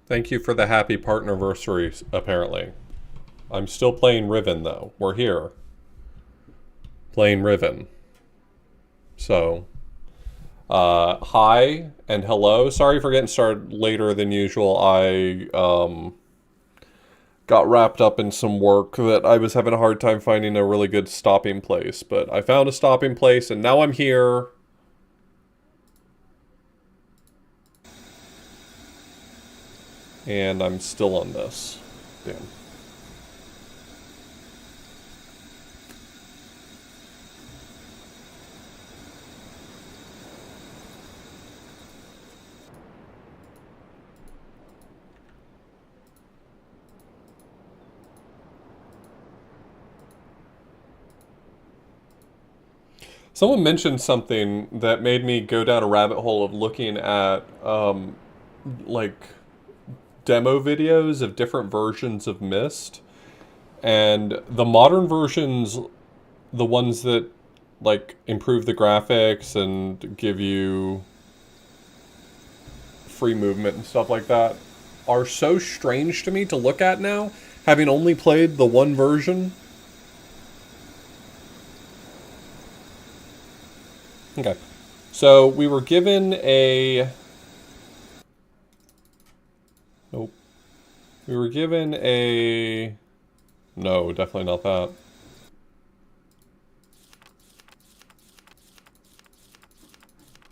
Thank you for the happy partnerversary, apparently. I'm still playing Riven, though. We're here. Playing Riven. So, hi and hello. Sorry for getting started later than usual. I, got wrapped up in some work that I was having a hard time finding a really good stopping place. But I found a stopping place, and now I'm here. And I'm still on this. Damn. Someone mentioned something that made me go down a rabbit hole of looking at, like, demo videos of different versions of Myst. And the modern versions, the ones that, like, improve the graphics and give you free movement and stuff like that, are so strange to me to look at now, having only played the one version. Okay. So we were given a... Nope. We were given a... No, definitely not that.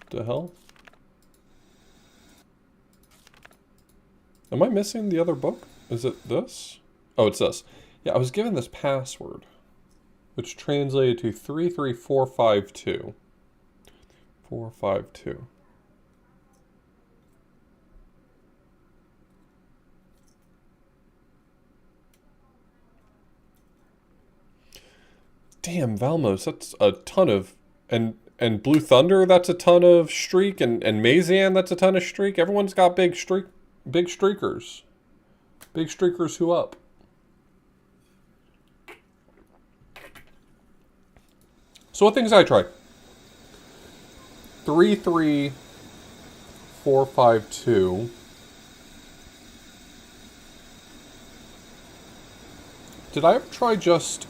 The hell? Am I missing the other book? Is it this? Oh, it's this. Yeah, I was given this password, which translated to 33452. 452. Damn, Valmos, that's a ton of... And Blue Thunder, that's a ton of streak, and Mazian, that's a ton of streak. Everyone's got big streakers. Big streakers who up. So what things I try? 33452. Did I ever try just...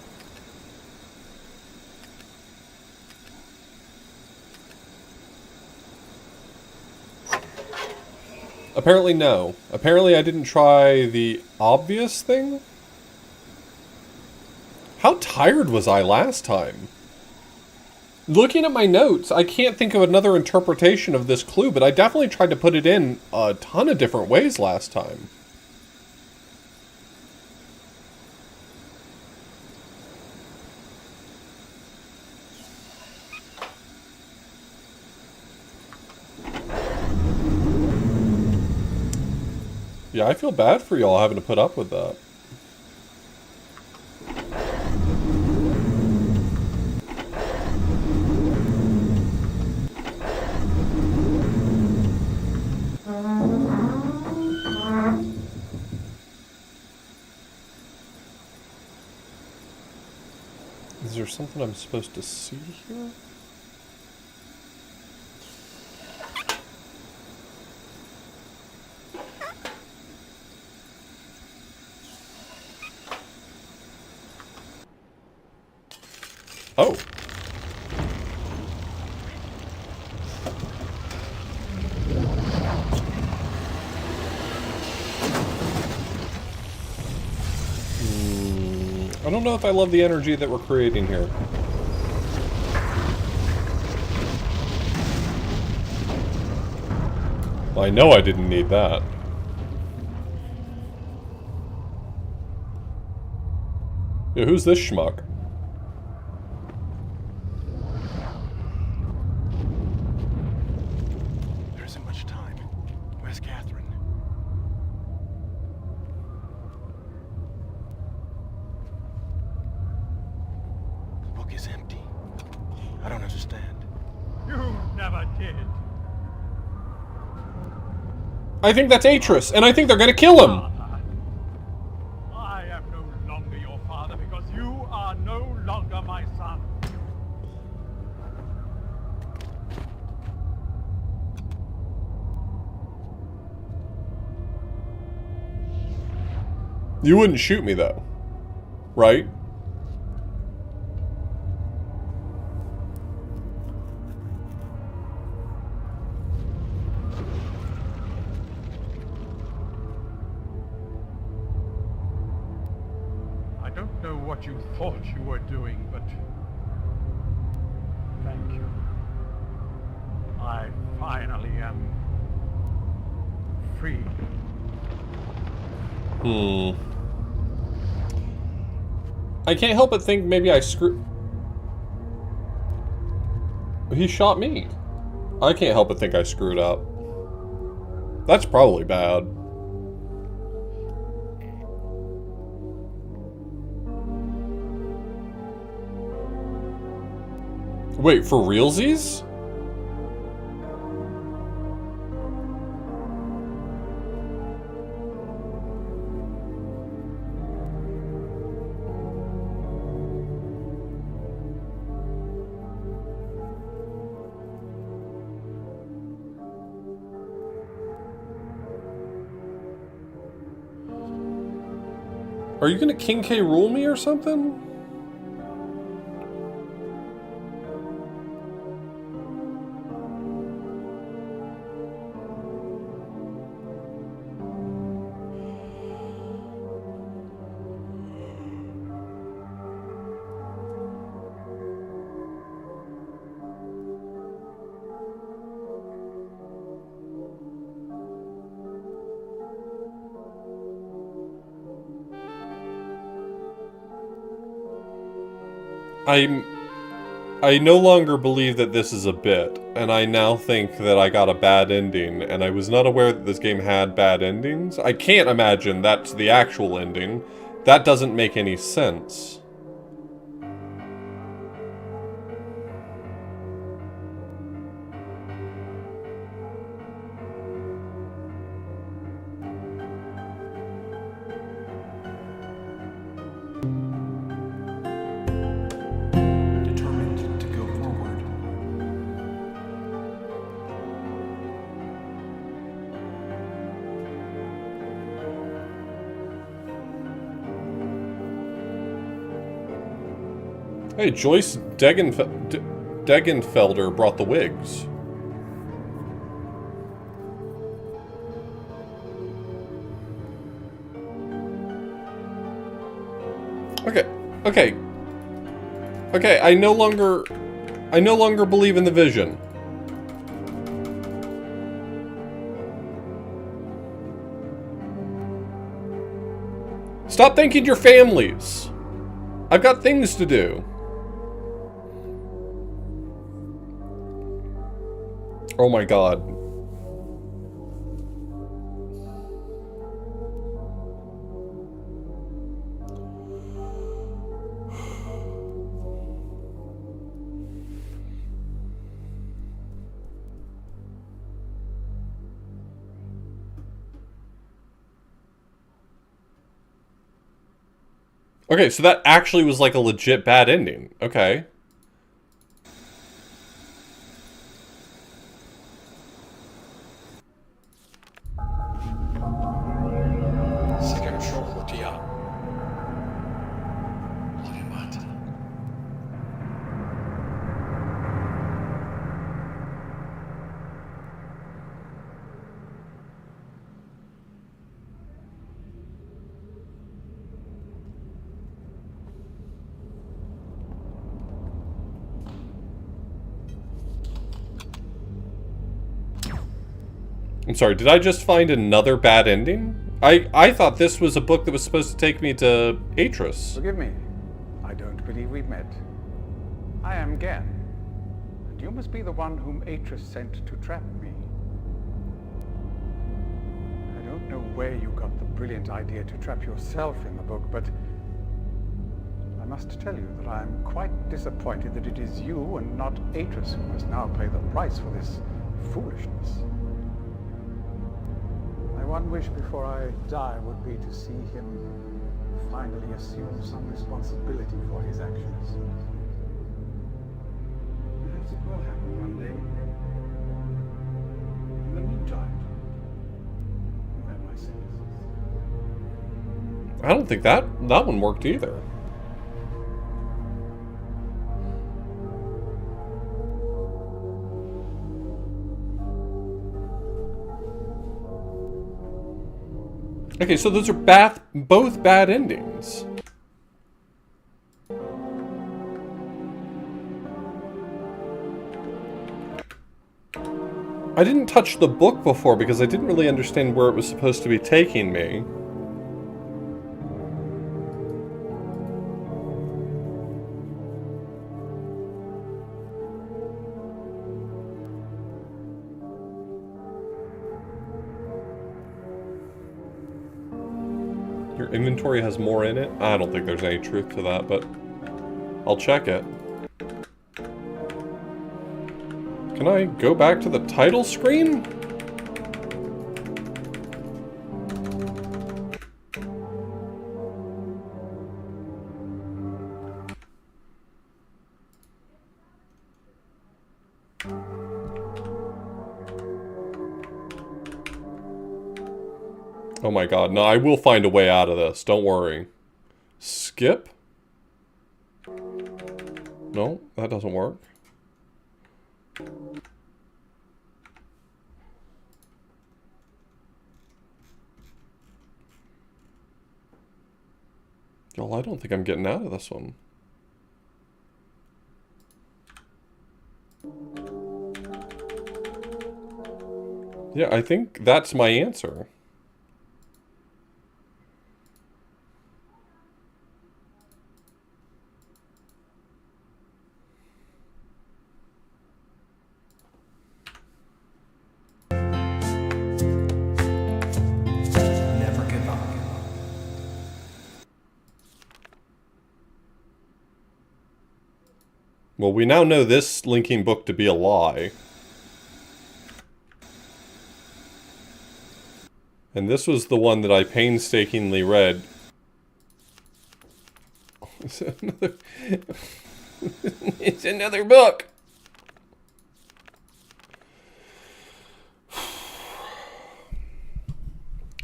Apparently no. Apparently I didn't try the obvious thing? How tired was I last time? Looking at my notes, I can't think of another interpretation of this clue, but I definitely tried to put it in a ton of different ways last time. Yeah, I feel bad for y'all having to put up with that. Is there something I'm supposed to see here? Oh. I don't know if I love the energy that we're creating here. I know I didn't need that. Yeah, who's this schmuck? There isn't much time. Where's Catherine? The book is empty. I don't understand. You never did. I think that's Atris, and I think they're gonna kill him! I am no longer your father because you are no longer my son. You wouldn't shoot me, though. Right? I don't know what you thought you were doing, but thank you. I finally am free. I can't help but think maybe I He shot me. I can't help but think I screwed up. That's probably bad. Wait, for realsies? Are you gonna King K. Rool me or something? I no longer believe that this is a bit, and I now think that I got a bad ending, and I was not aware that this game had bad endings. I can't imagine that's the actual ending. That doesn't make any sense. Hey, Joyce Degenfelder brought the wigs. Okay, I no longer believe in the vision. Stop thanking your families. I've got things to do. Oh my god. Okay, so that actually was like a legit bad ending. Okay. I'm sorry, did I just find another bad ending? I thought this was a book that was supposed to take me to Atris. Forgive me. I don't believe we've met. I am Gen, and you must be the one whom Atris sent to trap me. I don't know where you got the brilliant idea to trap yourself in the book, but I must tell you that I am quite disappointed that it is you and not Atris who must now pay the price for this foolishness. My one wish before I die would be to see him finally assume some responsibility for his actions. Perhaps it will happen one day. In the meantime, you have my sense. I don't think that one worked either. Okay, so those are both bad endings. I didn't touch the book before because I didn't really understand where it was supposed to be taking me. Your inventory has more in it? I don't think there's any truth to that, but I'll check it. Can I go back to the title screen? Oh my god, no, I will find a way out of this, don't worry. Skip? No, that doesn't work. Y'all, I don't think I'm getting out of this one. Yeah, I think that's my answer. Never give up. Well, we now know this linking book to be a lie. And this was the one that I painstakingly read. It's another book!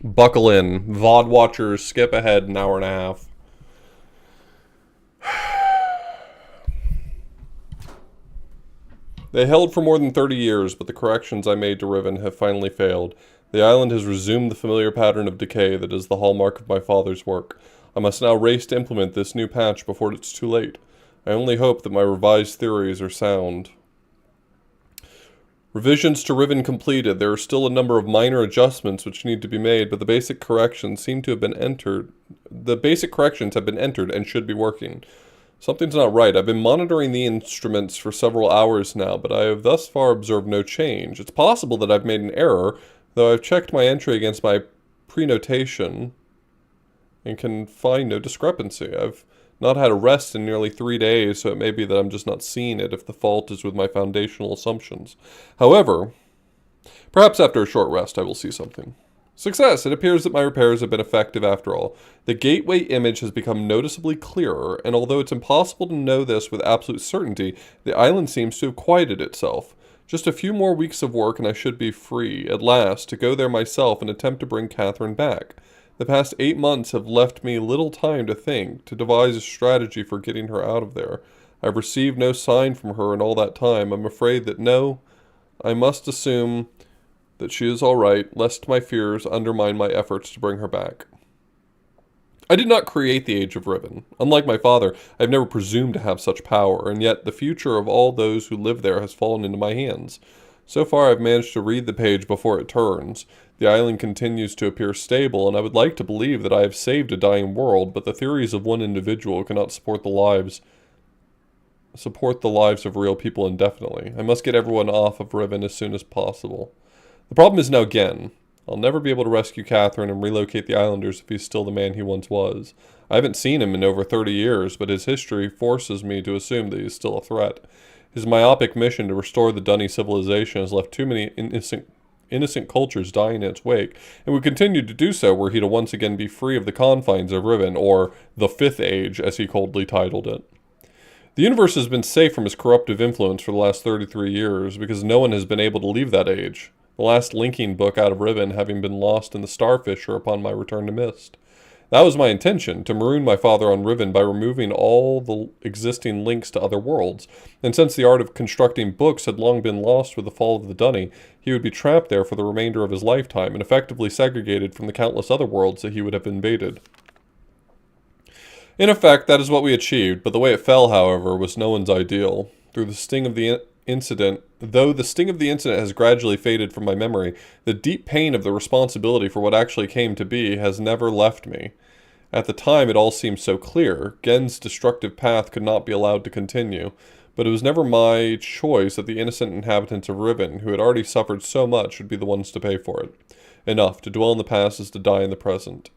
Buckle in. VOD watchers, skip ahead an hour and a half. They held for more than 30 years, but the corrections I made to Riven have finally failed. The island has resumed the familiar pattern of decay that is the hallmark of my father's work. I must now race to implement this new patch before it's too late. I only hope that my revised theories are sound. Revisions to Riven completed. There are still a number of minor adjustments which need to be made, but the basic corrections seem to have been entered. The basic corrections have been entered and should be working. Something's not right. I've been monitoring the instruments for several hours now, but I have thus far observed no change. It's possible that I've made an error, though I've checked my entry against my prenotation and can find no discrepancy. I've not had a rest in nearly 3 days, so it may be that I'm just not seeing it if the fault is with my foundational assumptions. However, perhaps after a short rest I will see something. Success! It appears that my repairs have been effective after all. The gateway image has become noticeably clearer, and although it's impossible to know this with absolute certainty, the island seems to have quieted itself. Just a few more weeks of work and I should be free, at last, to go there myself and attempt to bring Catherine back. The past 8 months have left me little time to think, to devise a strategy for getting her out of there. I've received no sign from her in all that time. I'm afraid that I must assume that she is all right, lest my fears undermine my efforts to bring her back. I did not create the Age of Riven. Unlike my father, I have never presumed to have such power, and yet the future of all those who live there has fallen into my hands. So far I've managed to read the page before it turns. The island continues to appear stable, and I would like to believe that I have saved a dying world, but the theories of one individual cannot support the lives of real people indefinitely. I must get everyone off of Riven as soon as possible. The problem is now Gen. I'll never be able to rescue Catherine and relocate the islanders if he's still the man he once was. I haven't seen him in over 30 years, but his history forces me to assume that he's still a threat. His myopic mission to restore the Dunny civilization has left too many innocent cultures dying in its wake, and would continue to do so were he to once again be free of the confines of Riven, or the Fifth Age, as he coldly titled it. The universe has been safe from his corruptive influence for the last 33 years, because no one has been able to leave that age. The last linking book out of Riven having been lost in the Starfisher upon my return to Myst. That was my intention, to maroon my father on Riven by removing all the existing links to other worlds, and since the art of constructing books had long been lost with the fall of the Dunny, he would be trapped there for the remainder of his lifetime and effectively segregated from the countless other worlds that he would have invaded. In effect, that is what we achieved, but the way it fell, however, was no one's ideal. Though the sting of the incident has gradually faded from my memory, the deep pain of the responsibility for what actually came to be has never left me. At the time, it all seemed so clear. Gen's destructive path could not be allowed to continue, but it was never my choice that the innocent inhabitants of Riven, who had already suffered so much, would be the ones to pay for it. Enough. To dwell in the past is to die in the present.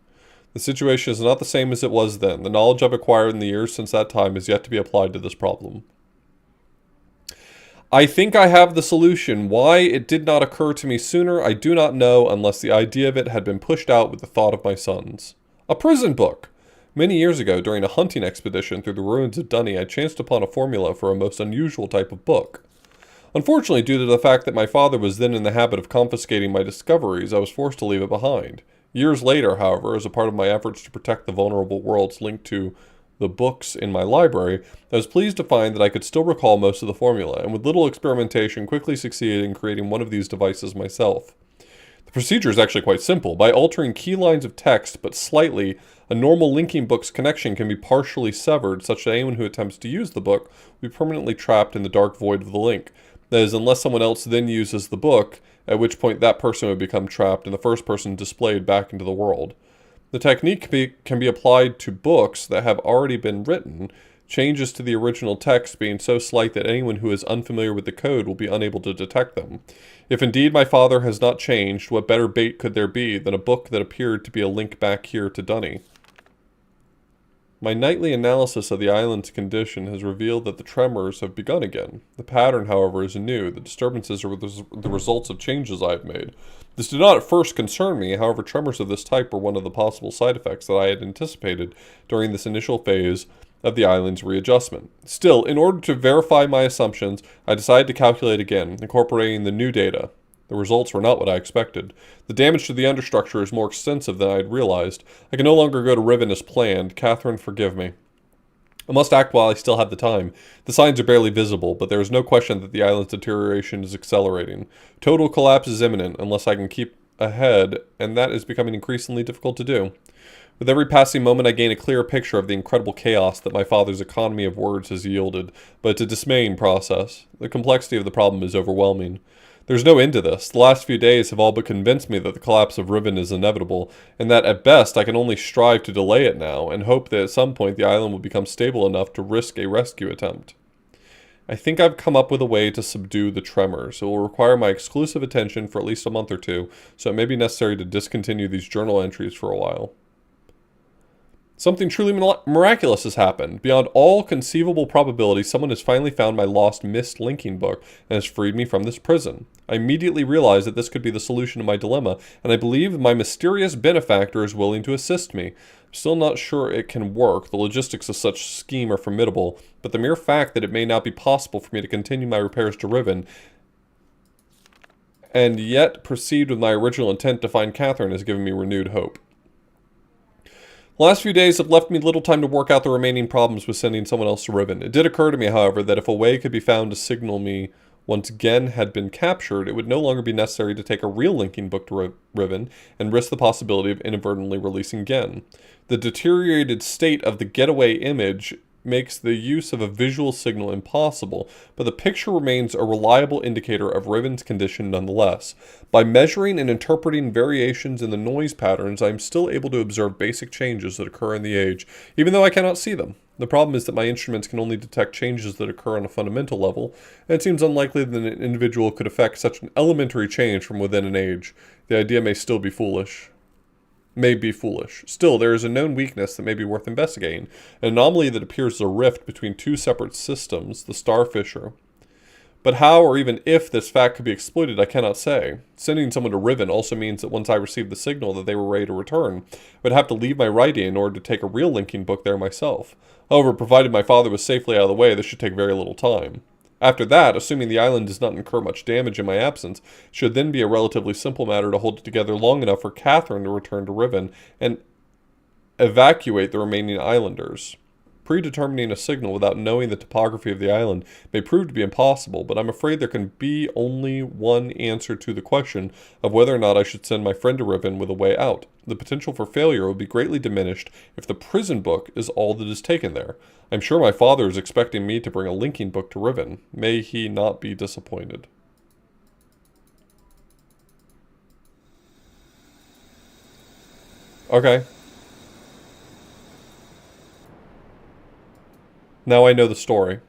The situation is not the same as it was then. The knowledge I've acquired in the years since that time is yet to be applied to this problem. I think I have the solution. Why it did not occur to me sooner, I do not know, unless the idea of it had been pushed out with the thought of my sons. A prison book! Many years ago, during a hunting expedition through the ruins of Dunny, I chanced upon a formula for a most unusual type of book. Unfortunately, due to the fact that my father was then in the habit of confiscating my discoveries, I was forced to leave it behind. Years later, however, as a part of my efforts to protect the vulnerable worlds linked to the books in my library, I was pleased to find that I could still recall most of the formula, and with little experimentation quickly succeeded in creating one of these devices myself. The procedure is actually quite simple. By altering key lines of text, but slightly, a normal linking book's connection can be partially severed, such that anyone who attempts to use the book will be permanently trapped in the dark void of the link. That is, unless someone else then uses the book, at which point that person would become trapped and the first person displayed back into the world. The technique can be applied to books that have already been written, changes to the original text being so slight that anyone who is unfamiliar with the code will be unable to detect them. If indeed my father has not changed, what better bait could there be than a book that appeared to be a link back here to Dunny? My nightly analysis of the island's condition has revealed that the tremors have begun again. The pattern, however, is new. The disturbances are the results of changes I have made. This did not at first concern me, however tremors of this type were one of the possible side effects that I had anticipated during this initial phase of the island's readjustment. Still, in order to verify my assumptions, I decided to calculate again, incorporating the new data. The results were not what I expected. The damage to the understructure is more extensive than I had realized. I can no longer go to Riven as planned. Catherine, forgive me. I must act while I still have the time. The signs are barely visible, but there is no question that the island's deterioration is accelerating. Total collapse is imminent unless I can keep ahead, and that is becoming increasingly difficult to do. With every passing moment, I gain a clearer picture of the incredible chaos that my father's economy of words has yielded, but it's a dismaying process. The complexity of the problem is overwhelming. There's no end to this. The last few days have all but convinced me that the collapse of Riven is inevitable, and that at best I can only strive to delay it now, and hope that at some point the island will become stable enough to risk a rescue attempt. I think I've come up with a way to subdue the tremors. It will require my exclusive attention for at least a month or two, so it may be necessary to discontinue these journal entries for a while. Something truly miraculous has happened. Beyond all conceivable probability, someone has finally found my lost Myst linking book and has freed me from this prison. I immediately realized that this could be the solution to my dilemma, and I believe my mysterious benefactor is willing to assist me. I'm still not sure it can work. The logistics of such a scheme are formidable, but the mere fact that it may not be possible for me to continue my repairs to Riven and yet proceed with my original intent to find Catherine has given me renewed hope. The last few days have left me little time to work out the remaining problems with sending someone else to Riven. It did occur to me, however, that if a way could be found to signal me once Gen had been captured, it would no longer be necessary to take a real linking book to Riven and risk the possibility of inadvertently releasing Gen. The deteriorated state of the getaway image makes the use of a visual signal impossible, but the picture remains a reliable indicator of Riven's condition nonetheless. By measuring and interpreting variations in the noise patterns, I am still able to observe basic changes that occur in the age, even though I cannot see them. The problem is that my instruments can only detect changes that occur on a fundamental level, and it seems unlikely that an individual could affect such an elementary change from within an age. The idea may be foolish. Still, there is a known weakness that may be worth investigating, an anomaly that appears as a rift between two separate systems, the Starfisher. But how or even if this fact could be exploited, I cannot say. Sending someone to Riven also means that once I received the signal that they were ready to return, I would have to leave my writing in order to take a real linking book there myself. However, provided my father was safely out of the way, this should take very little time. After that, assuming the island does not incur much damage in my absence, it should then be a relatively simple matter to hold it together long enough for Catherine to return to Riven, and evacuate the remaining islanders. Predetermining a signal without knowing the topography of the island may prove to be impossible, but I'm afraid there can be only one answer to the question of whether or not I should send my friend to Riven with a way out. The potential for failure will be greatly diminished if the prison book is all that is taken there. I'm sure my father is expecting me to bring a linking book to Riven. May he not be disappointed. Okay. Now I know the story.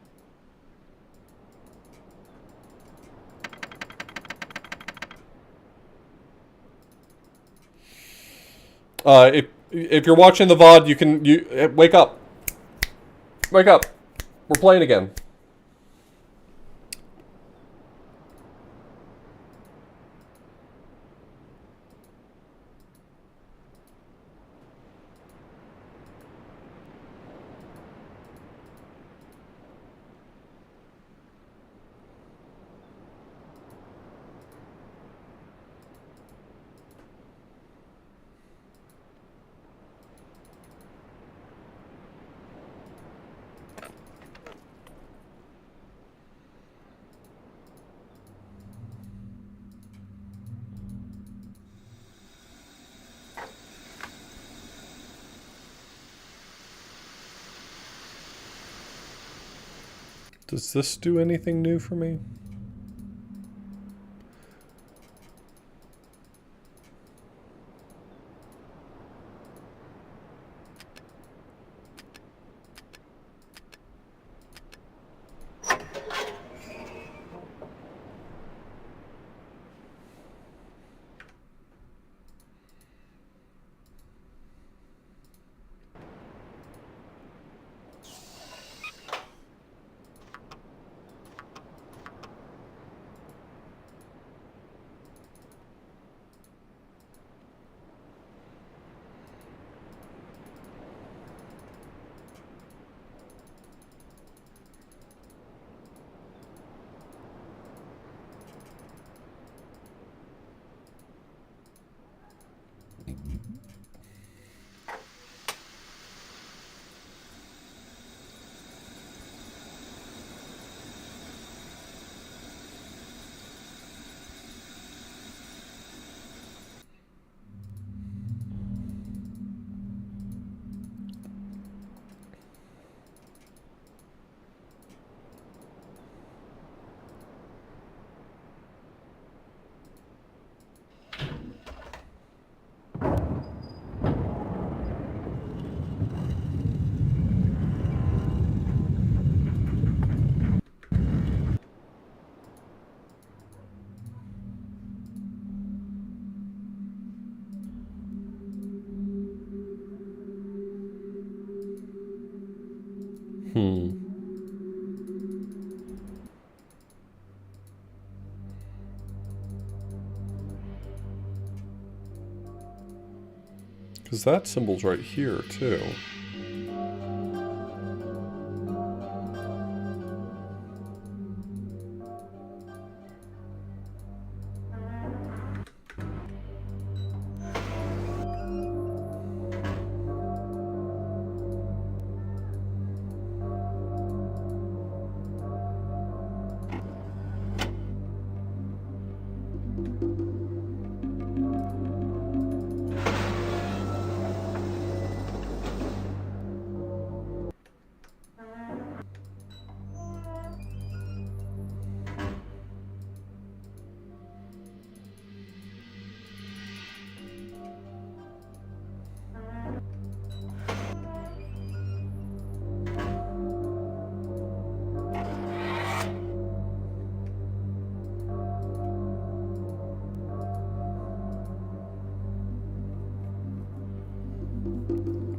If you're watching the VOD, you wake up. Wake up. We're playing again. Does this do anything new for me? Because that symbol's right here, too.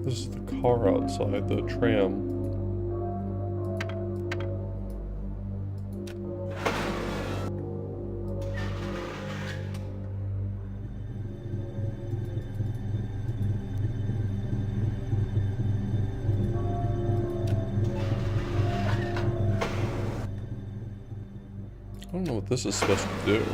This is the car outside, the tram. I don't know what this is supposed to do.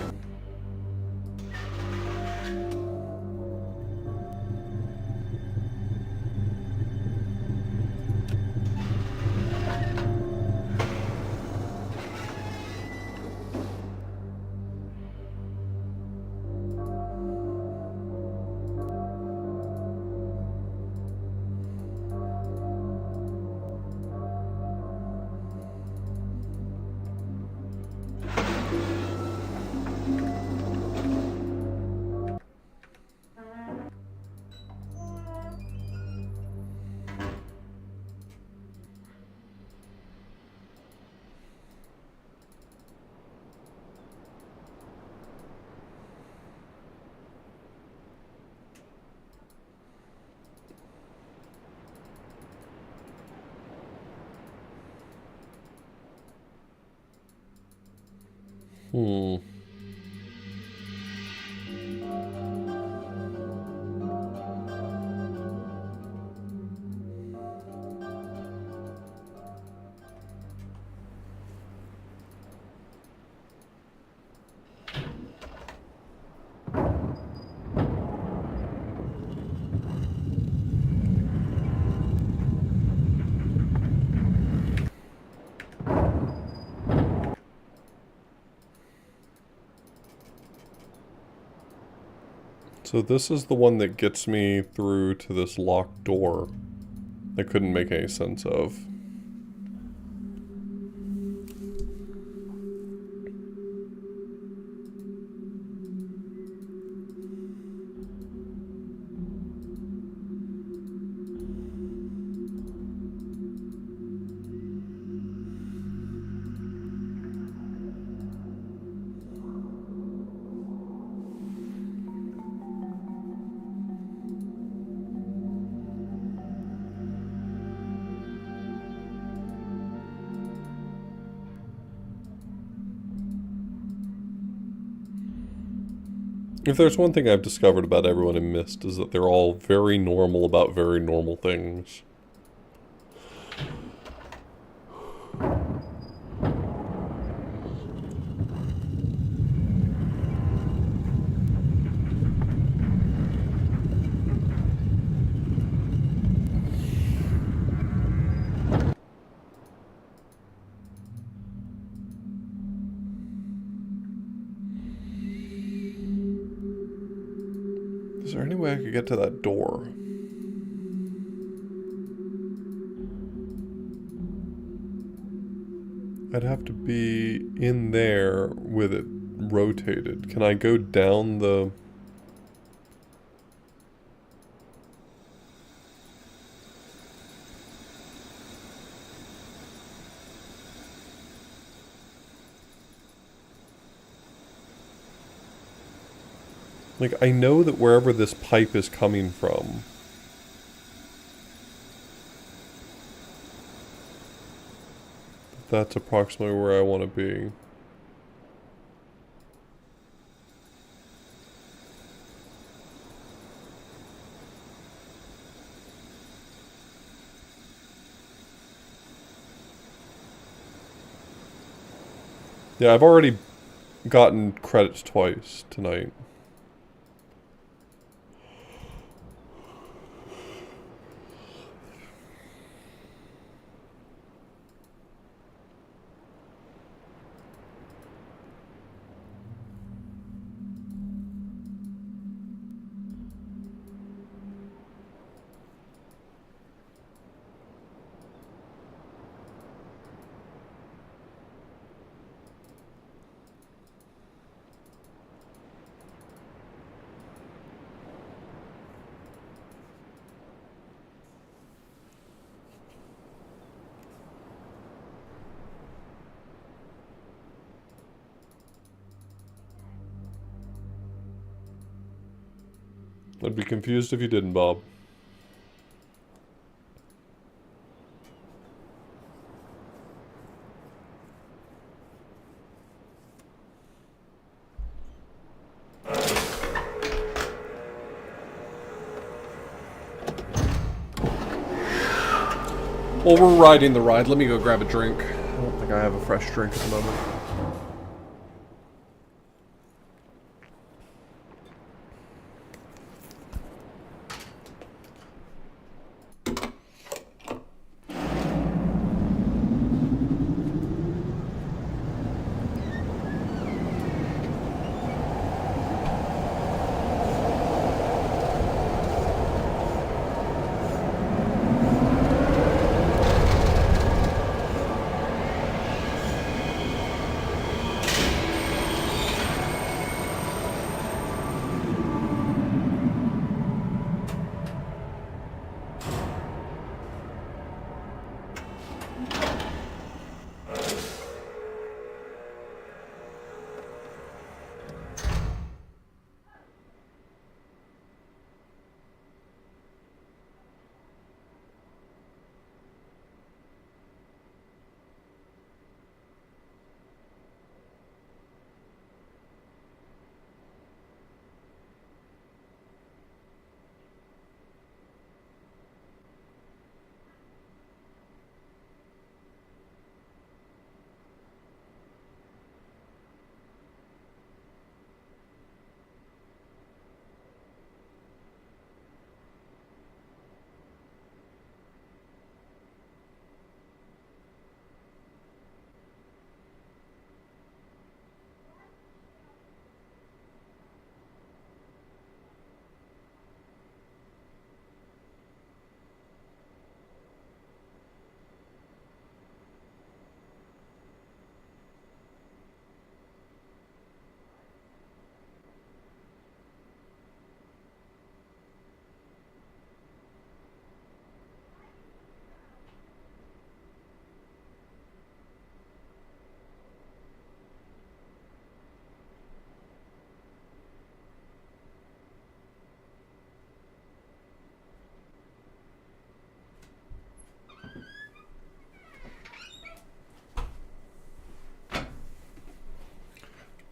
Hmm. So this is the one that gets me through to this locked door. I couldn't make any sense of. If there's one thing I've discovered about everyone in Myst is that they're all very normal about very normal things. Is there any way I could get to that door? I'd have to be in there with it rotated. Can I go down the... Like, I know that wherever this pipe is coming from, that's approximately where I want to be. Yeah, I've already gotten credits twice tonight. I'd be confused if you didn't, Bob. Well, we're riding the ride. Let me go grab a drink. I don't think I have a fresh drink at the moment.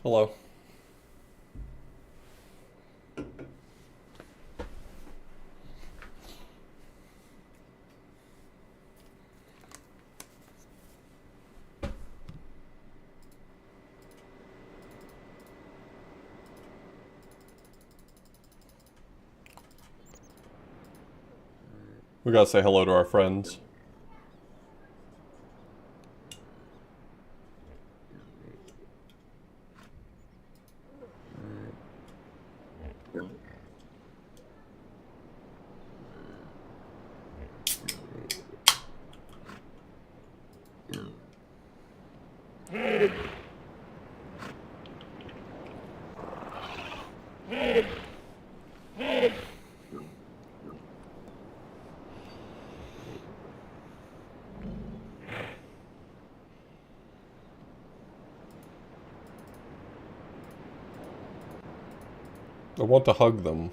Hello. We gotta say hello to our friends. I want to hug them.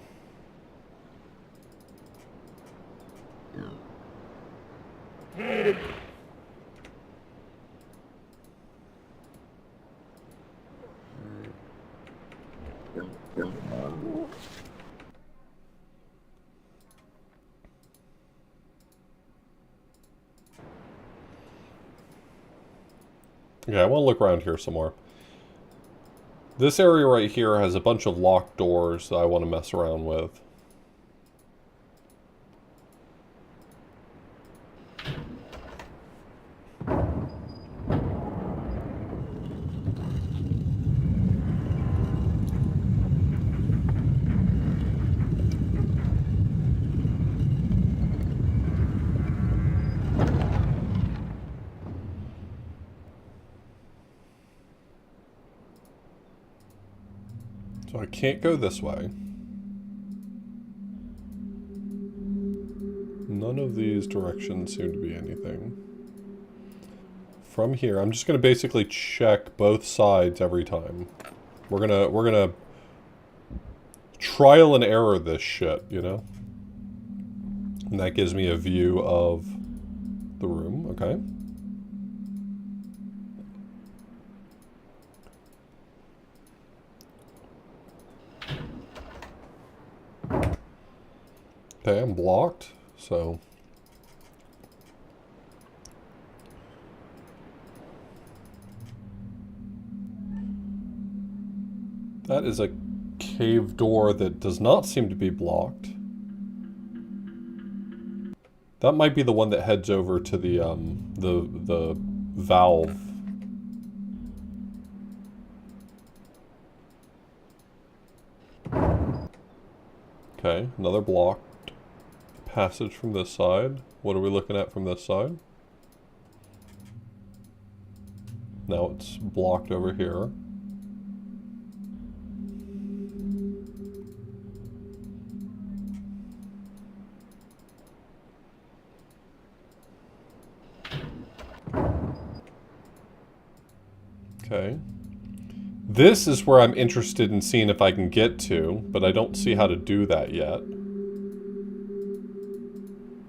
Okay, I want to look around here some more. This area right here has a bunch of locked doors that I want to mess around with. So I can't go this way. None of these directions seem to be anything. From here, I'm just gonna basically check both sides every time. We're gonna trial and error this shit, you know? And that gives me a view of the room, okay? Okay, I'm blocked, so... That is a cave door that does not seem to be blocked. That might be the one that heads over to the valve. Okay, another blocked passage from this side. What are we looking at from this side? Now it's blocked over here. Okay. This is where I'm interested in seeing if I can get to, but I don't see how to do that yet.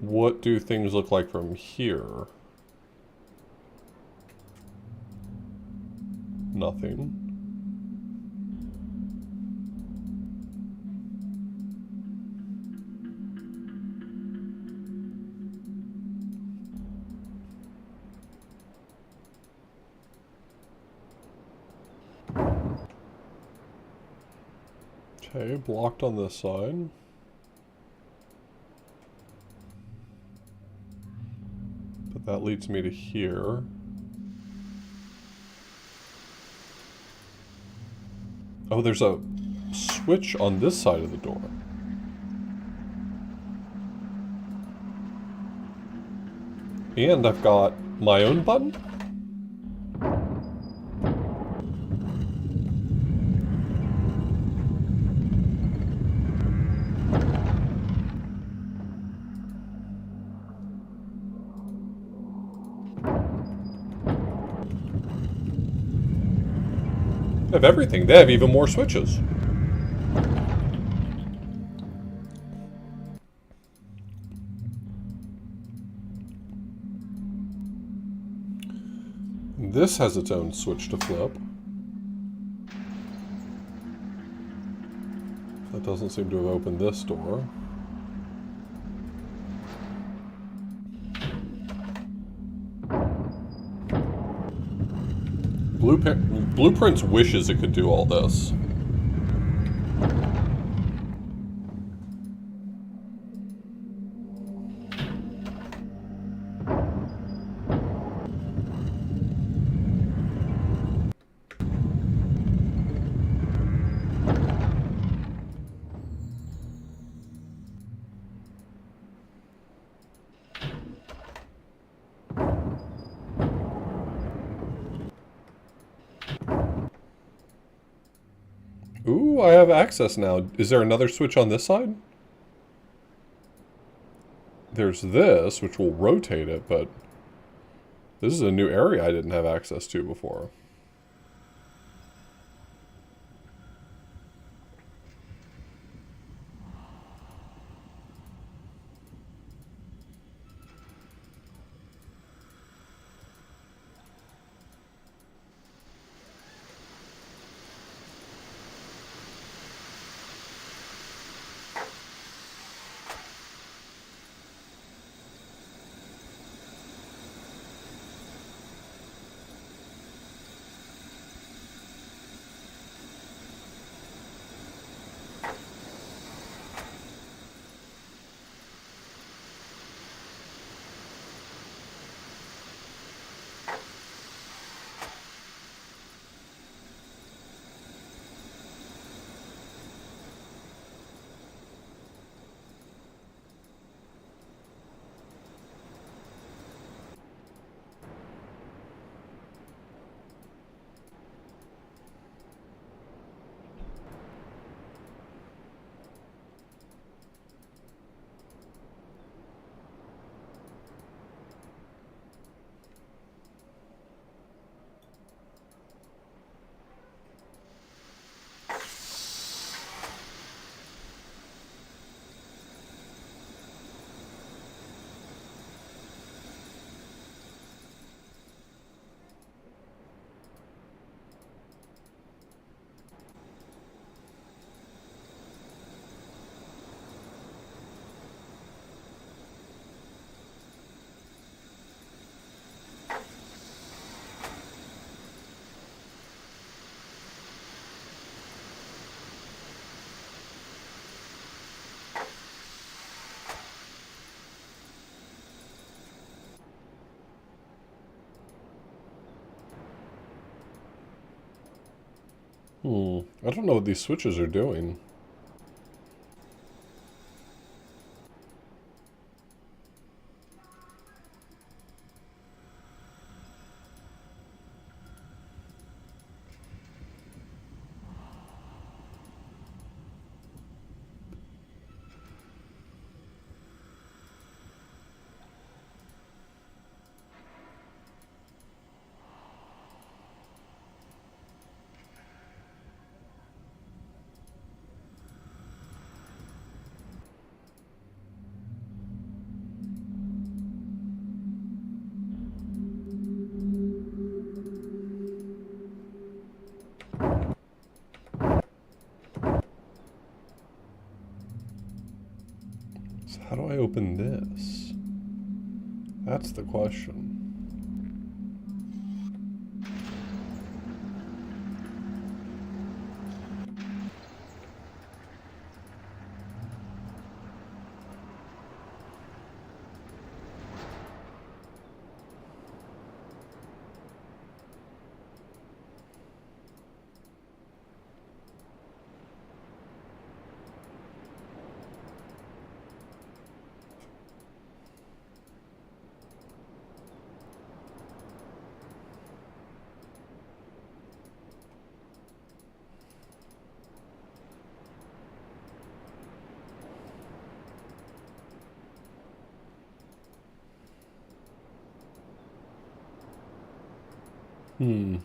What do things look like from here? Nothing. Okay, blocked on this side. But that leads me to here. Oh, there's a switch on this side of the door. And I've got my own button? They have everything. They have even more switches. This has its own switch to flip. That doesn't seem to have opened this door. Blueprints wishes it could do all this. Ooh, I have access now. Is there another switch on this side? There's this, which will rotate it, but this is a new area I didn't have access to before. I don't know what these switches are doing. So how do I open this? That's the question. Hmm.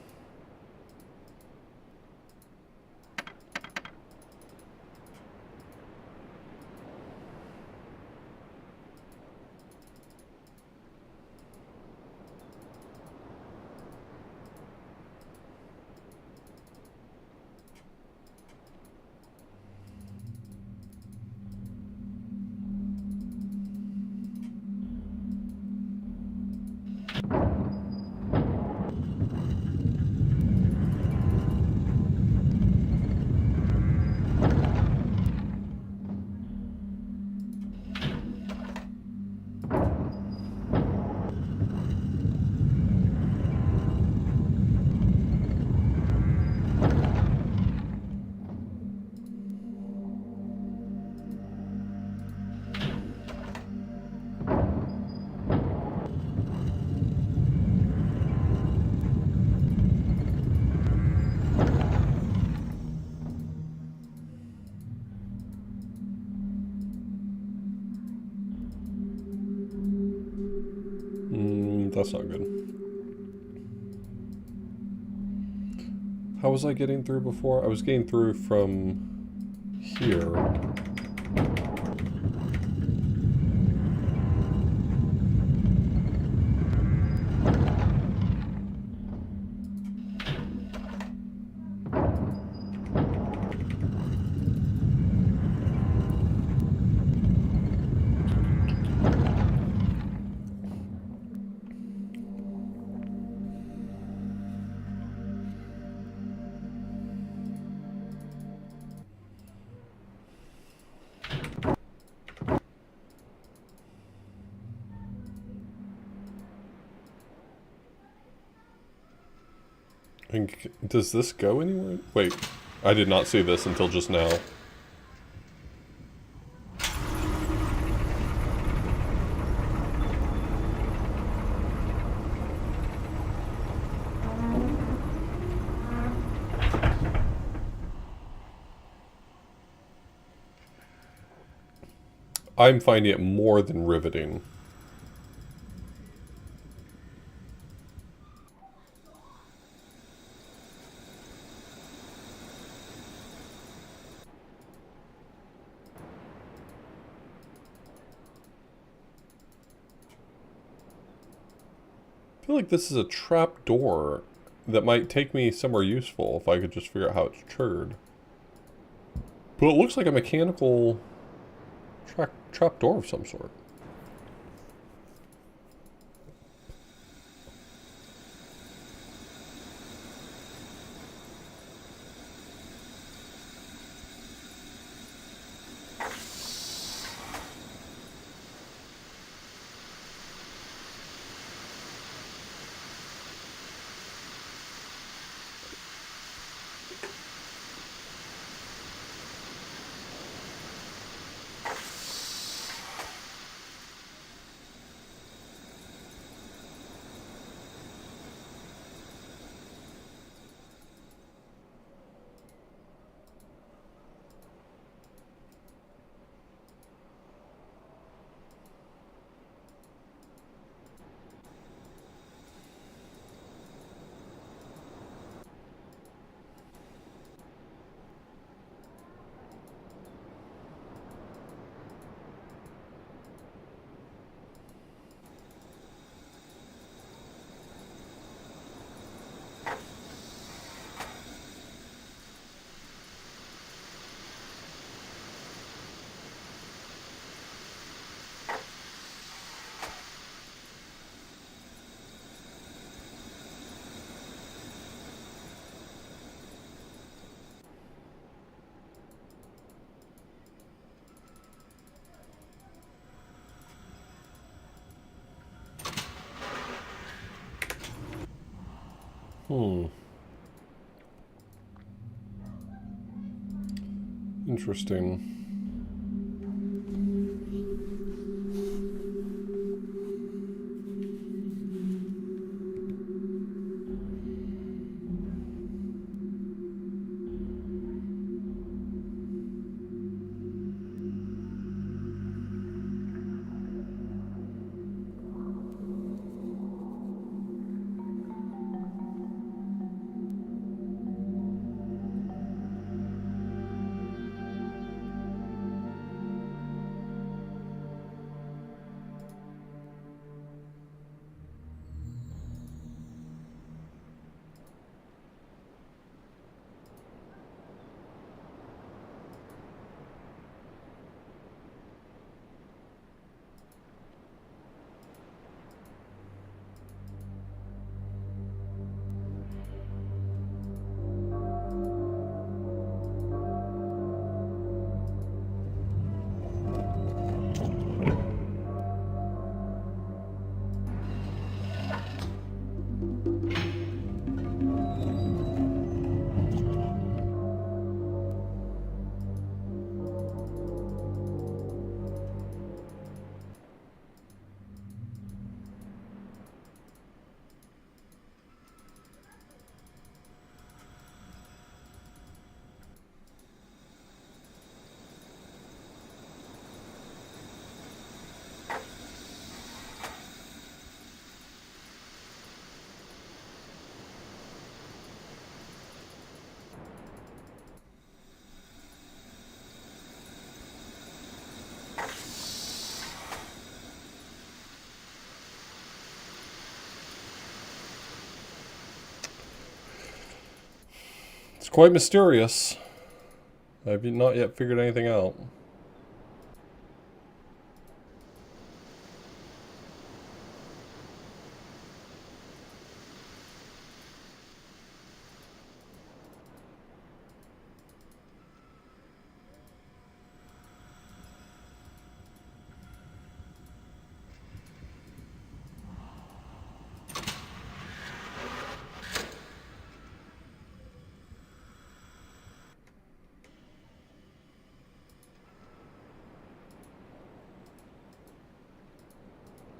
That's not good. How was I getting through before? I was getting through from here. And does this go anywhere? Wait, I did not see this until just now. I'm finding it more than riveting. I feel like this is a trap door that might take me somewhere useful if I could just figure out how it's triggered. But it looks like a mechanical trap door of some sort. Interesting. It's quite mysterious. I've not yet figured anything out.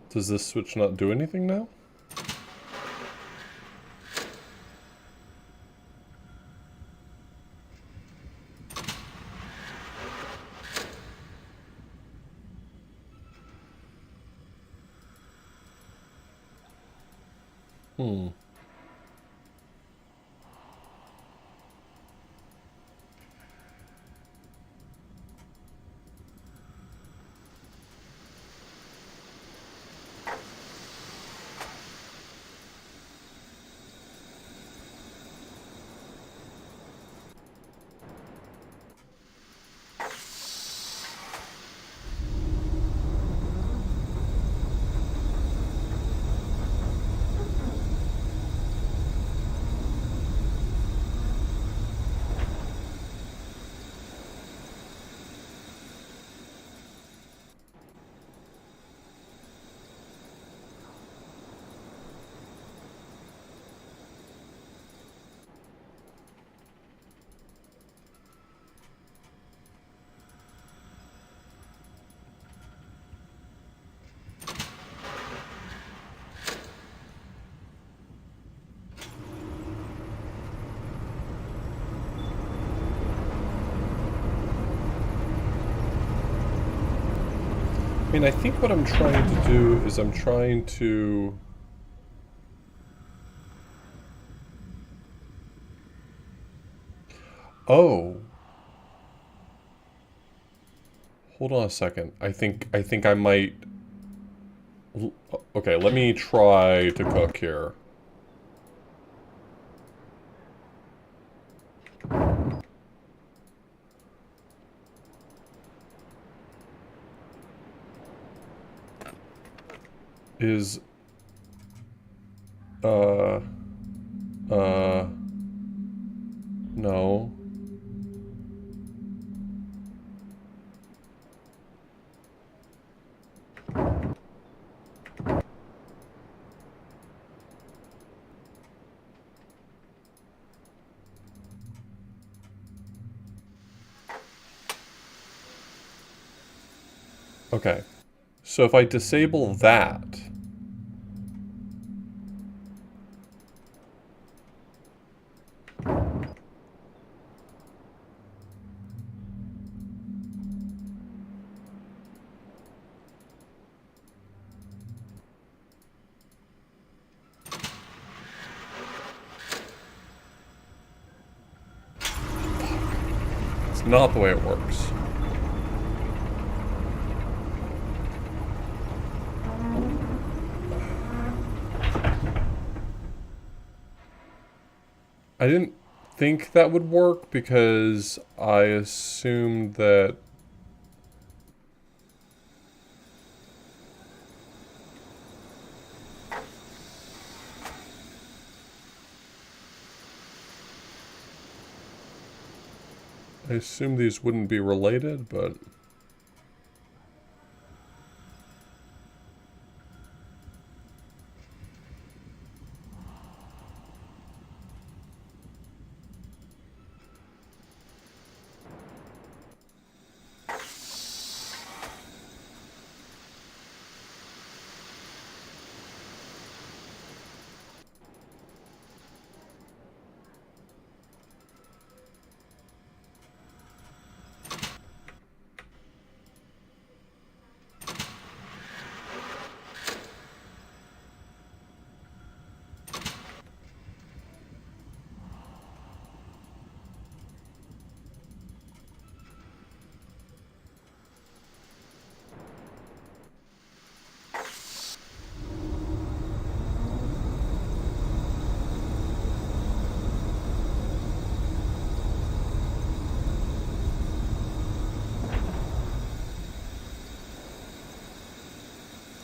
Does this switch not do anything now? Hmm. I mean, I think what I'm trying to do is I'm trying to... Oh. Hold on a second. I think I might... Okay, let me try to cook here. Is... No. Okay. So if I disable that... It's not the way it works. I didn't think that would work because I assumed that... I assumed these wouldn't be related, but...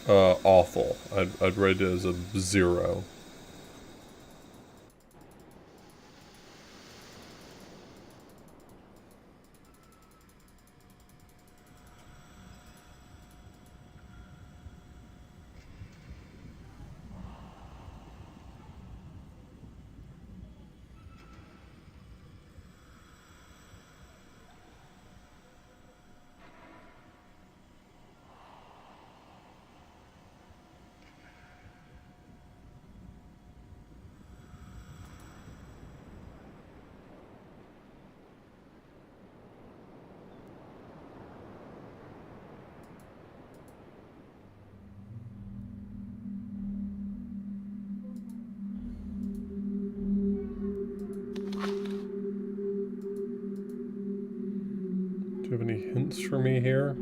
awful. I'd rate it as a 0. Do you have any hints for me here?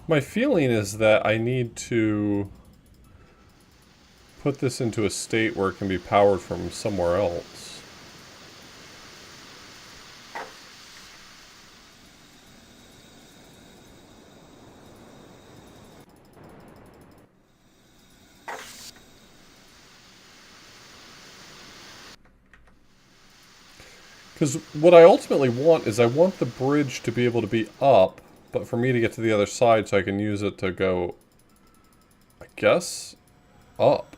My feeling is that I need to put this into a state where it can be powered from somewhere else. Because what I ultimately want is I want the bridge to be able to be up, but for me to get to the other side so I can use it to go, I guess, up.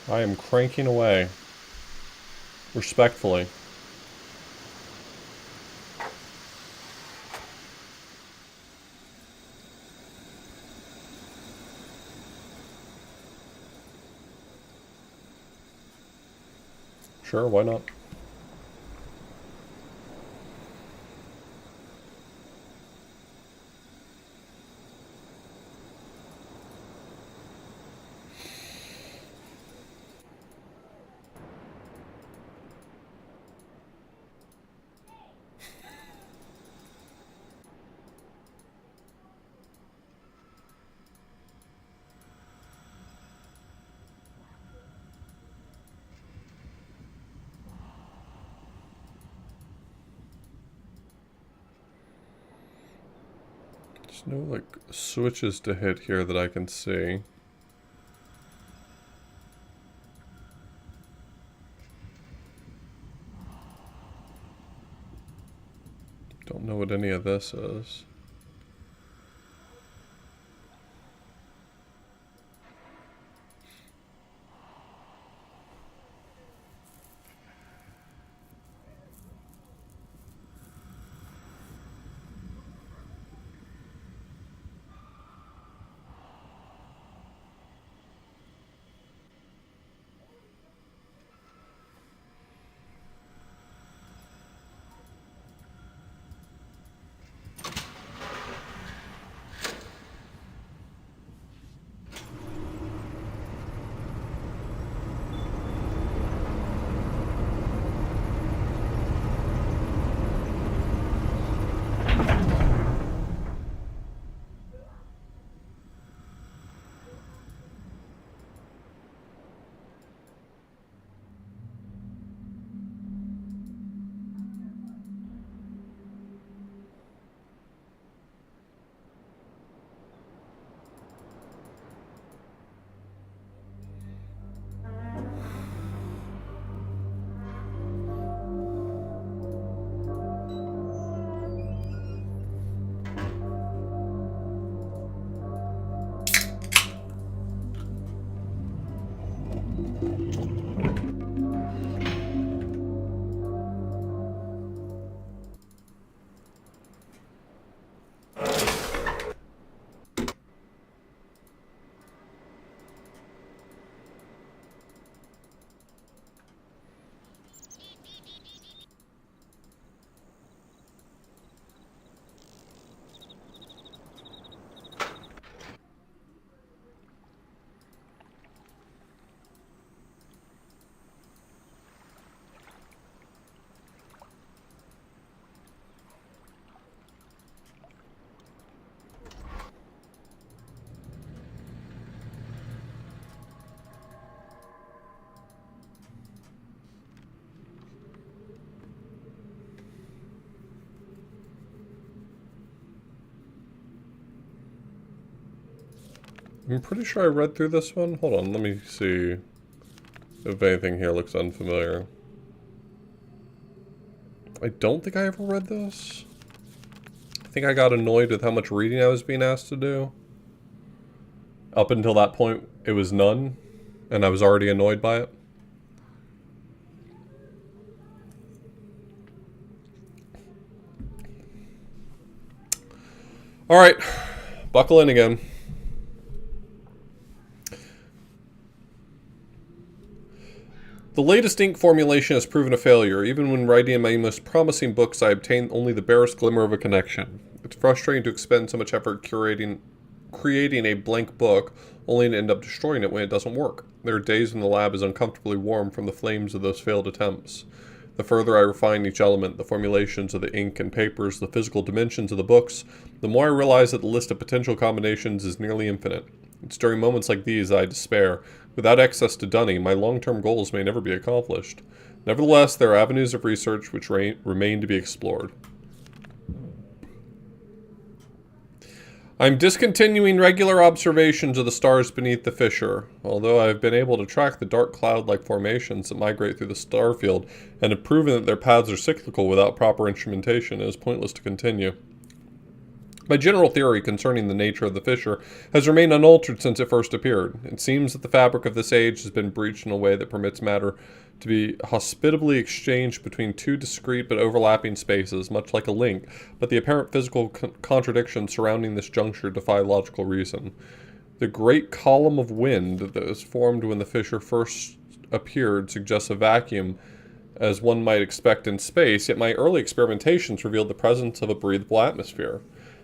I am cranking away. Respectfully. Sure, why not? There's no, like, switches to hit here that I can see. Don't know what any of this is. I'm pretty sure I read through this one. Hold on, let me see if anything here looks unfamiliar. I don't think I ever read this. I think I got annoyed with how much reading I was being asked to do. Up until that point, it was none, and I was already annoyed by it. Alright, buckle in again. The latest ink formulation has proven a failure. Even when writing my most promising books, I obtain only the barest glimmer of a connection. It's frustrating to expend so much effort creating a blank book, only to end up destroying it when it doesn't work. There are days when the lab is uncomfortably warm from the flames of those failed attempts. The further I refine each element, the formulations of the ink and papers, the physical dimensions of the books, the more I realize that the list of potential combinations is nearly infinite. It's during moments like these I despair. Without access to Dunny, my long-term goals may never be accomplished. Nevertheless, there are avenues of research which remain to be explored. I'm discontinuing regular observations of the stars beneath the fissure. Although I have been able to track the dark cloud-like formations that migrate through the star field and have proven that their paths are cyclical without proper instrumentation, it is pointless to continue. My general theory concerning the nature of the fissure has remained unaltered since it first appeared. It seems that the fabric of this age has been breached in a way that permits matter to be hospitably exchanged between two discrete but overlapping spaces, much like a link, but the apparent physical contradictions surrounding this juncture defy logical reason. The great column of wind that was formed when the fissure first appeared suggests a vacuum, as one might expect in space, yet my early experimentations revealed the presence of a breathable atmosphere.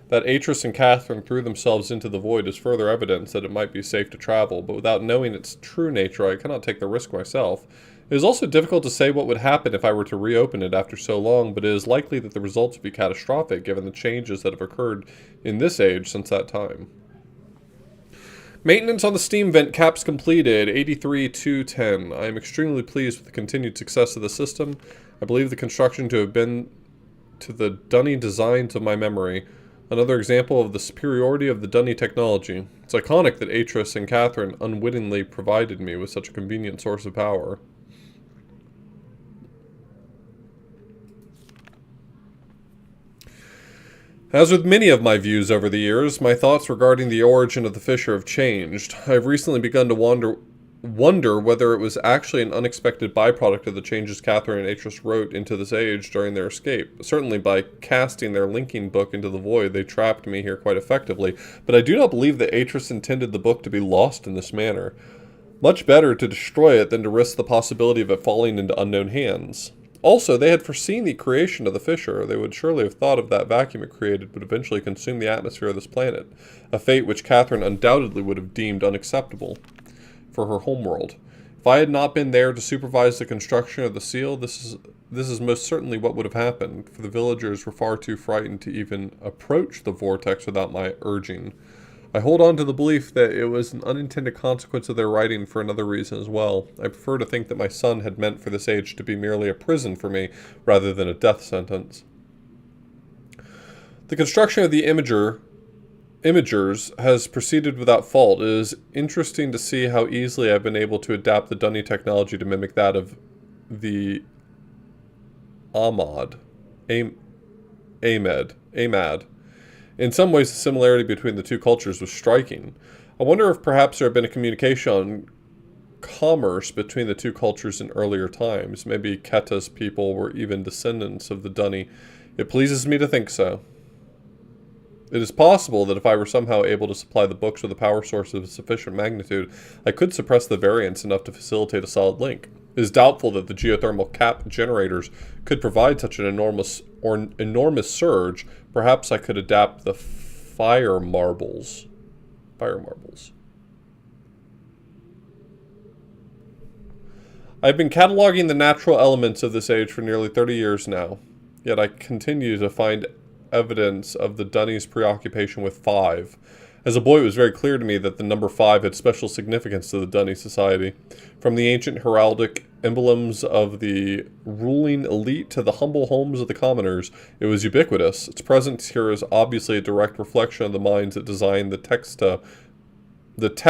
That Atris and Catherine threw themselves into the void is further evidence that it might be safe to travel, but without knowing its true nature, I cannot take the risk myself. It is also difficult to say what would happen if I were to reopen it after so long, but it is likely that the results would be catastrophic given the changes that have occurred in this age since that time. Maintenance on the steam vent caps completed, 83-210. I am extremely pleased with the continued success of the system. I believe the construction to have been to the dunny designs of my memory. Another example of the superiority of the Dunny technology. It's iconic that Atris and Catherine unwittingly provided me with such a convenient source of power. As with many of my views over the years, my thoughts regarding the origin of the fissure have changed. I have recently begun to wonder whether it was actually an unexpected byproduct of the changes Catherine and Atris wrote into this age during their escape. Certainly by casting their linking book into the void, they trapped me here quite effectively, but I do not believe that Atris intended the book to be lost in this manner. Much better to destroy it than to risk the possibility of it falling into unknown hands. Also, they had foreseen the creation of the fissure. They would surely have thought of that vacuum it created would eventually consume the atmosphere of this planet, a fate which Catherine undoubtedly would have deemed unacceptable for her homeworld. If I had not been there to supervise the construction of the seal, this is most certainly what would have happened, for the villagers were far too frightened to even approach the vortex without my urging. I hold on to the belief that it was an unintended consequence of their writing for another reason as well. I prefer to think that my son had meant for this age to be merely a prison for me, rather than a death sentence. The construction of the imagers has proceeded without fault. It is interesting to see how easily I've been able to adapt the Dunny technology to mimic that of the AMAD. In some ways, the similarity between the two cultures was striking. I wonder if perhaps there had been a communication on commerce between the two cultures in earlier times. Maybe Keta's people were even descendants of the Dunny. It pleases me to think so. It is possible that if I were somehow able to supply the books with a power source of sufficient magnitude, I could suppress the variance enough to facilitate a solid link. It is doubtful that the geothermal cap generators could provide such an enormous surge. Perhaps I could adapt the fire marbles. I've been cataloging the natural elements of this age for nearly 30 years now, yet I continue to find evidence of the Dunny's preoccupation with 5. As a boy, it was very clear to me that the number 5 had special significance to the Dunny society. From the ancient heraldic emblems of the ruling elite to the humble homes of the commoners, it was ubiquitous. Its presence here is obviously a direct reflection of the minds that designed the texts that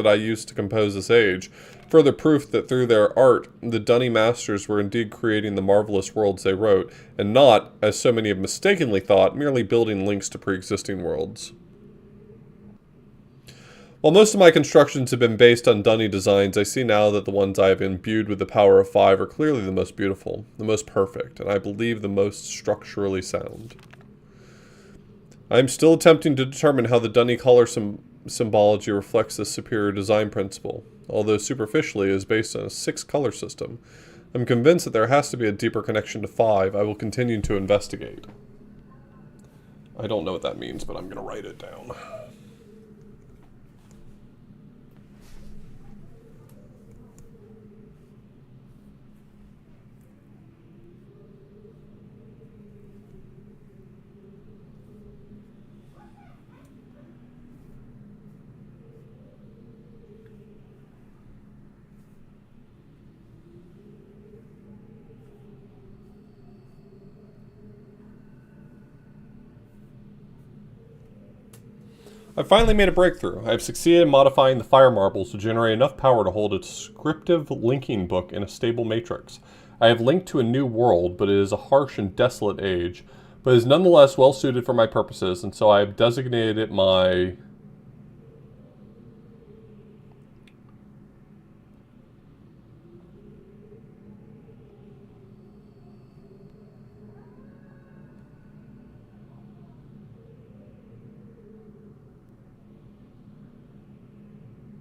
I used to compose this age. Further proof that through their art, the Dunny masters were indeed creating the marvelous worlds they wrote, and not, as so many have mistakenly thought, merely building links to pre-existing worlds. While most of my constructions have been based on Dunny designs, I see now that the ones I have imbued with the power of 5 are clearly the most beautiful, the most perfect, and I believe the most structurally sound. I am still attempting to determine how the Dunny color symbology reflects this superior design principle. Although superficially it is based on a 6 color system, I'm convinced that there has to be a deeper connection to 5. I will continue to investigate. I don't know what that means, but I'm going to write it down. I've finally made a breakthrough. I've succeeded in modifying the fire marbles to generate enough power to hold a descriptive linking book in a stable matrix. I have linked to a new world, but it is a harsh and desolate age, but is nonetheless well suited for my purposes, and so I have designated it my...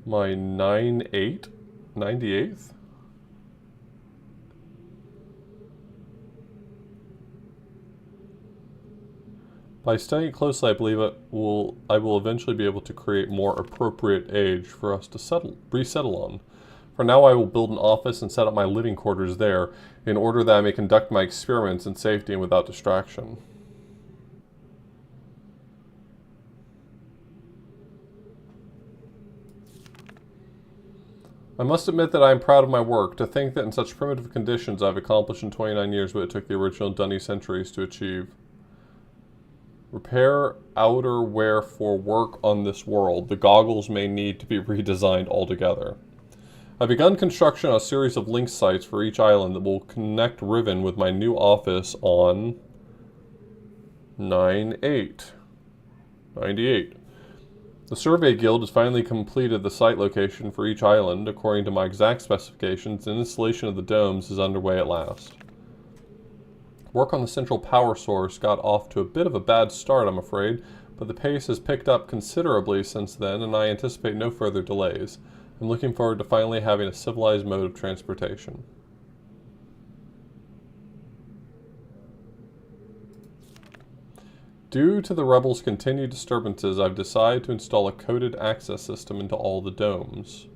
my 98th? By studying closely, I believe I will eventually be able to create more appropriate age for us to resettle on. For now, I will build an office and set up my living quarters there, in order that I may conduct my experiments in safety and without distraction. I must admit that I am proud of my work. To think that in such primitive conditions I have accomplished in 29 years what it took the original Dunny centuries to achieve. Repair outerwear for work on this world. The goggles may need to be redesigned altogether. I've begun construction on a series of link sites for each island that will connect Riven with my new office on 9/8/98. The Survey Guild has finally completed the site location for each island according to my exact specifications, and installation of the domes is underway at last. Work on the central power source got off to a bit of a bad start, I'm afraid, but the pace has picked up considerably since then, and I anticipate no further delays. I'm looking forward to finally having a civilized mode of transportation. Due to the rebels' continued disturbances, I've decided to install a coded access system into all the domes.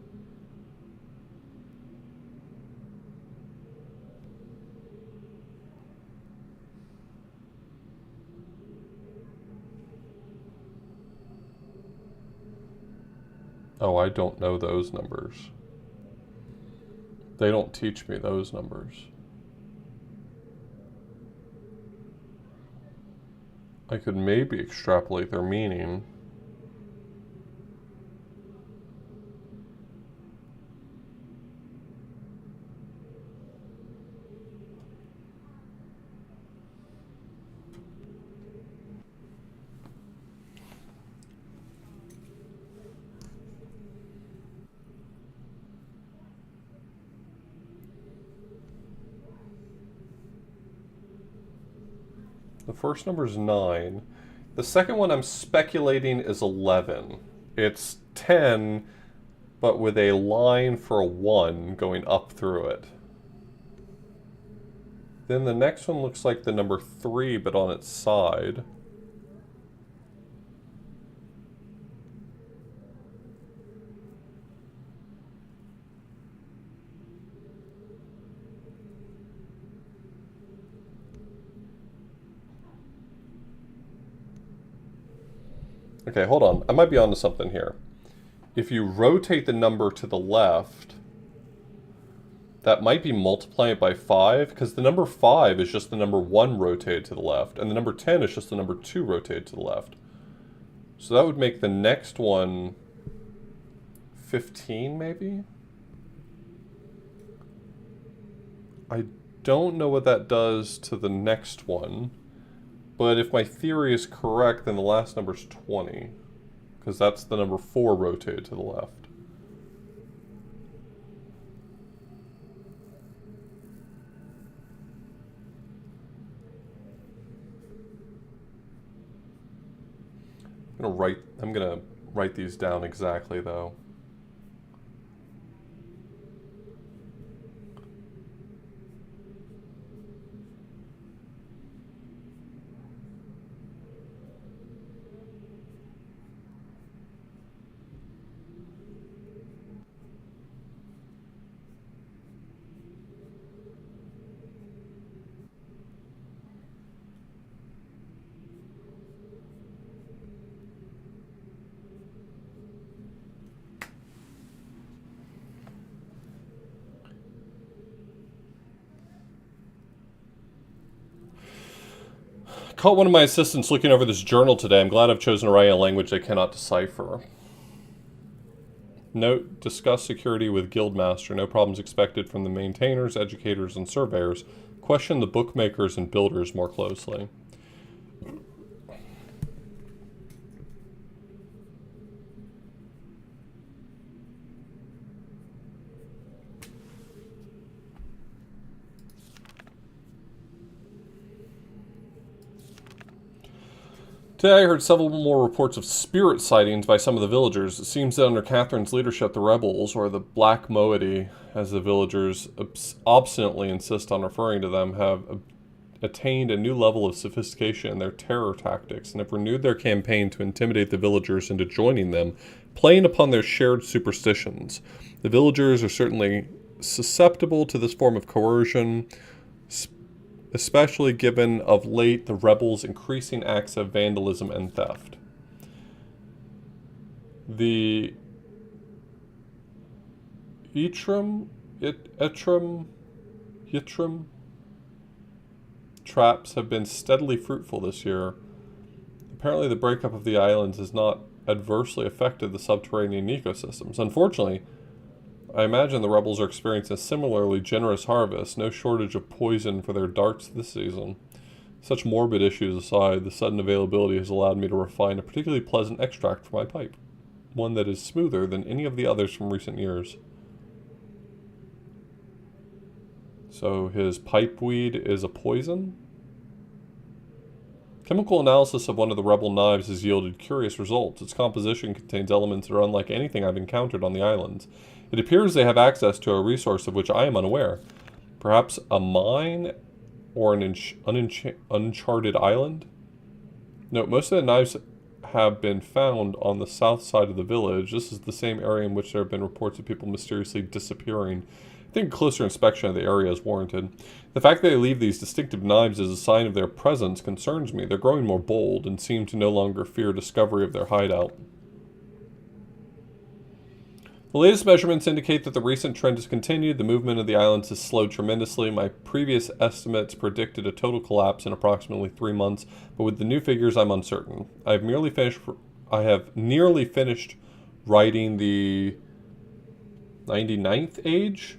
Oh, I don't know those numbers. They don't teach me those numbers. I could maybe extrapolate their meaning. The first number is 9. The second one I'm speculating is 11. It's 10, but with a line for a 1 going up through it. Then the next one looks like the number 3, but on its side. Okay, hold on. I might be onto something here. If you rotate the number to the left, that might be multiplying it by 5, because the number 5 is just the number 1 rotated to the left, and the number 10 is just the number 2 rotated to the left. So that would make the next one 15, maybe? I don't know what that does to the next one. But if my theory is correct, then the last number is 20. Because that's the number 4 rotated to the left. I'm gonna write these down exactly though. Caught one of my assistants looking over this journal today. I'm glad I've chosen to write in a language they cannot decipher. Note, discuss security with Guildmaster. No problems expected from the maintainers, educators, and surveyors. Question the bookmakers and builders more closely. Today I heard several more reports of spirit sightings by some of the villagers. It seems that under Catherine's leadership, the rebels, or the Black Moiety, as the villagers obstinately insist on referring to them, have attained a new level of sophistication in their terror tactics and have renewed their campaign to intimidate the villagers into joining them, playing upon their shared superstitions. The villagers are certainly susceptible to this form of coercion, especially given of late the rebels' increasing acts of vandalism and theft. The Ytrim traps have been steadily fruitful this year. The Apparently the breakup of the islands has not adversely affected the subterranean ecosystems. Unfortunately, I imagine the rebels are experiencing a similarly generous harvest, no shortage of poison for their darts this season. Such morbid issues aside, the sudden availability has allowed me to refine a particularly pleasant extract for my pipe, one that is smoother than any of the others from recent years. So his pipe weed is a poison? Chemical analysis of one of the rebel knives has yielded curious results. Its composition contains elements that are unlike anything I've encountered on the islands. It appears they have access to a resource of which I am unaware. Perhaps a mine or an uncharted island? Note, most of the knives have been found on the south side of the village. This is the same area in which there have been reports of people mysteriously disappearing. I think closer inspection of the area is warranted. The fact that they leave these distinctive knives as a sign of their presence concerns me. They're growing more bold and seem to no longer fear discovery of their hideout. The latest measurements indicate that the recent trend has continued. The movement of the islands has slowed tremendously. My previous estimates predicted a total collapse in approximately 3 months, but with the new figures, I'm uncertain. I have nearly finished writing the 99th age,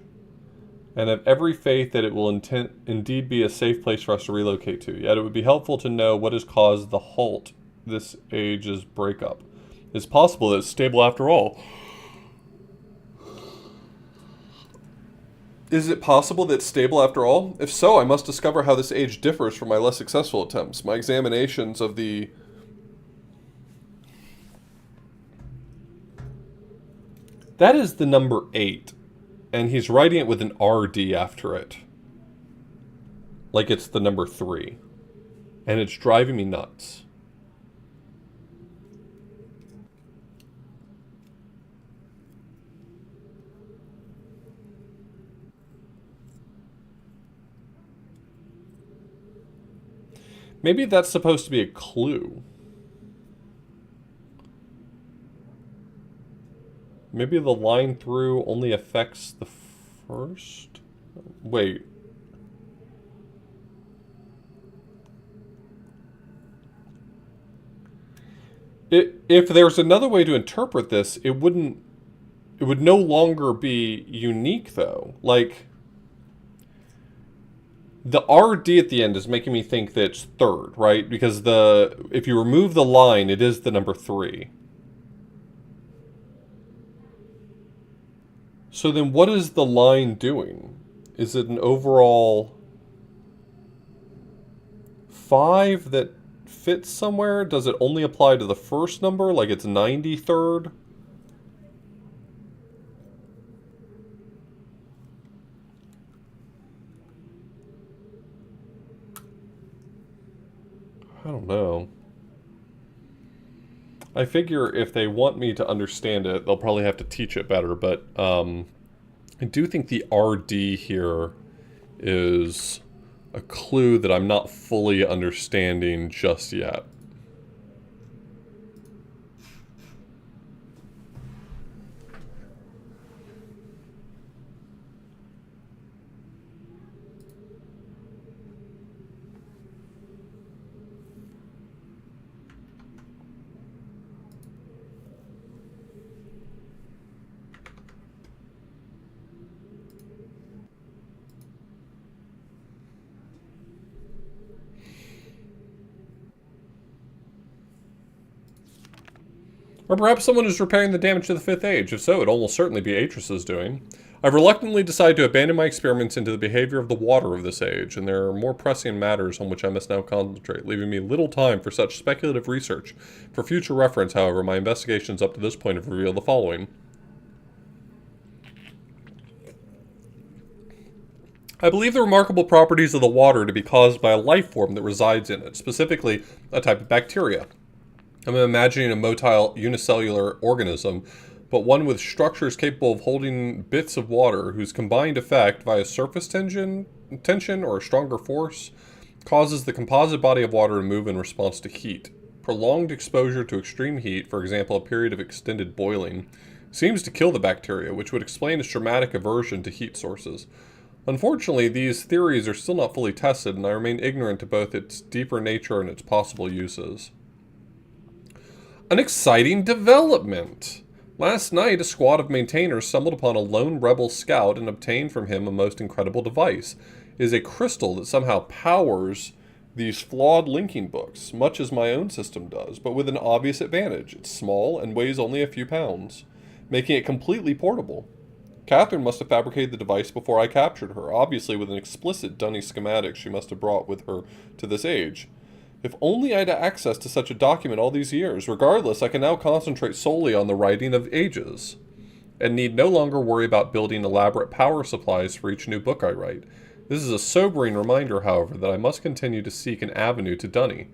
and have every faith that it will indeed be a safe place for us to relocate to. Yet it would be helpful to know what has caused the halt this age's breakup. It's possible that it's stable after all. Is it possible that it's stable after all? If so, I must discover how this age differs from my less successful attempts. My examinations of the... That is the number 8. And he's writing it with an RD after it. Like it's the number 3. And it's driving me nuts. Maybe that's supposed to be a clue. Maybe the line through only affects the first? Wait. If there's another way to interpret this, it would no longer be unique though. Like, the RD at the end is making me think that it's third, right? Because if you remove the line, it is the number 3. So then what is the line doing? Is it an overall 5 that fits somewhere? Does it only apply to the first number, like it's 93rd? I don't know. I figure if they want me to understand it, they'll probably have to teach it better, but I do think the RD here is a clue that I'm not fully understanding just yet. Or perhaps someone is repairing the damage to the 5th age. If so, it'd almost certainly be Atris's doing. I've reluctantly decided to abandon my experiments into the behavior of the water of this age, and there are more pressing matters on which I must now concentrate, leaving me little time for such speculative research. For future reference, however, my investigations up to this point have revealed the following. I believe the remarkable properties of the water to be caused by a life form that resides in it, specifically a type of bacteria. I'm imagining a motile unicellular organism, but one with structures capable of holding bits of water whose combined effect, via surface tension or a stronger force, causes the composite body of water to move in response to heat. Prolonged exposure to extreme heat, for example a period of extended boiling, seems to kill the bacteria, which would explain its dramatic aversion to heat sources. Unfortunately, these theories are still not fully tested, and I remain ignorant to both its deeper nature and its possible uses. An exciting development! Last night, a squad of maintainers stumbled upon a lone rebel scout and obtained from him a most incredible device. It is a crystal that somehow powers these flawed linking books, much as my own system does, but with an obvious advantage. It's small and weighs only a few pounds, making it completely portable. Catherine must have fabricated the device before I captured her, obviously with an explicit dunny schematic she must have brought with her to this age. If only I had access to such a document all these years. Regardless, I can now concentrate solely on the writing of ages, and need no longer worry about building elaborate power supplies for each new book I write. This is a sobering reminder, however, that I must continue to seek an avenue to Dunny.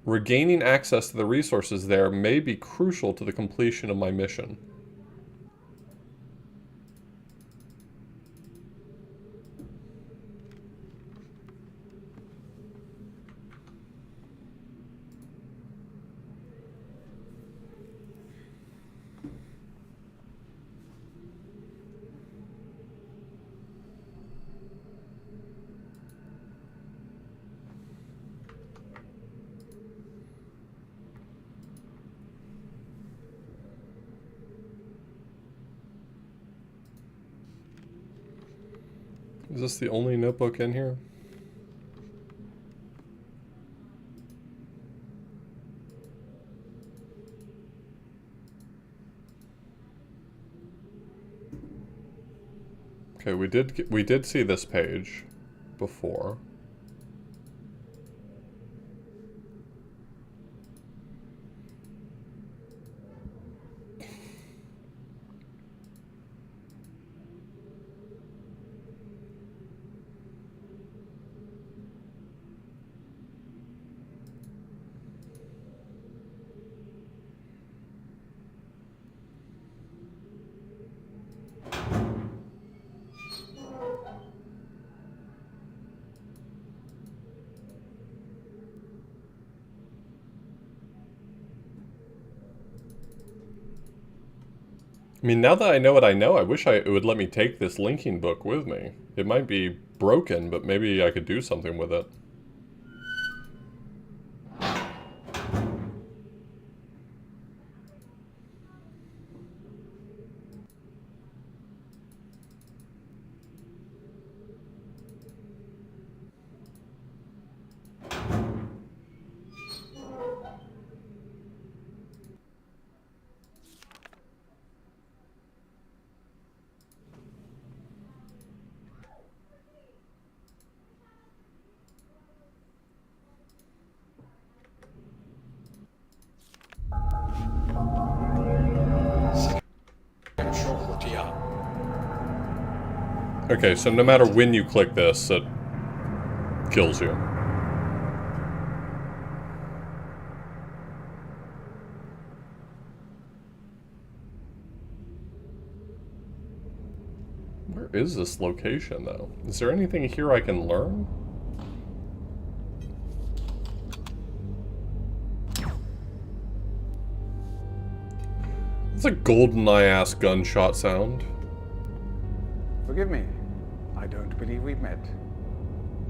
Regaining access to the resources there may be crucial to the completion of my mission. Is this the only notebook in here? Okay, we did see this page before. I mean, now that I know what I know, I wish it would let me take this linking book with me. It might be broken, but maybe I could do something with it. Okay, so no matter when you click this, it kills you. Where is this location, though? Is there anything here I can learn? It's a golden eye-ass gunshot sound. Forgive me. I don't believe we've met.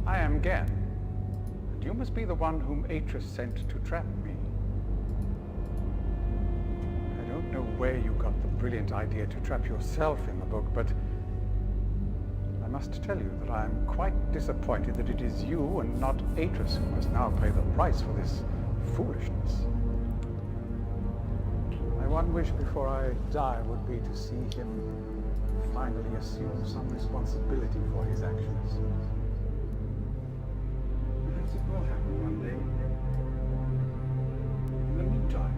I am Gen, and you must be the one whom Atris sent to trap me. I don't know where you got the brilliant idea to trap yourself in the book, but I must tell you that I am quite disappointed that it is you and not Atris who must now pay the price for this foolishness. My one wish before I die would be to see him finally assume some responsibility for his actions. Perhaps it will happen one day. In the meantime,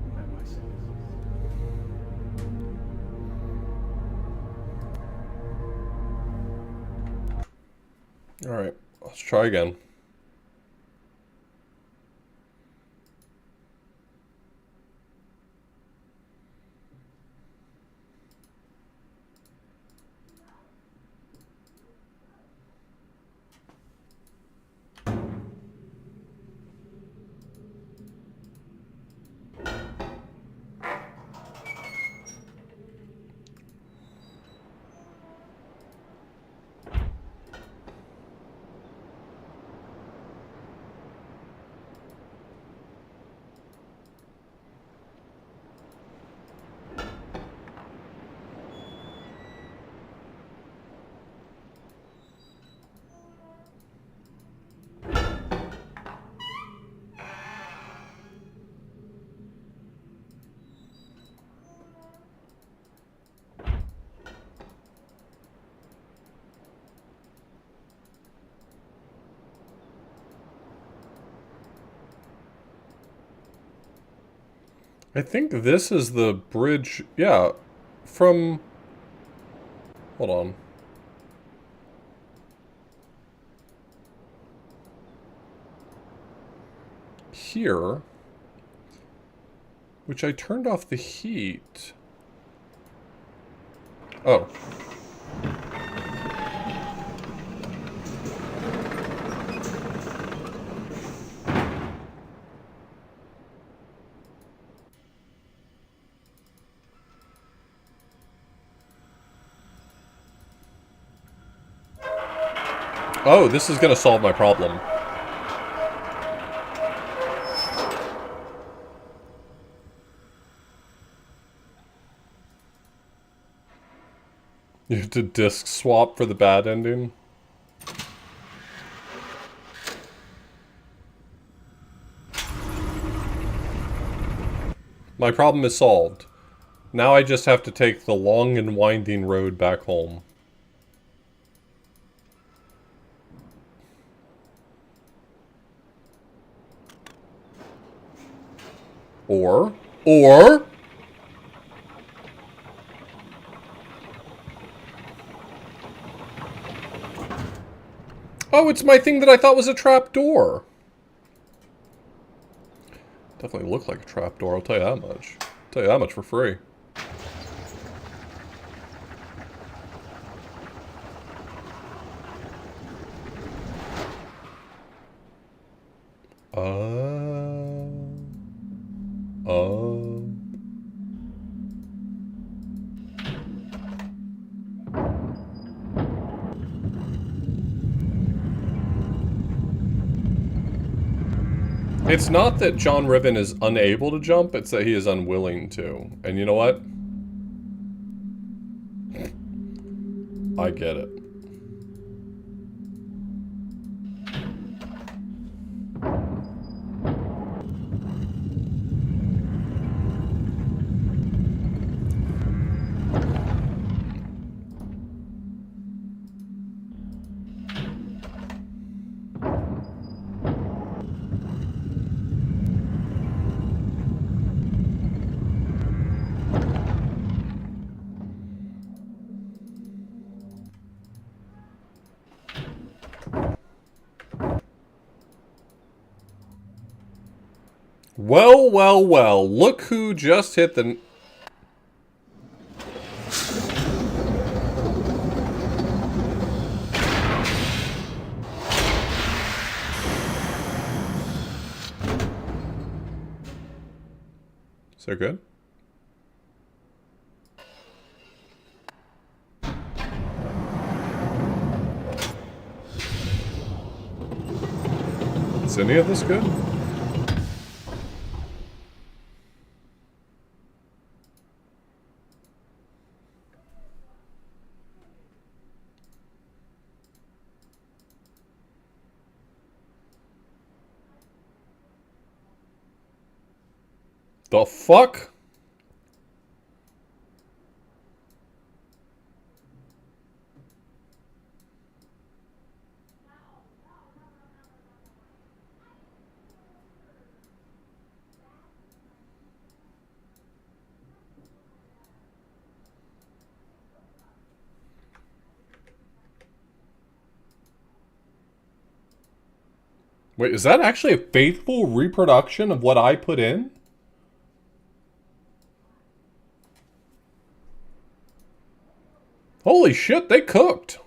you have my sympathies. Alright, let's try again. I think this is the bridge, yeah, from... Hold on. Here, which I turned off the heat. Oh. Oh, this is gonna solve my problem. You have to disc swap for the bad ending. My problem is solved. Now I just have to take the long and winding road back home. Or... Oh, it's my thing that I thought was a trap door. Definitely looked like a trap door, I'll tell you that much. I'll tell you that much for free. It's not that John Riven is unable to jump, it's that he is unwilling to. And you know what? I get it. Well, well, well. Look who just hit the... So good? Is any of this good? The fuck? Wait, is that actually a faithful reproduction of what I put in? Holy shit, they cooked.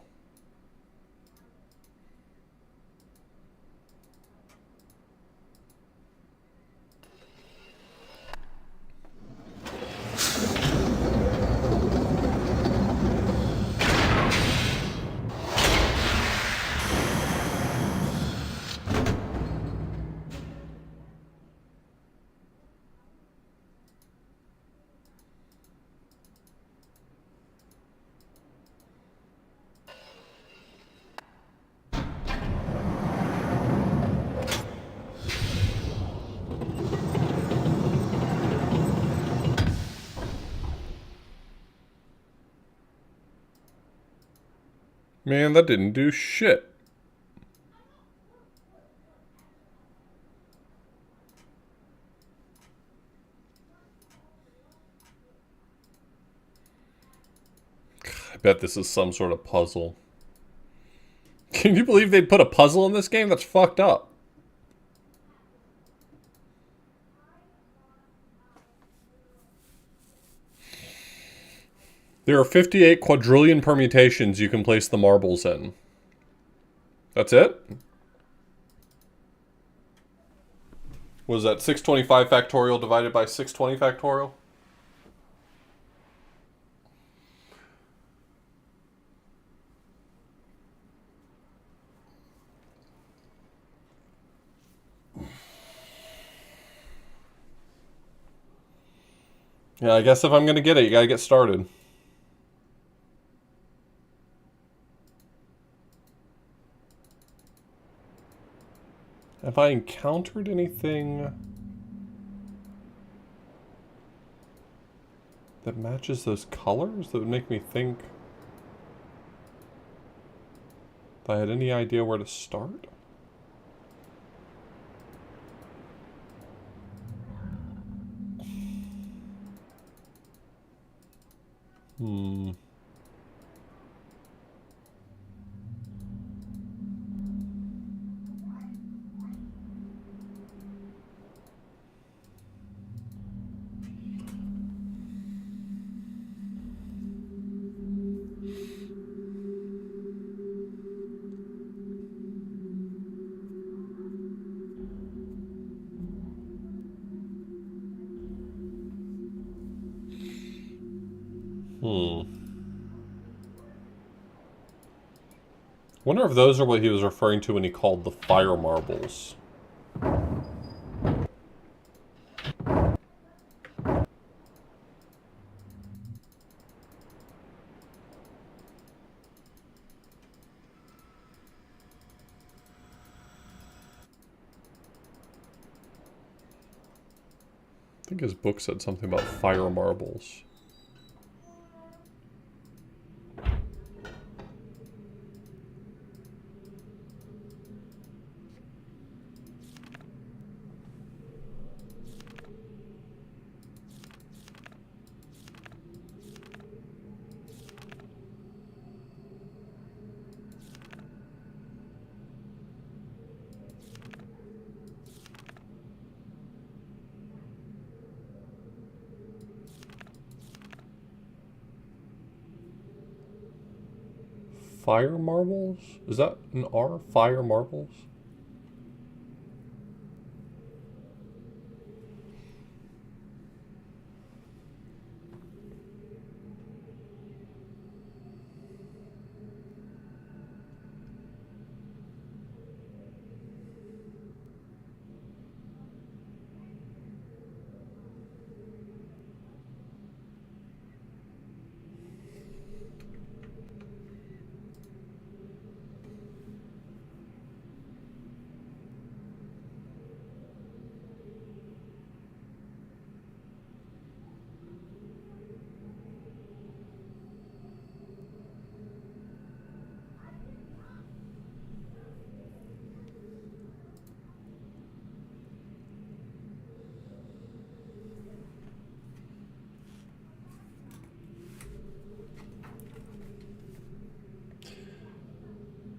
Man, that didn't do shit. bet this is some sort of puzzle. Can you believe they'd put a puzzle in this game? That's fucked up. There are 58 quadrillion permutations you can place the marbles in. That's it? Was that 625 factorial divided by 620 factorial? Yeah, I guess if I'm gonna get it, you gotta get started. Have I encountered anything that matches those colors that would make me think that I had any idea where to start? Hmm. Wonder if those are what he was referring to when he called the fire marbles. I think his book said something about fire marbles. Fire marbles? Is that an R? Fire marbles?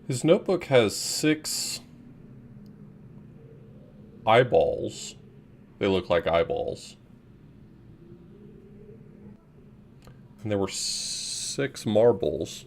His notebook has 6 eyeballs. They look like eyeballs. And there were 6 marbles.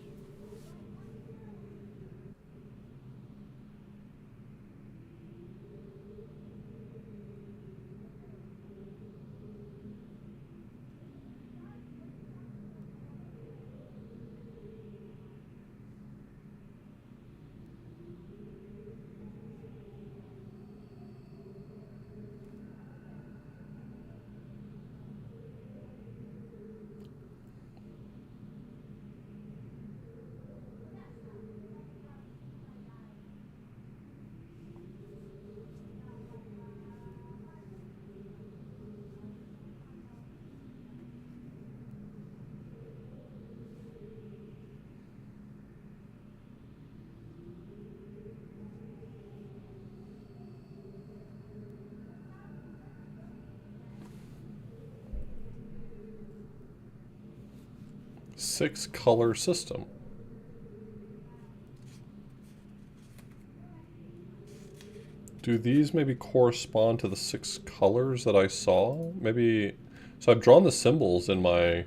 6-color system. Do these maybe correspond to the 6 colors that I saw? Maybe... So I've drawn the symbols in my...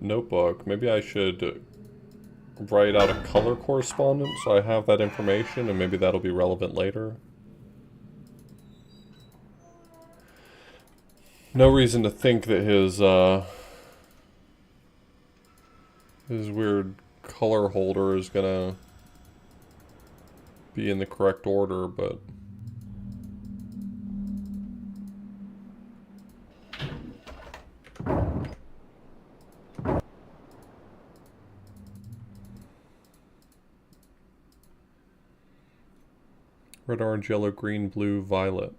notebook. Maybe I should write out a color correspondence so I have that information, and maybe that'll be relevant later. No reason to think that his weird color holder is gonna be in the correct order, but... Red, orange, yellow, green, blue, violet.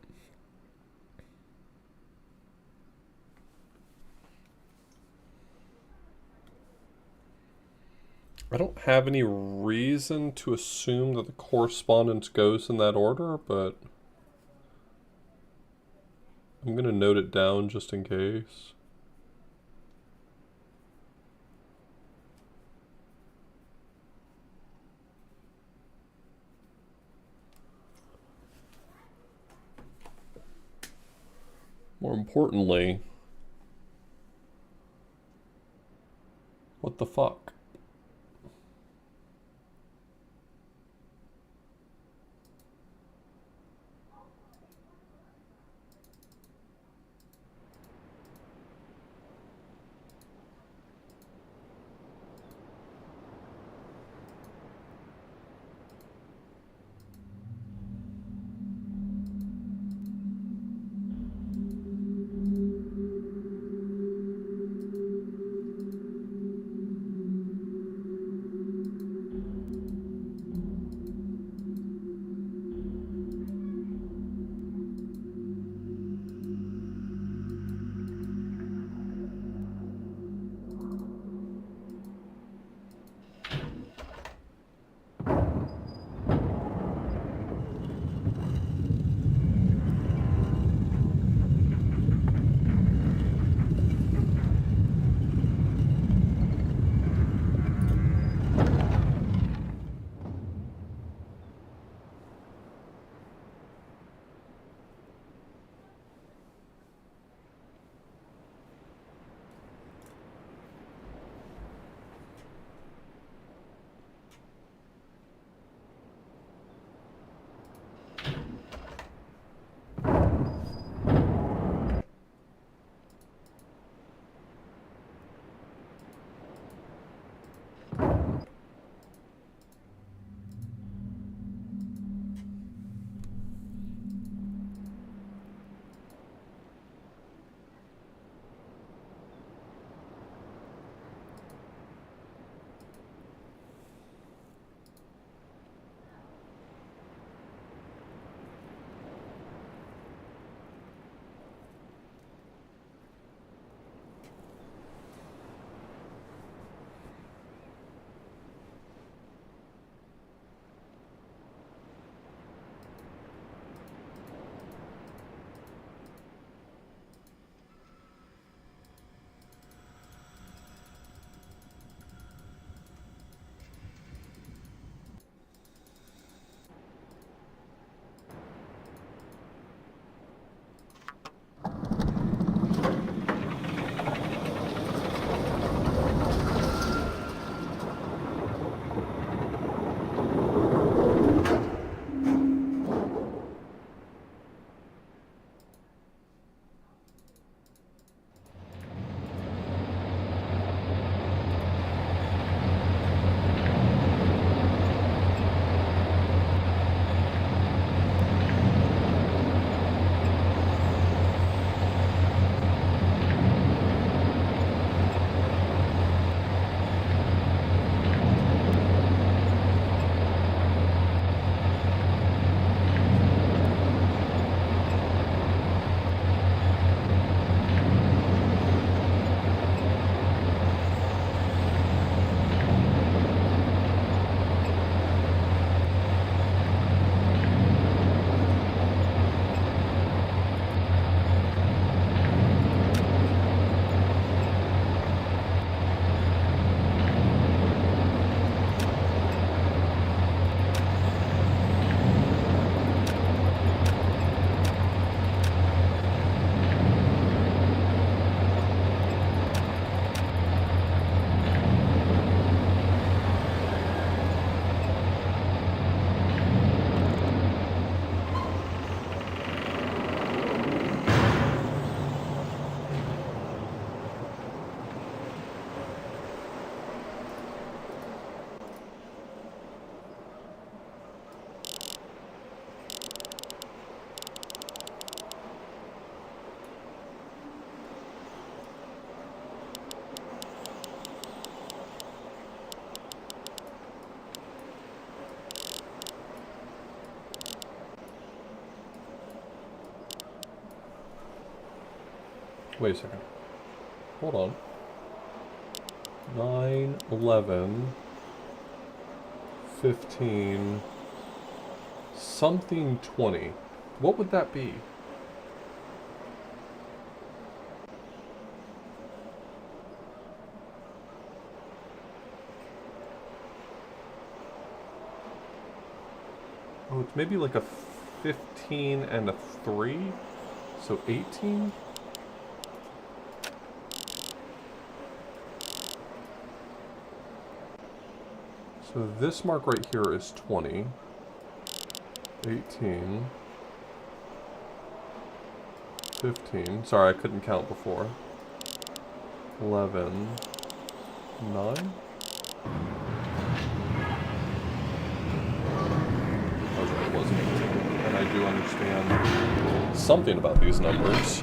I don't have any reason to assume that the correspondence goes in that order, but I'm gonna note it down just in case. More importantly, what the fuck? Wait a second. Hold on. 9, 11, 15, something 20. What would that be? Oh, it's maybe like a 15 and a 3? So 18? So this mark right here is 20. 18. 15. Sorry, I couldn't count before. 11. 9? It was 18. And I do understand something about these numbers.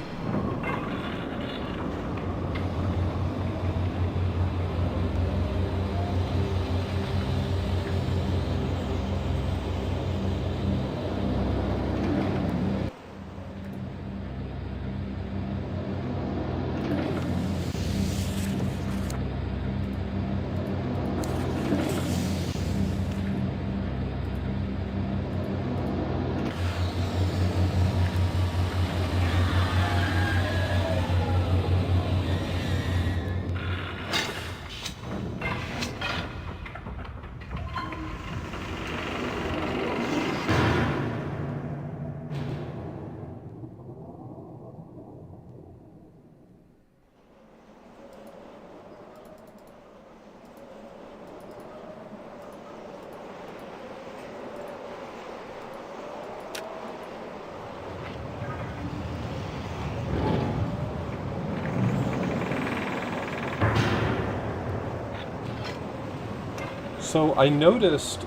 So I noticed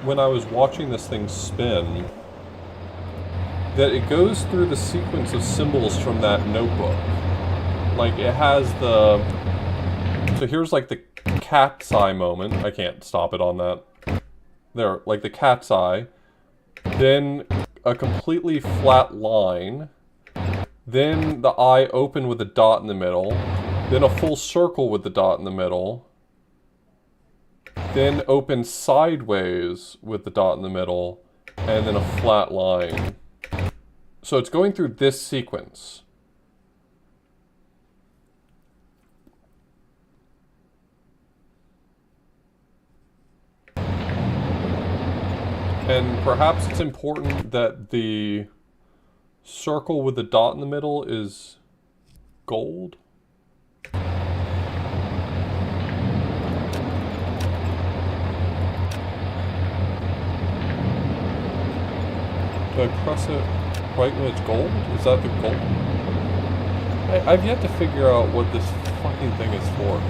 when I was watching this thing spin that it goes through the sequence of symbols from that notebook. Like it has the... So here's like the cat's eye moment. I can't stop it on that. There, like the cat's eye. Then a completely flat line. Then the eye open with a dot in the middle. Then a full circle with the dot in the middle. Then open sideways with the dot in the middle, and then a flat line. So it's going through this sequence. And perhaps it's important that the circle with the dot in the middle is gold. Do I press it right when it's gold? Is that the gold? I've yet to figure out what this fucking thing is for.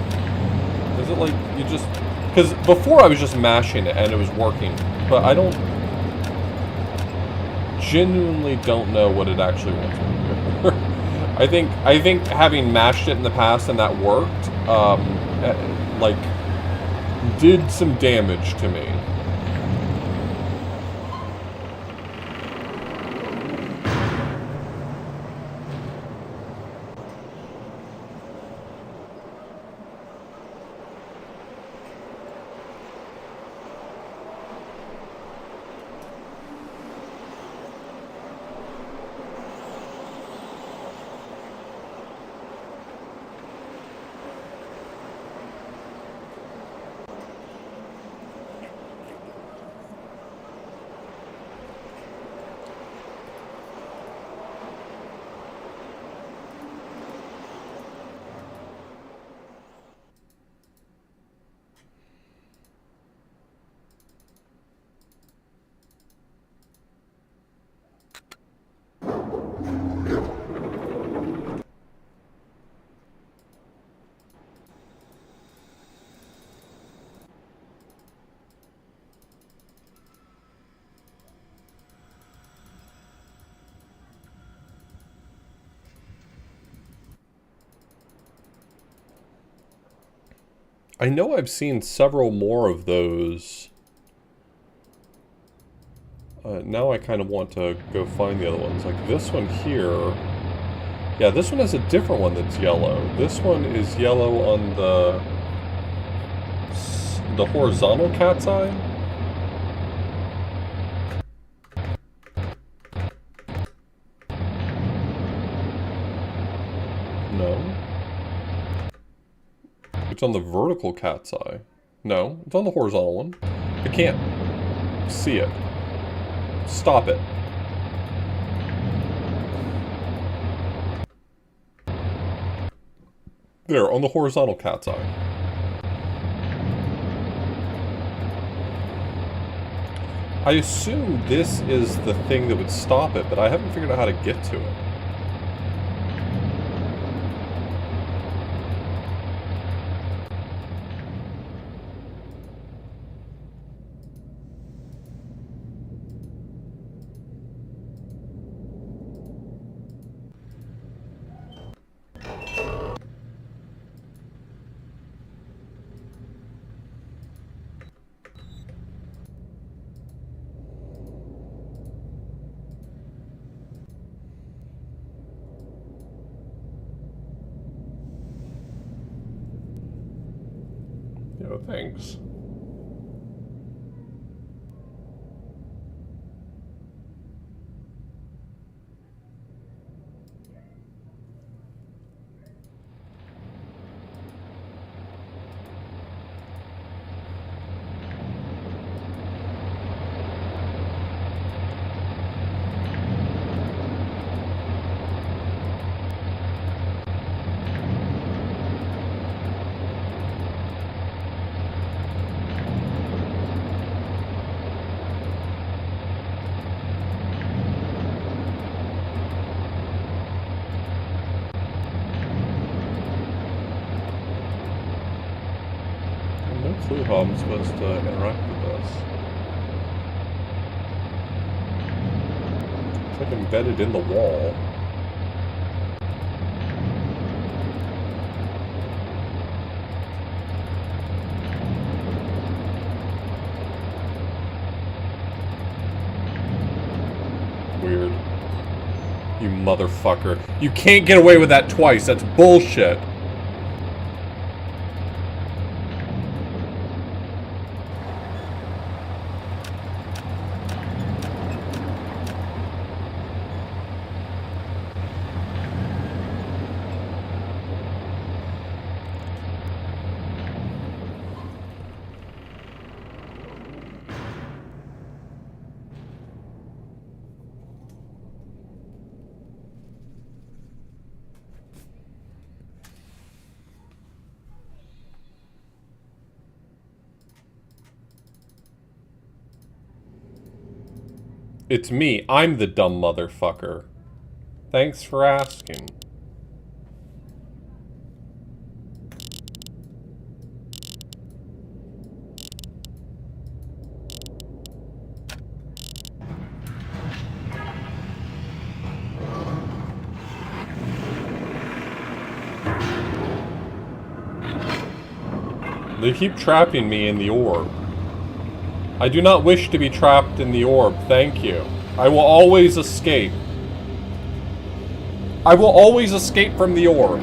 Is it like, you just... Because before I was just mashing it and it was working. But I don't... Genuinely don't know what it actually wants me to do. I think having mashed it in the past and that worked, like, did some damage to me. I know I've seen several more of those. Now I kind of want to go find the other ones. Like this one here. Yeah, this one has a different one that's yellow. This one is yellow on the horizontal cat's eye. No. It's on the vertical cat's eye. No, it's on the horizontal one. I can't see it. Stop it. There, on the horizontal cat's eye. I assume this is the thing that would stop it, but I haven't figured out how to get to it. Yo, thanks. No clue how I'm supposed to interact with this. It's like embedded in the wall. Weird. You motherfucker. You can't get away with that twice. That's bullshit. It's me. I'm the dumb motherfucker. Thanks for asking. They keep trapping me in the orb. I do not wish to be trapped in the orb, thank you. I will always escape. I will always escape from the orb.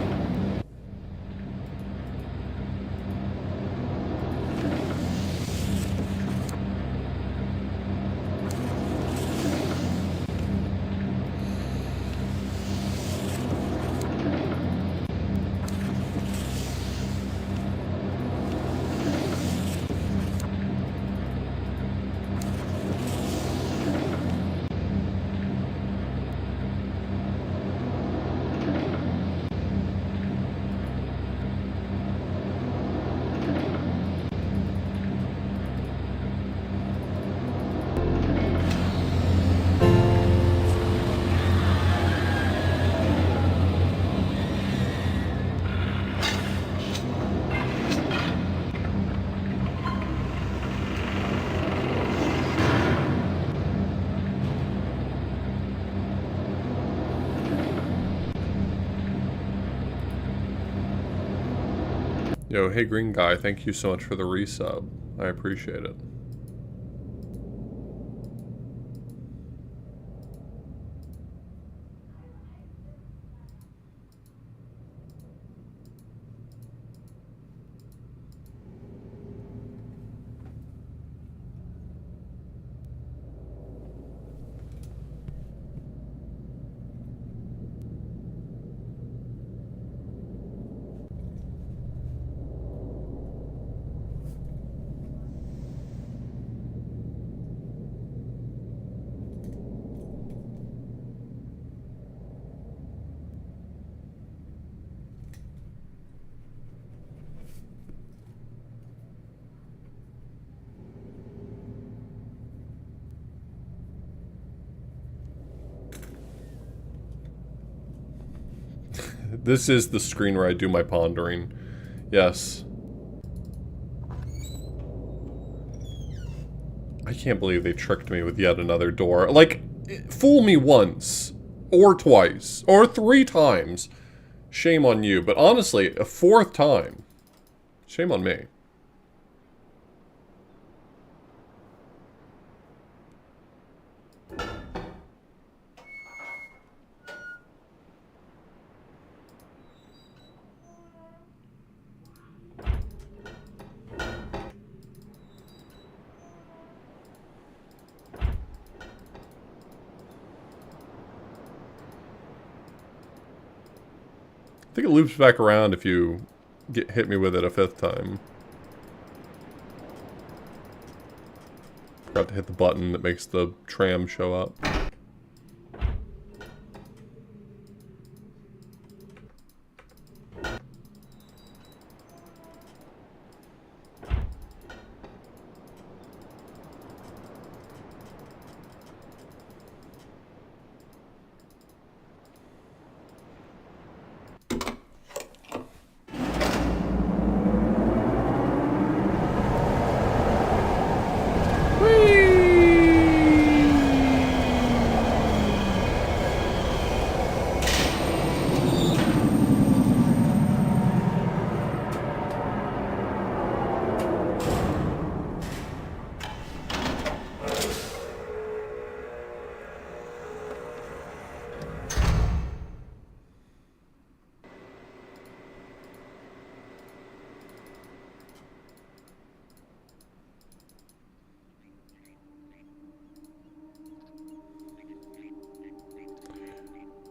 Yo, hey green guy, thank you so much for the resub. I appreciate it. This is the screen where I do my pondering. Yes. I can't believe they tricked me with yet another door. Like, fool me once. Or twice. Or 3 times. Shame on you. But honestly, a 4th time. Shame on me. I think it loops back around if you hit me with it a 5th time. Forgot to hit the button that makes the tram show up.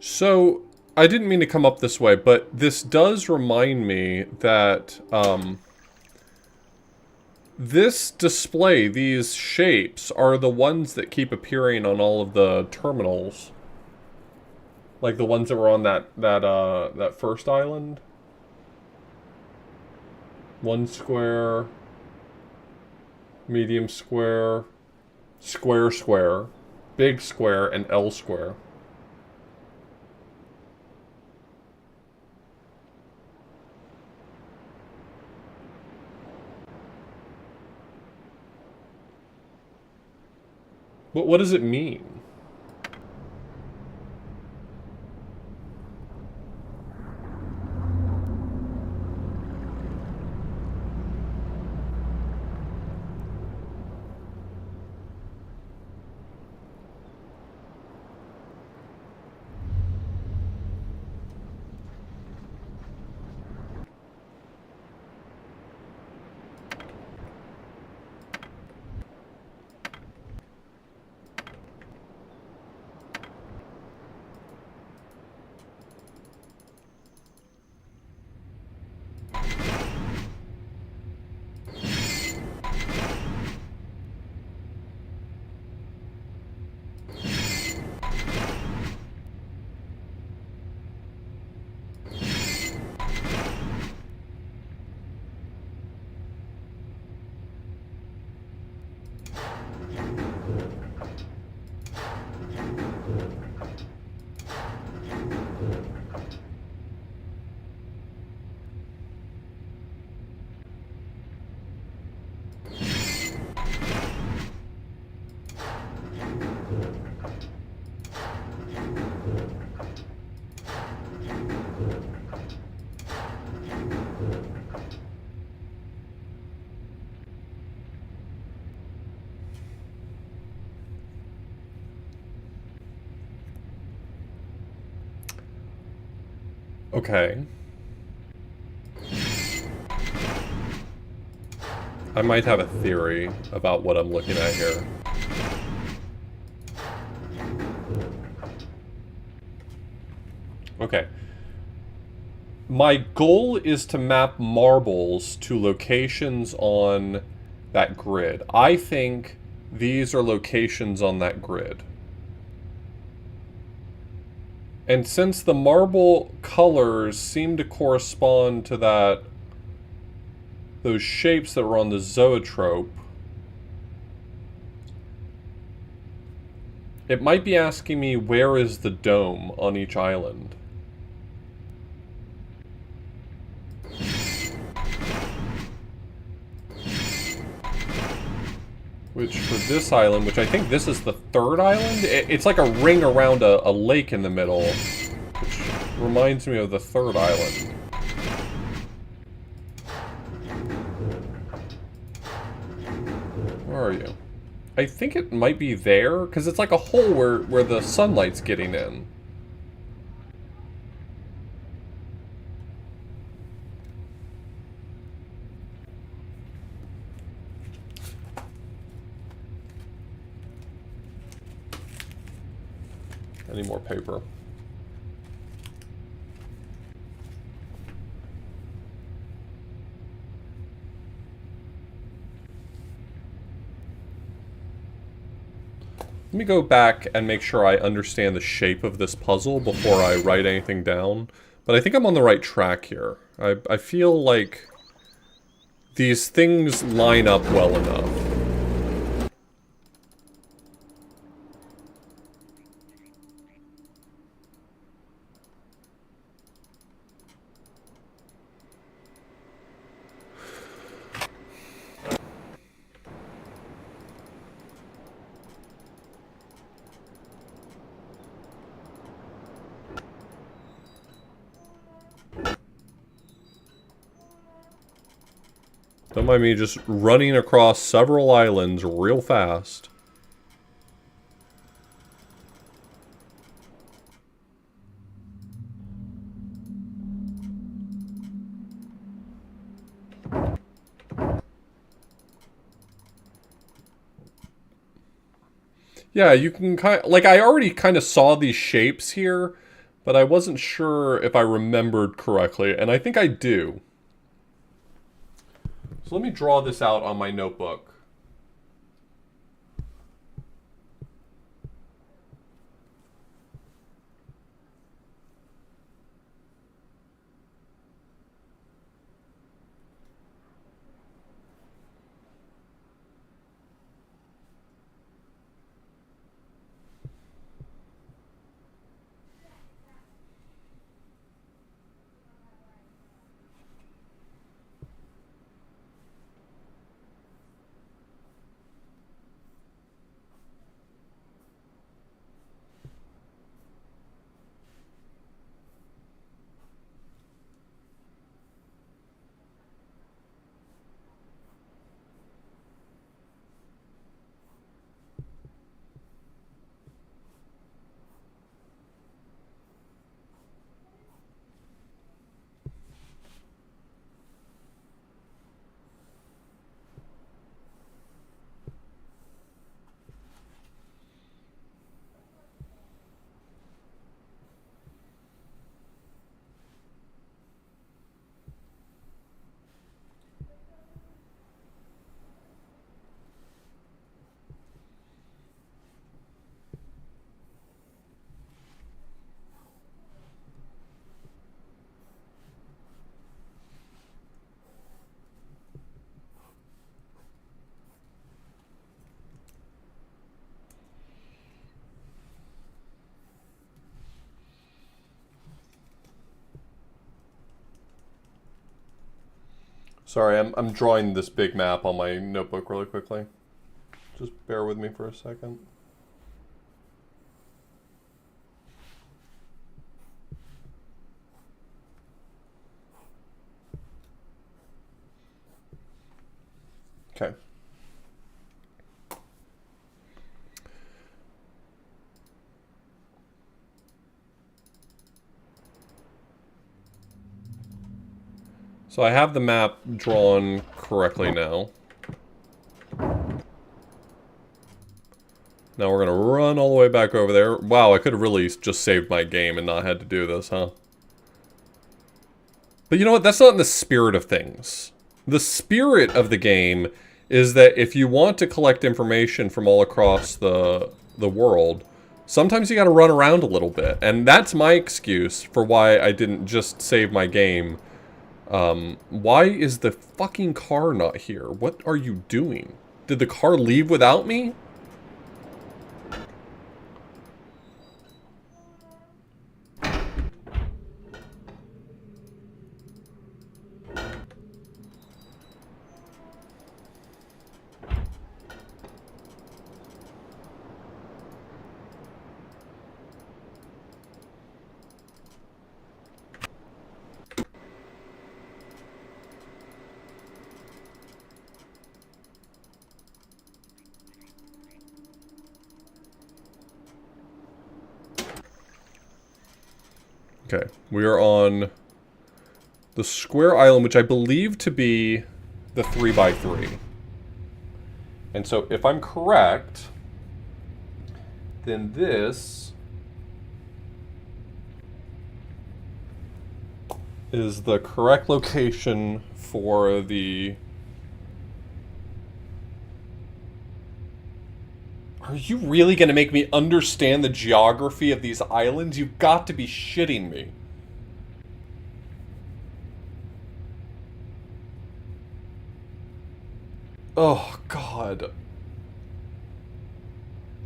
So, I didn't mean to come up this way, but this does remind me that, this display, these shapes, are the ones that keep appearing on all of the terminals. Like the ones that were on that first island. 1 square, medium square, square square, big square, and L square. But what does it mean? Okay. I might have a theory about what I'm looking at here. Okay. My goal is to map marbles to locations on that grid. I think these are locations on that grid. And since the marble colors seem to correspond to those shapes that were on the zoetrope, it might be asking me where is the dome on each island. Which, for this island, which I think this is the third island, it's like a ring around a lake in the middle, which reminds me of the third island. Where are you? I think it might be there, because it's like a hole where the sunlight's getting in. I need more paper. Let me go back and make sure I understand the shape of this puzzle before I write anything down. But I think I'm on the right track here. I feel like these things line up well enough. Don't mind me just running across several islands real fast. Yeah, you can kind of, like, I already kind of saw these shapes here, but I wasn't sure if I remembered correctly, and I think I do. So let me draw this out on my notebook. Sorry, I'm drawing this big map on my notebook really quickly. Just bear with me for a second. Okay. So I have the map drawn correctly now. Now we're gonna run all the way back over there. Wow, I could have really just saved my game and not had to do this, huh? But you know what? That's not in the spirit of things. The spirit of the game is that if you want to collect information from all across the world, sometimes you gotta run around a little bit. And that's my excuse for why I didn't just save my game. Why is the fucking car not here? What are you doing? Did the car leave without me? Okay, we are on the square island, which I believe to be the 3x3. And so if I'm correct, then this is the correct location for the... Are you really going to make me understand the geography of these islands? You've got to be shitting me. Oh, God.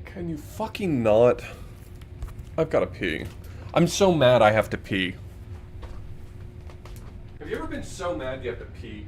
Can you fucking not? I've got to pee. I'm so mad I have to pee. Have you ever been so mad you have to pee?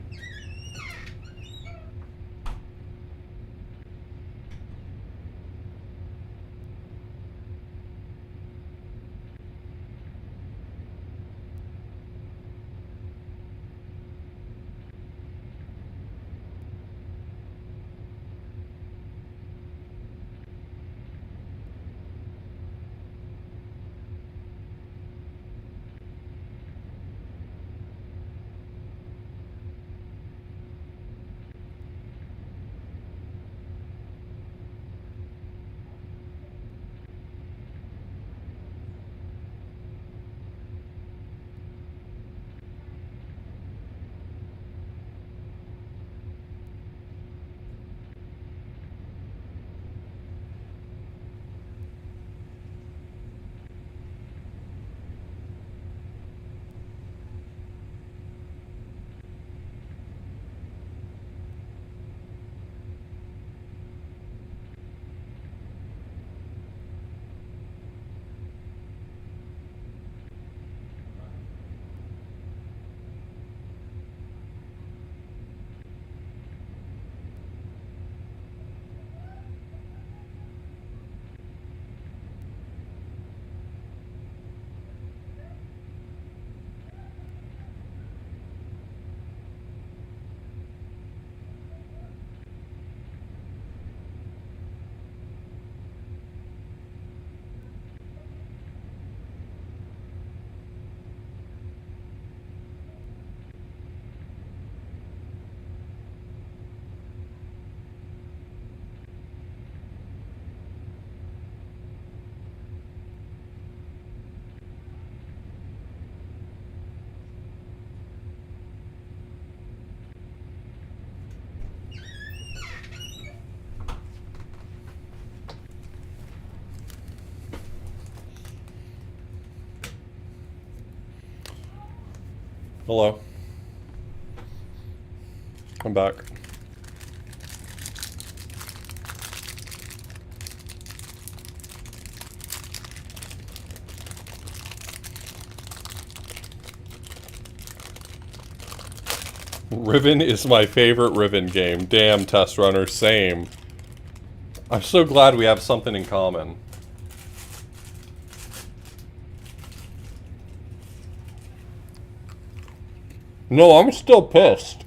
Hello. I'm back. Riven is my favorite Riven game. Damn, Test Runner, same. I'm so glad we have something in common. No, I'm still pissed.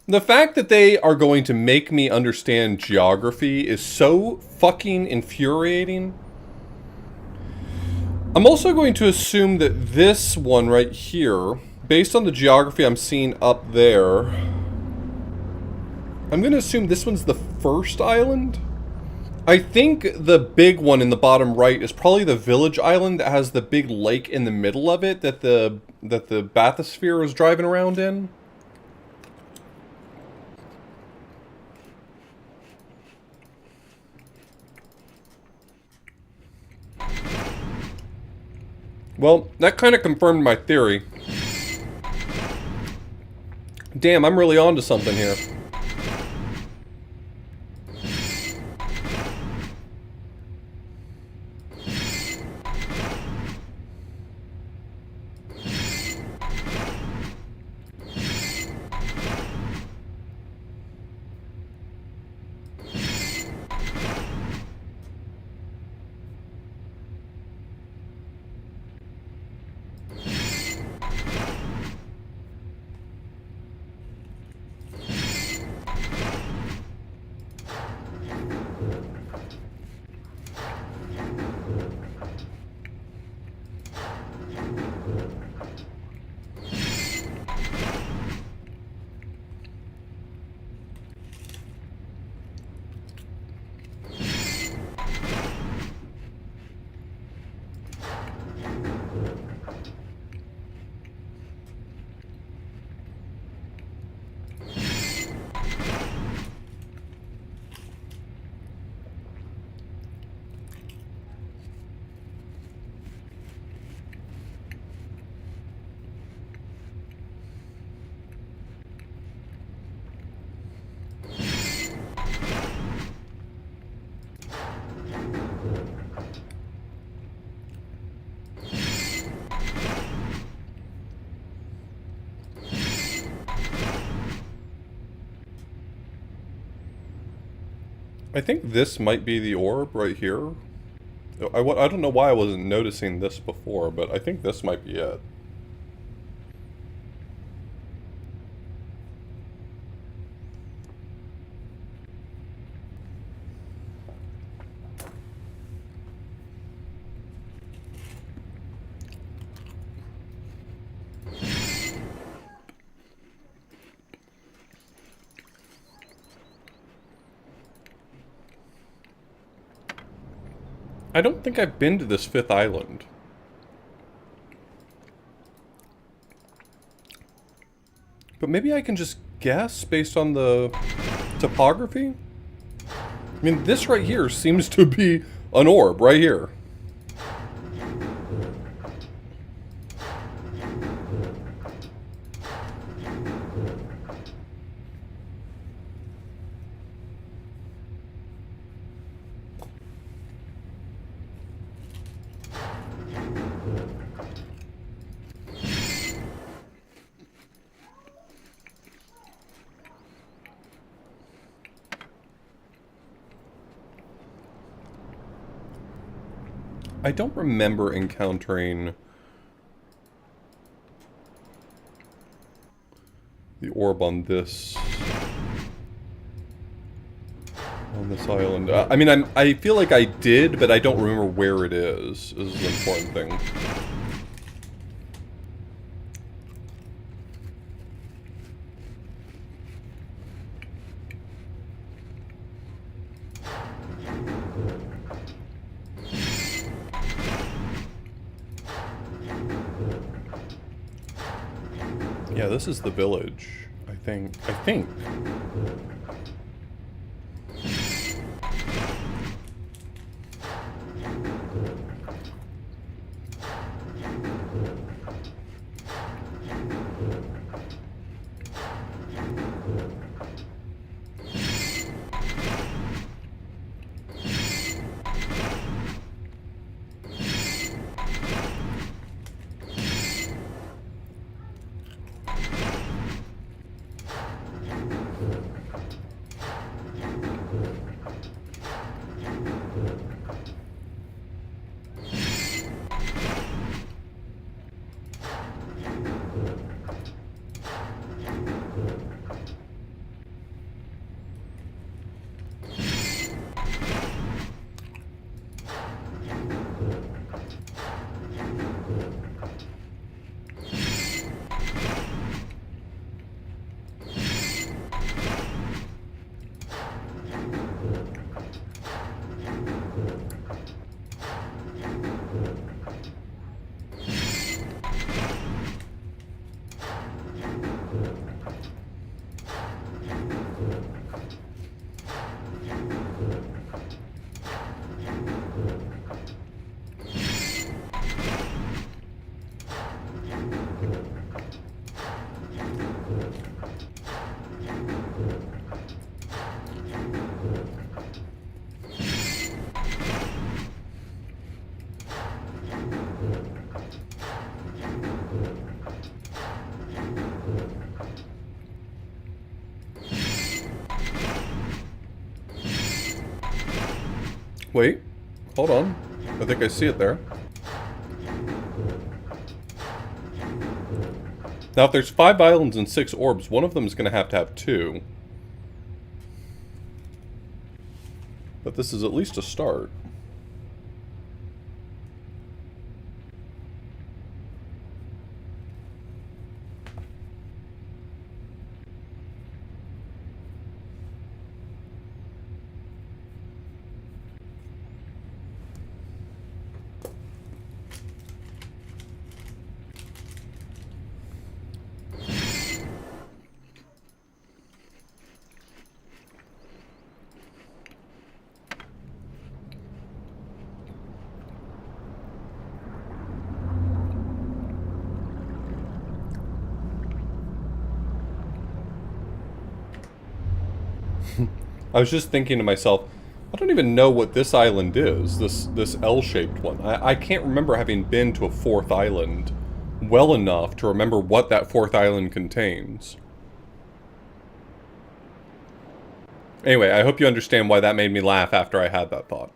The fact that they are going to make me understand geography is so fucking infuriating. I'm also going to assume that this one right here, based on the geography I'm seeing up there, I'm going to assume this one's the first island. I think the big one in the bottom right is probably the village island that has the big lake in the middle of it that the bathysphere was driving around in. Well, that kind of confirmed my theory. Damn, I'm really onto something here. I think this might be the orb right here. I don't know why I wasn't noticing this before, but I think this might be it. I don't think I've been to this 5th island. But maybe I can just guess based on the topography? I mean, this right here seems to be an orb right here. I don't remember encountering the orb on this island. I mean, I feel like I did, but I don't remember where it is the important thing. Yeah, this is the village, I think. Wait, hold on. I think I see it there. Now, if there's 5 islands and 6 orbs, one of them is going to have 2. But this is at least a start. I was just thinking to myself, I don't even know what this island is, this L-shaped one. I can't remember having been to a 4th island well enough to remember what that 4th island contains. Anyway, I hope you understand why that made me laugh after I had that thought.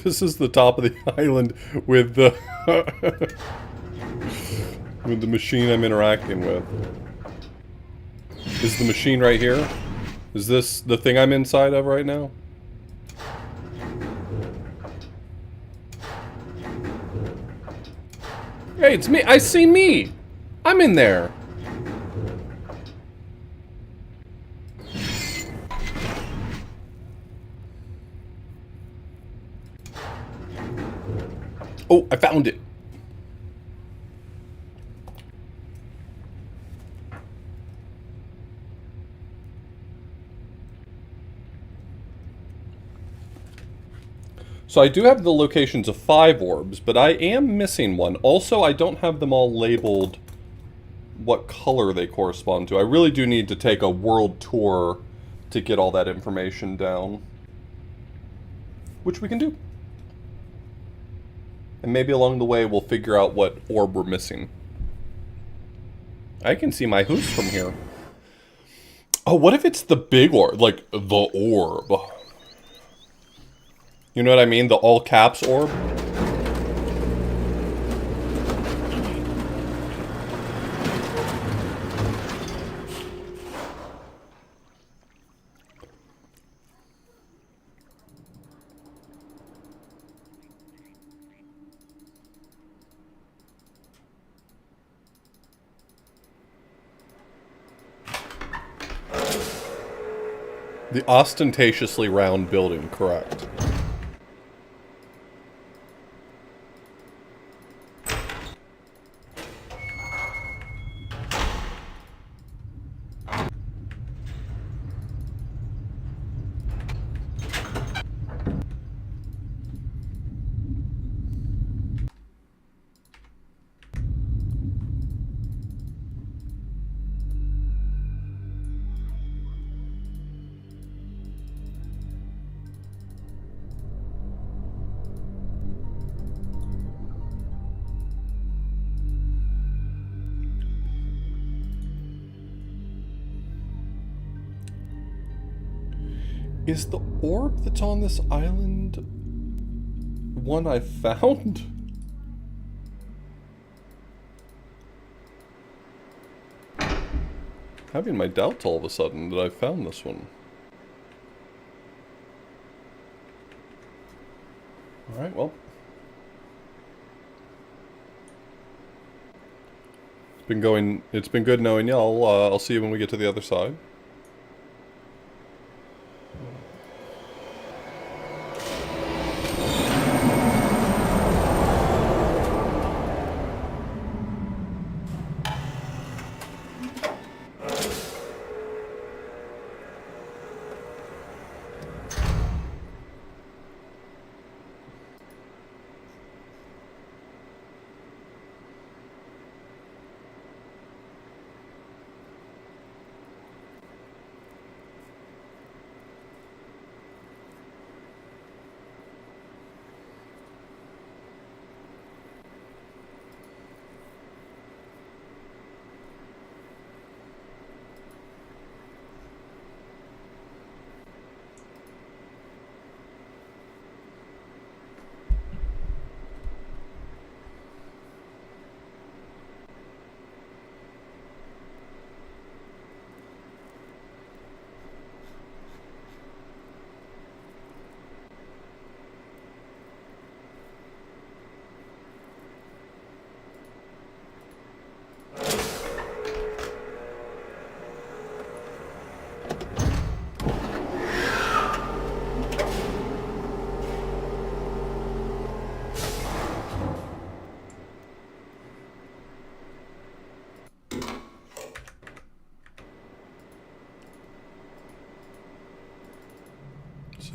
This is the top of the island with the with the machine I'm interacting with. Is the machine right here? Is this the thing I'm inside of right now? Hey, it's me. I see me. I'm in there. Oh, I found it. So I do have the locations of 5 orbs, but I am missing one. Also, I don't have them all labeled what color they correspond to. I really do need to take a world tour to get all that information down. Which we can do. And maybe along the way we'll figure out what orb we're missing. I can see my hoose from here. Oh, what if it's the big orb? Like, the orb. You know what I mean? The all caps orb? The ostentatiously round building, correct. Is the orb that's on this island one I found? Having my doubts all of a sudden that I found this one. Alright, well. It's been good knowing you. I'll see you when we get to the other side.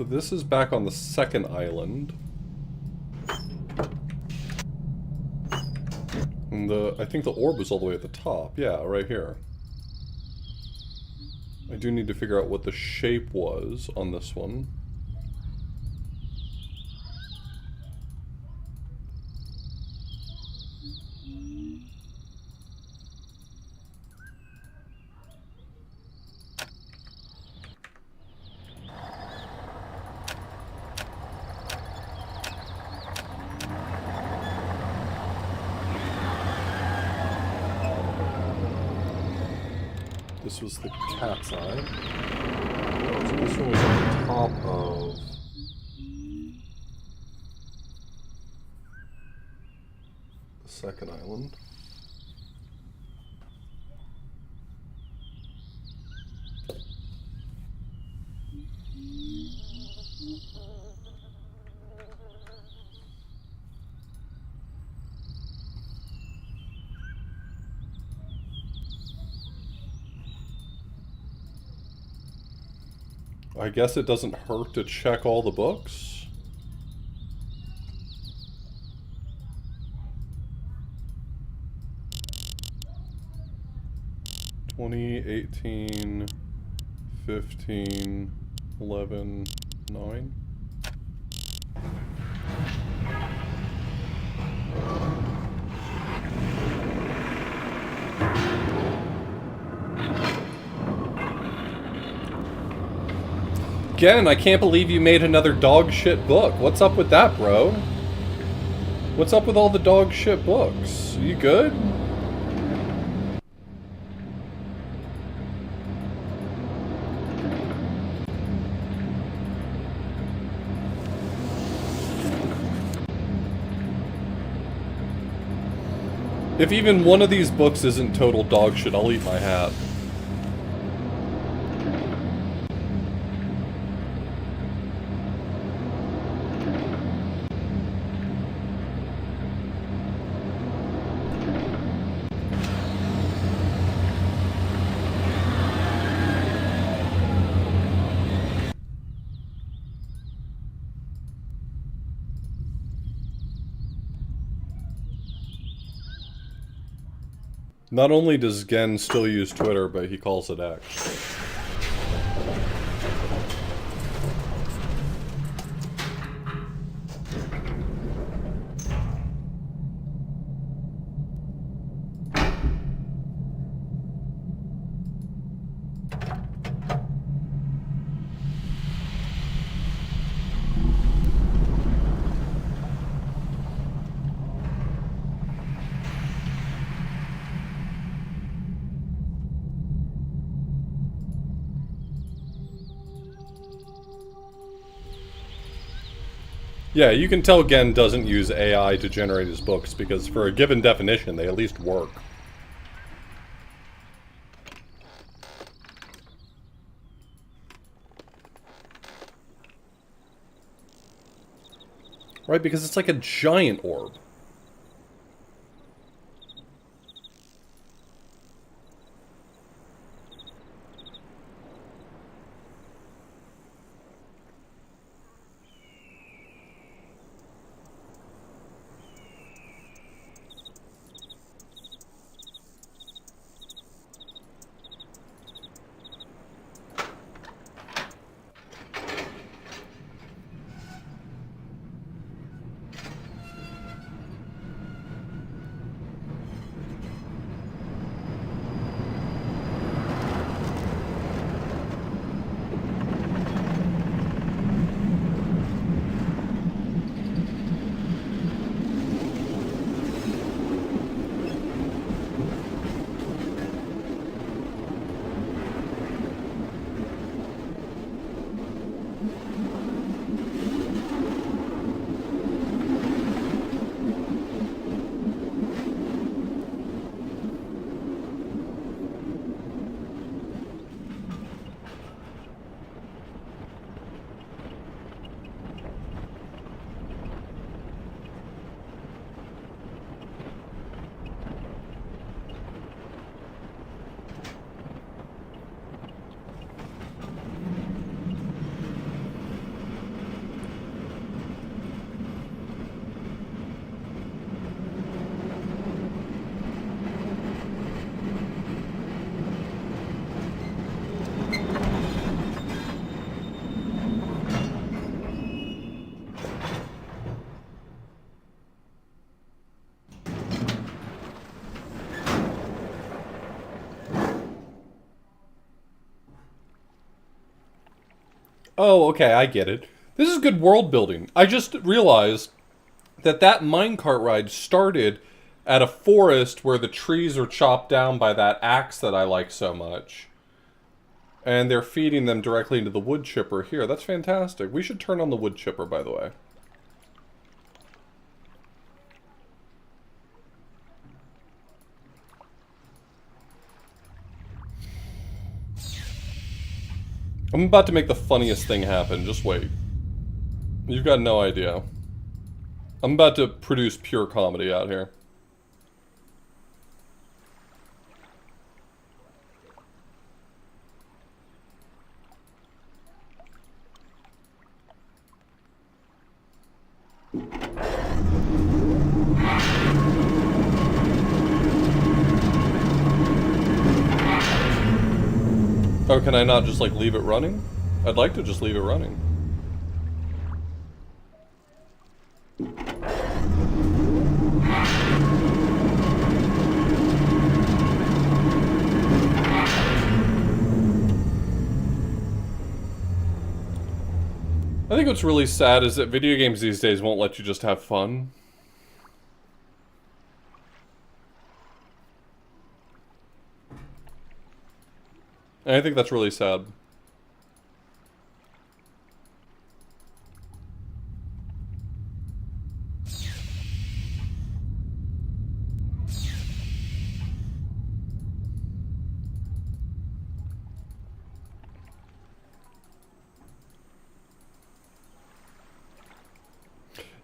So this is back on the second island. And I think the orb was all the way at the top. Yeah, right here. I do need to figure out what the shape was on this one. This was the cat's eye. So this one was on the top of... the second island. I guess it doesn't hurt to check all the books. "20, 18, 15, 11, 9. Again, I can't believe you made another dog shit book. What's up with that, bro? What's up with all the dog shit books? Are you good? If even one of these books isn't total dog shit, I'll eat my hat. Not only does Gen still use Twitter, but he calls it X. Yeah, you can tell Gen doesn't use AI to generate his books, because for a given definition, they at least work. Right, because it's like a giant orb. Oh, okay, I get it. This is good world building. I just realized that that minecart ride started at a forest where the trees are chopped down by that axe that I like so much. And they're feeding them directly into the wood chipper here. That's fantastic. We should turn on the wood chipper, by the way. I'm about to make the funniest thing happen. Just wait. You've got no idea. I'm about to produce pure comedy out here. Oh, can I not just, like, leave it running? I'd like to just leave it running. I think what's really sad is that video games these days won't let you just have fun. And I think that's really sad.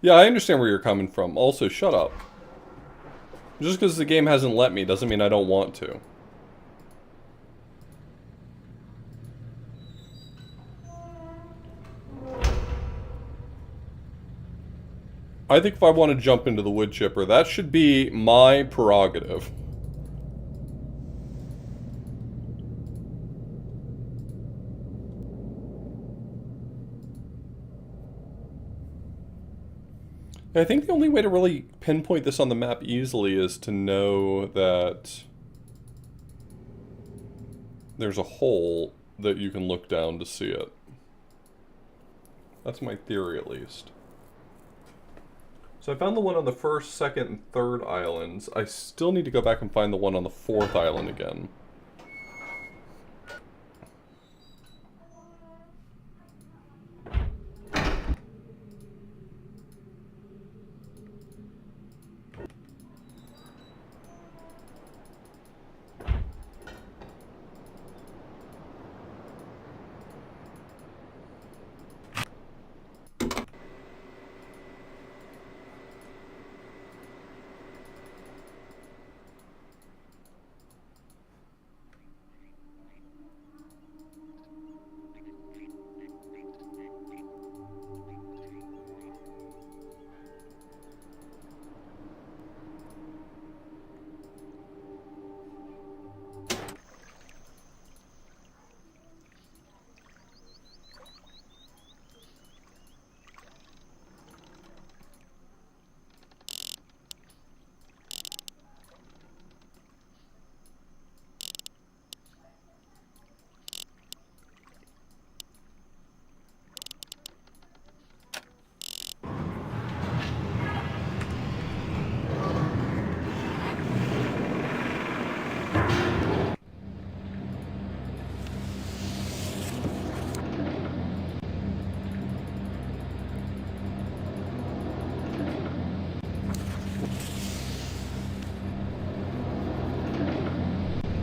Yeah, I understand where you're coming from. Also, shut up. Just because the game hasn't let me doesn't mean I don't want to. I think if I want to jump into the wood chipper, that should be my prerogative. I think the only way to really pinpoint this on the map easily is to know that there's a hole that you can look down to see it. That's my theory, at least. So I found the one on the first, second, and third islands. I still need to go back and find the one on the fourth island again.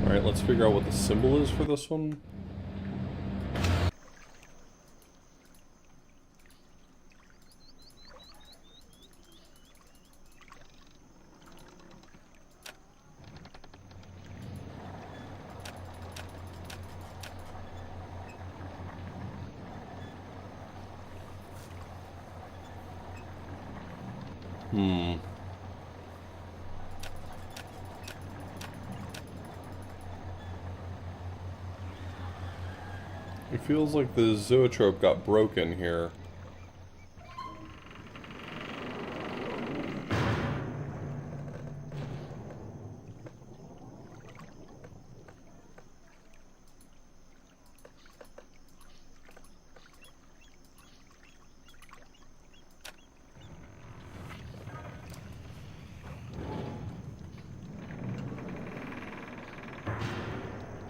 Alright, let's figure out what the symbol is for this one. It feels like the zoetrope got broken here.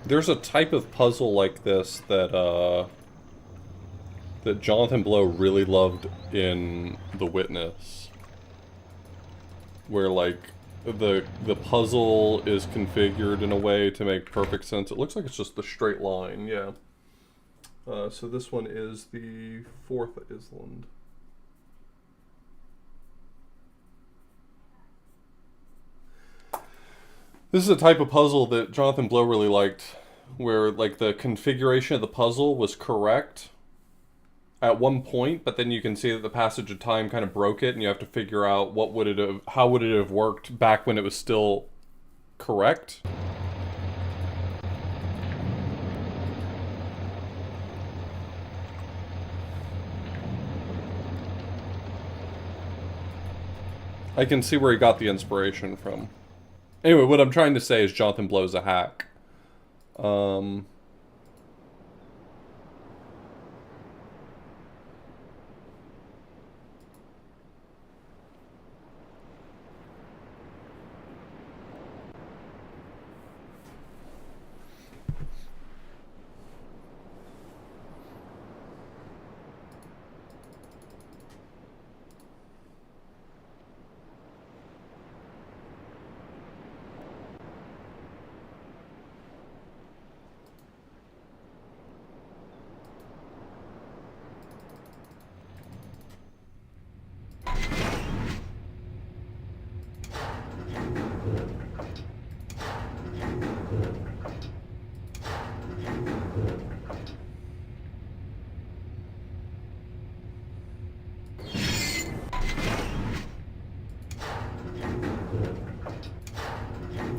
There's a type of puzzle like this that, that Jonathan Blow really loved in The Witness. Where, like, the puzzle is configured in a way to make perfect sense. It looks like it's just a straight line, yeah. So this one is the 4th island. This is a type of puzzle that Jonathan Blow really liked, where, like, the configuration of the puzzle was correct at one point, but then you can see that the passage of time kind of broke it, and you have to figure out how would it have worked back when it was still correct. I can see where he got the inspiration from. Anyway, what I'm trying to say is Jonathan Blow's a hack.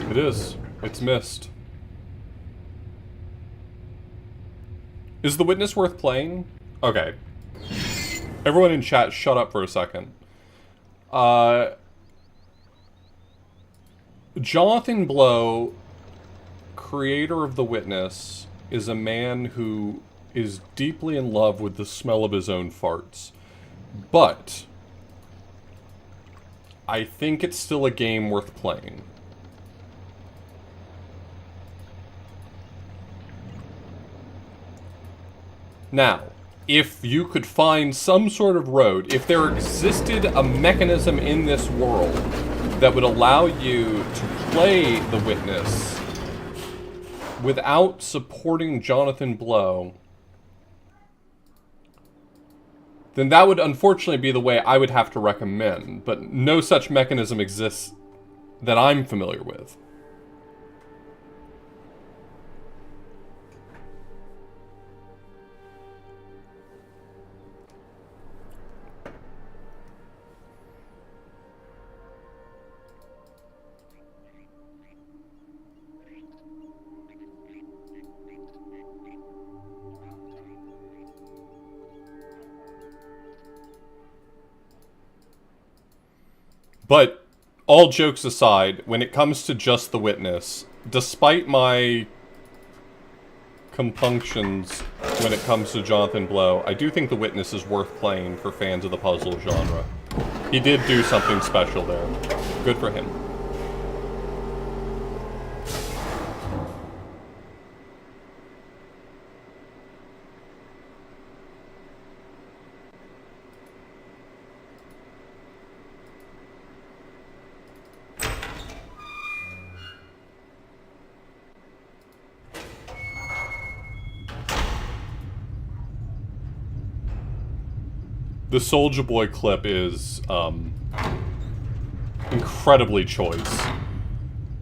It is. It's Myst. Is The Witness worth playing? Okay. Everyone in chat, shut up for a second. Jonathan Blow, creator of The Witness, is a man who is deeply in love with the smell of his own farts. But I think it's still a game worth playing. Now, if you could find some sort of road, if there existed a mechanism in this world that would allow you to play The Witness without supporting Jonathan Blow, then that would unfortunately be the way I would have to recommend, but no such mechanism exists that I'm familiar with. But, all jokes aside, when it comes to just The Witness, despite my compunctions when it comes to Jonathan Blow, I do think The Witness is worth playing for fans of the puzzle genre. He did do something special there. Good for him. The Soulja Boy clip is incredibly choice.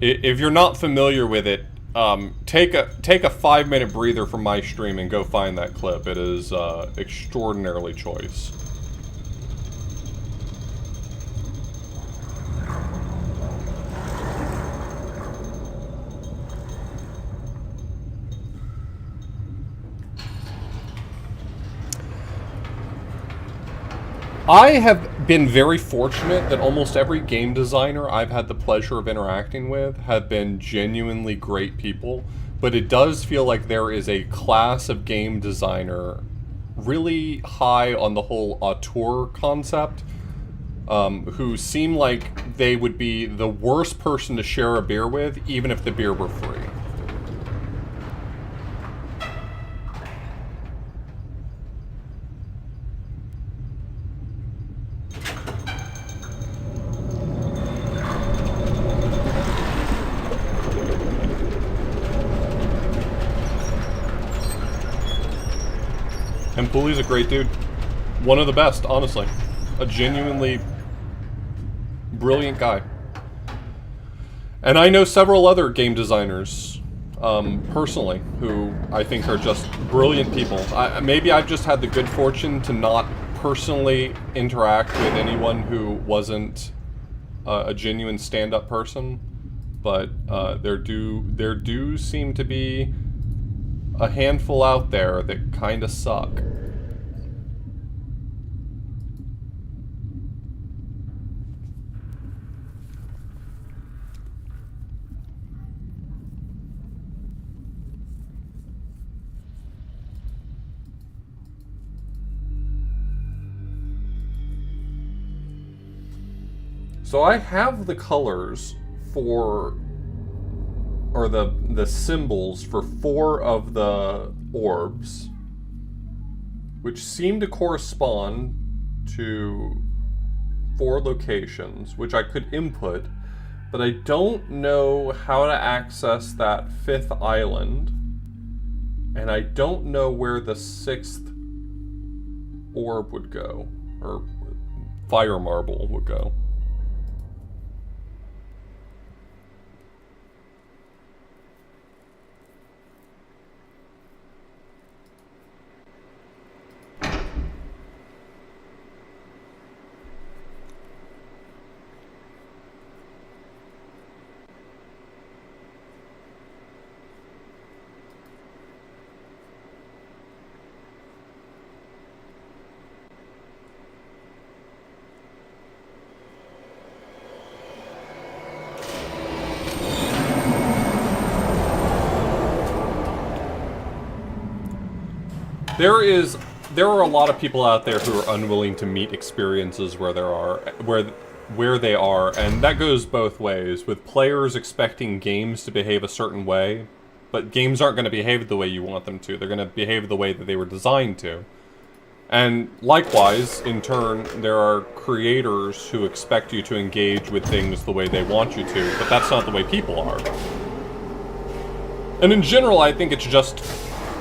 If you're not familiar with it, take a 5-minute breather from my stream and go find that clip. It is extraordinarily choice. I have been very fortunate that almost every game designer I've had the pleasure of interacting with have been genuinely great people, but it does feel like there is a class of game designer really high on the whole auteur concept, who seem like they would be the worst person to share a beer with, even if the beer were free. And Pooley's a great dude. One of the best, honestly. A genuinely brilliant guy. And I know several other game designers, personally, who I think are just brilliant people. Maybe I've just had the good fortune to not personally interact with anyone who wasn't a genuine stand-up person, but there do seem to be a handful out there that kind of suck. So I have the colors for, or the symbols for 4 of the orbs, which seem to correspond to 4 locations, which I could input, but I don't know how to access that 5th island, and I don't know where the 6th orb would go, or fire marble would go. There are a lot of people out there who are unwilling to meet experiences where they are, and that goes both ways, with players expecting games to behave a certain way, but games aren't going to behave the way you want them to. They're going to behave the way that they were designed to. And likewise, in turn, there are creators who expect you to engage with things the way they want you to, but that's not the way people are. And in general, I think it's just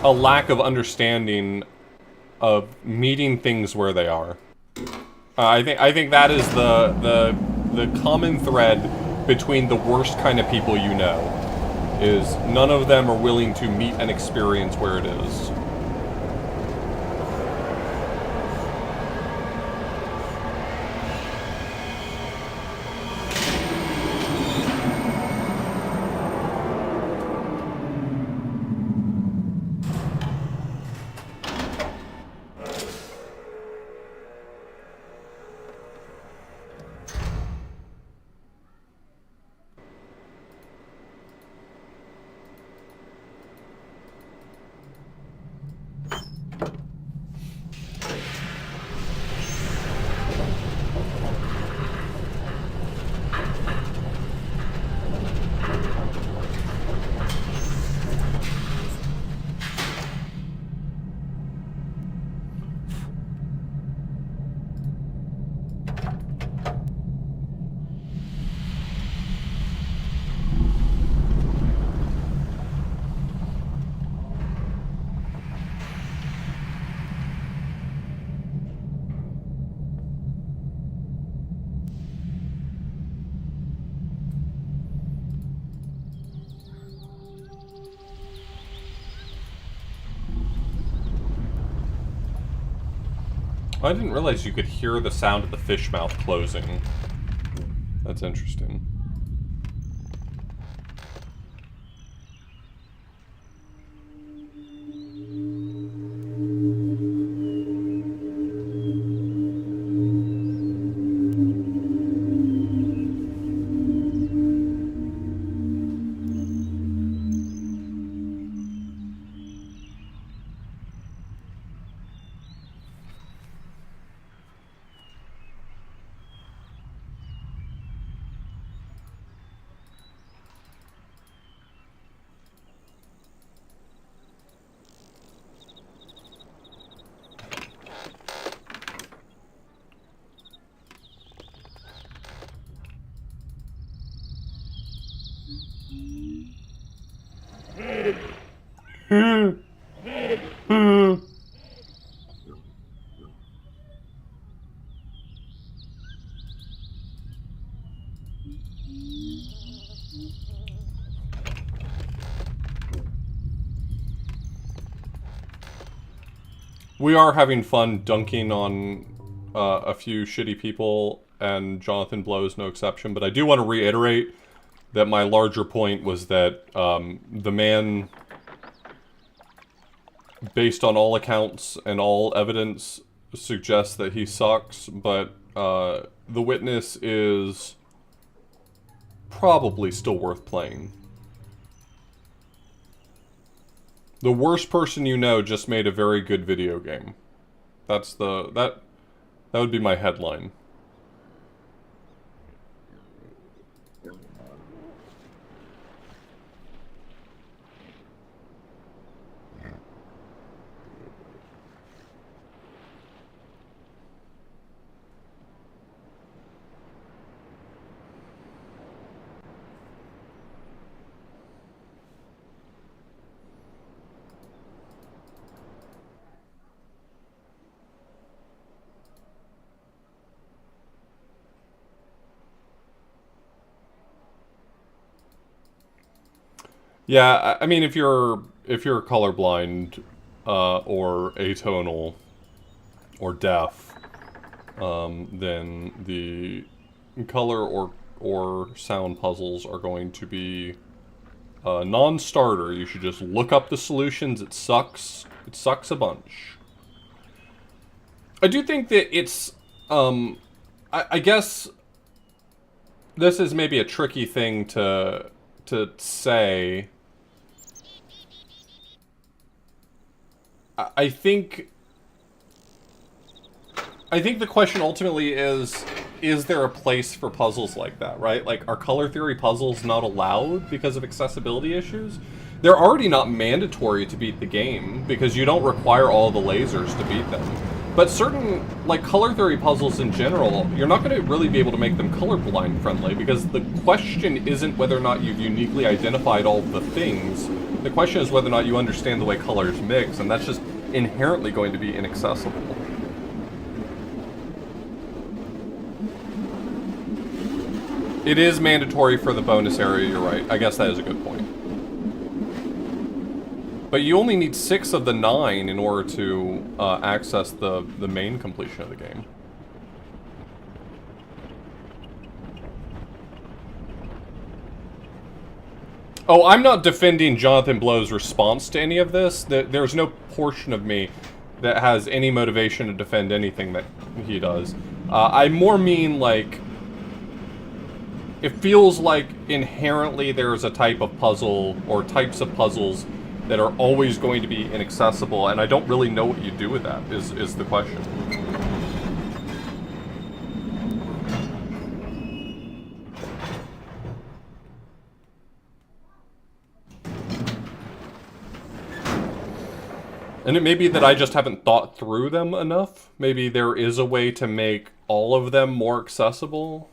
a lack of understanding of meeting things where they are. I think that is the common thread between the worst kind of people you know, is none of them are willing to meet an experience where it is. I didn't realize you could hear the sound of the fish mouth closing. That's interesting. We are having fun dunking on a few shitty people, and Jonathan Blow is no exception, but I do want to reiterate that my larger point was that the man, based on all accounts and all evidence, suggests that he sucks, but the witness is probably still worth playing. The worst person you know just made a very good video game. That would be my headline. Yeah, I mean, if you're colorblind, or atonal, or deaf, then the color or sound puzzles are going to be a non-starter. You should just look up the solutions. It sucks. It sucks a bunch. I do think that it's, I guess this is maybe a tricky thing to say. I think the question ultimately is there a place for puzzles like that, right? Like, are color theory puzzles not allowed because of accessibility issues? They're already not mandatory to beat the game, because you don't require all the lasers to beat them. But certain, like, color theory puzzles in general, you're not going to really be able to make them colorblind friendly, because the question isn't whether or not you've uniquely identified all the things. The question is whether or not you understand the way colors mix, and that's just inherently going to be inaccessible. It is mandatory for the bonus area, you're right. I guess that is a good point. But you only need 6 of the 9 in order to access the main completion of the game. Oh, I'm not defending Jonathan Blow's response to any of this. There's no portion of me that has any motivation to defend anything that he does. I more mean, like, it feels like inherently there's a type of puzzle, or types of puzzles, that are always going to be inaccessible, and I don't really know what you do with that, is the question. And it may be that I just haven't thought through them enough. Maybe there is a way to make all of them more accessible.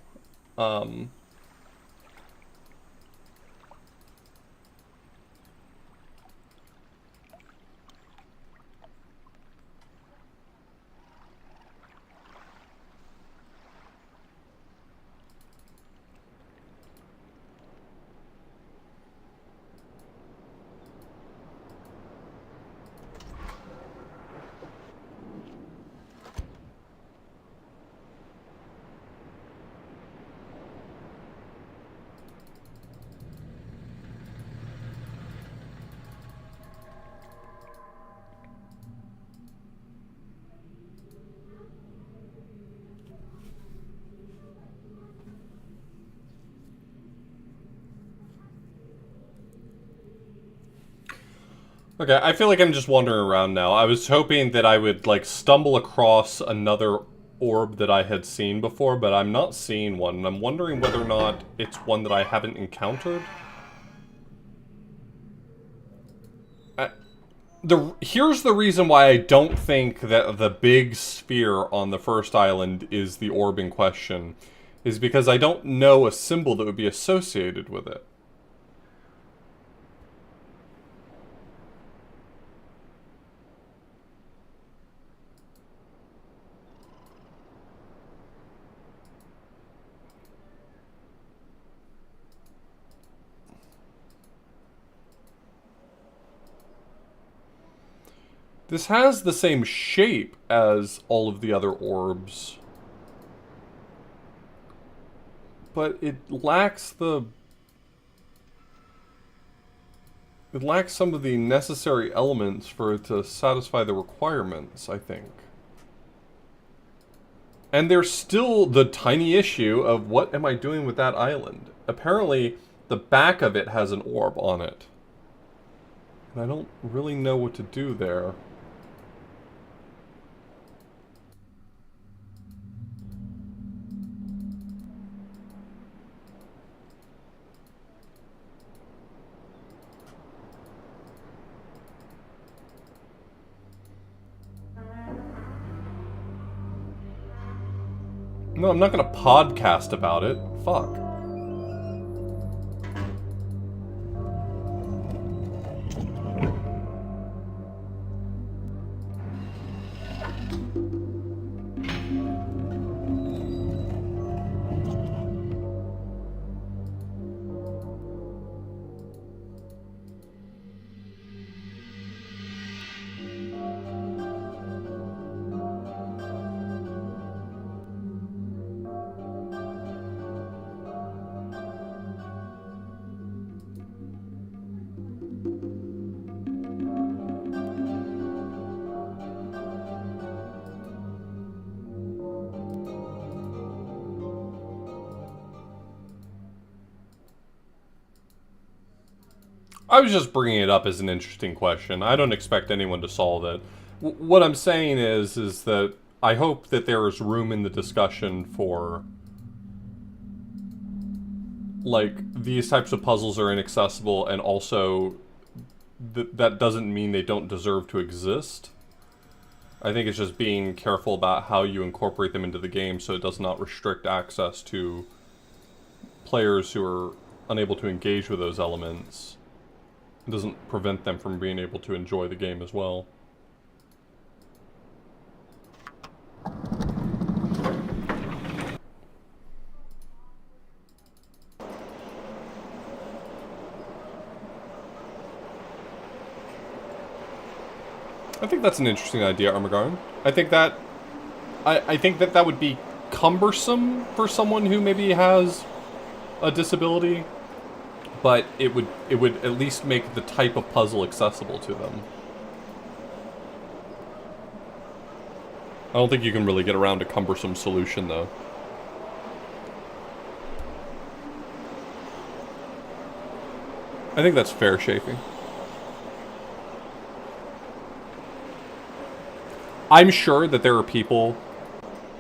Okay, I feel like I'm just wandering around now. I was hoping that I would, like, stumble across another orb that I had seen before, but I'm not seeing one, and I'm wondering whether or not it's one that I haven't encountered. Here's the reason why I don't think that the big sphere on the first island is the orb in question, is because I don't know a symbol that would be associated with it. This has the same shape as all of the other orbs. But it lacks the... It lacks some of the necessary elements for it to satisfy the requirements, I think. And there's still the tiny issue of what am I doing with that island? Apparently, the back of it has an orb on it. And I don't really know what to do there. No, I'm not gonna podcast about it. Fuck. I was just bringing it up as an interesting question. I don't expect anyone to solve it. What I'm saying is that I hope that there is room in the discussion for, like, these types of puzzles are inaccessible, and also that doesn't mean they don't deserve to exist. I think it's just being careful about how you incorporate them into the game so it does not restrict access to players who are unable to engage with those elements. It doesn't prevent them from being able to enjoy the game as well. I think that's an interesting idea, Armagarn. I think that that would be cumbersome for someone who maybe has a disability, but it would at least make the type of puzzle accessible to them. I don't think you can really get around a cumbersome solution, though. I think that's fair, Shafee. I'm sure that there are people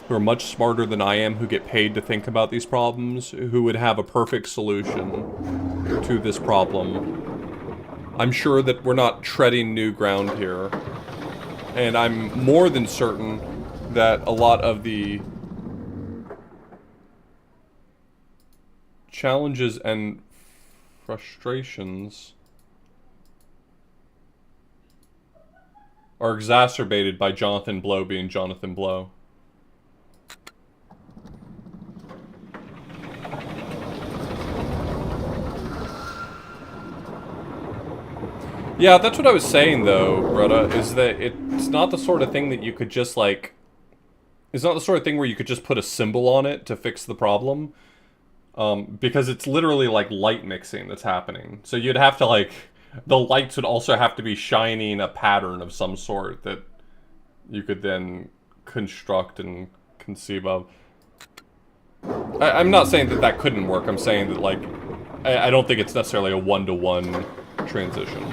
who are much smarter than I am who get paid to think about these problems, who would have a perfect solution to this problem. I'm sure that we're not treading new ground here. And I'm more than certain that a lot of the challenges and frustrations are exacerbated by Jonathan Blow being Jonathan Blow. Yeah, that's what I was saying, though, Greta, is that it's not the sort of thing that you could just, like... It's not the sort of thing where you could just put a symbol on it to fix the problem. Because it's literally, like, light mixing that's happening. So you'd have to, like... The lights would also have to be shining a pattern of some sort that you could then construct and conceive of. I'm not saying that that couldn't work. I'm saying that, like... I don't think it's necessarily a one-to-one transition.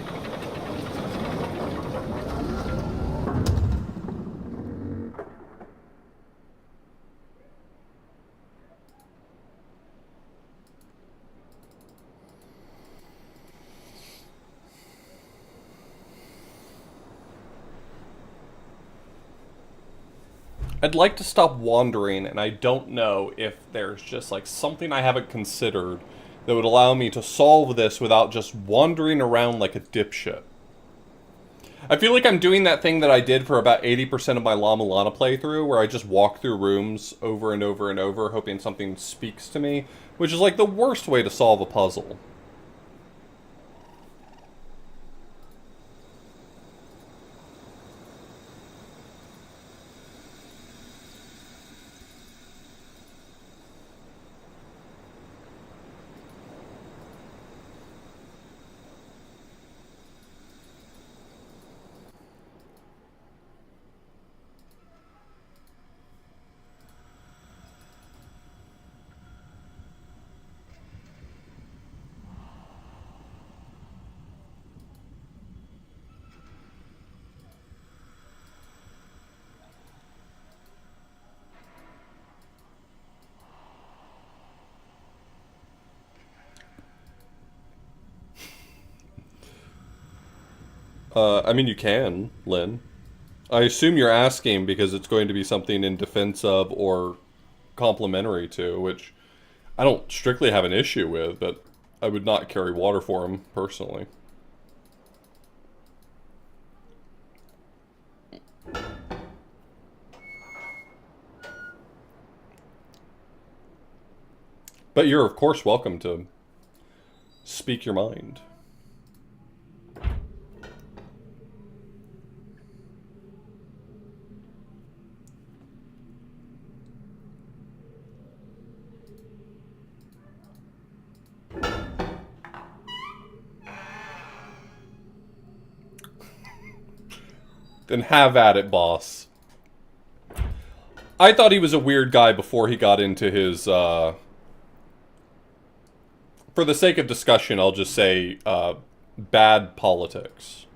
I'd like to stop wandering, and I don't know if there's just, like, something I haven't considered that would allow me to solve this without just wandering around like a dipshit. I feel like I'm doing that thing that I did for about 80% of my La Mulana playthrough, where I just walk through rooms over and over and over, hoping something speaks to me, which is, like, the worst way to solve a puzzle. I mean, you can, Lynn. I assume you're asking because it's going to be something in defense of or complementary to, which I don't strictly have an issue with, but I would not carry water for him, personally. But you're, of course, welcome to speak your mind. Then have at it, boss. I thought he was a weird guy before he got into his, for the sake of discussion, I'll just say, bad politics.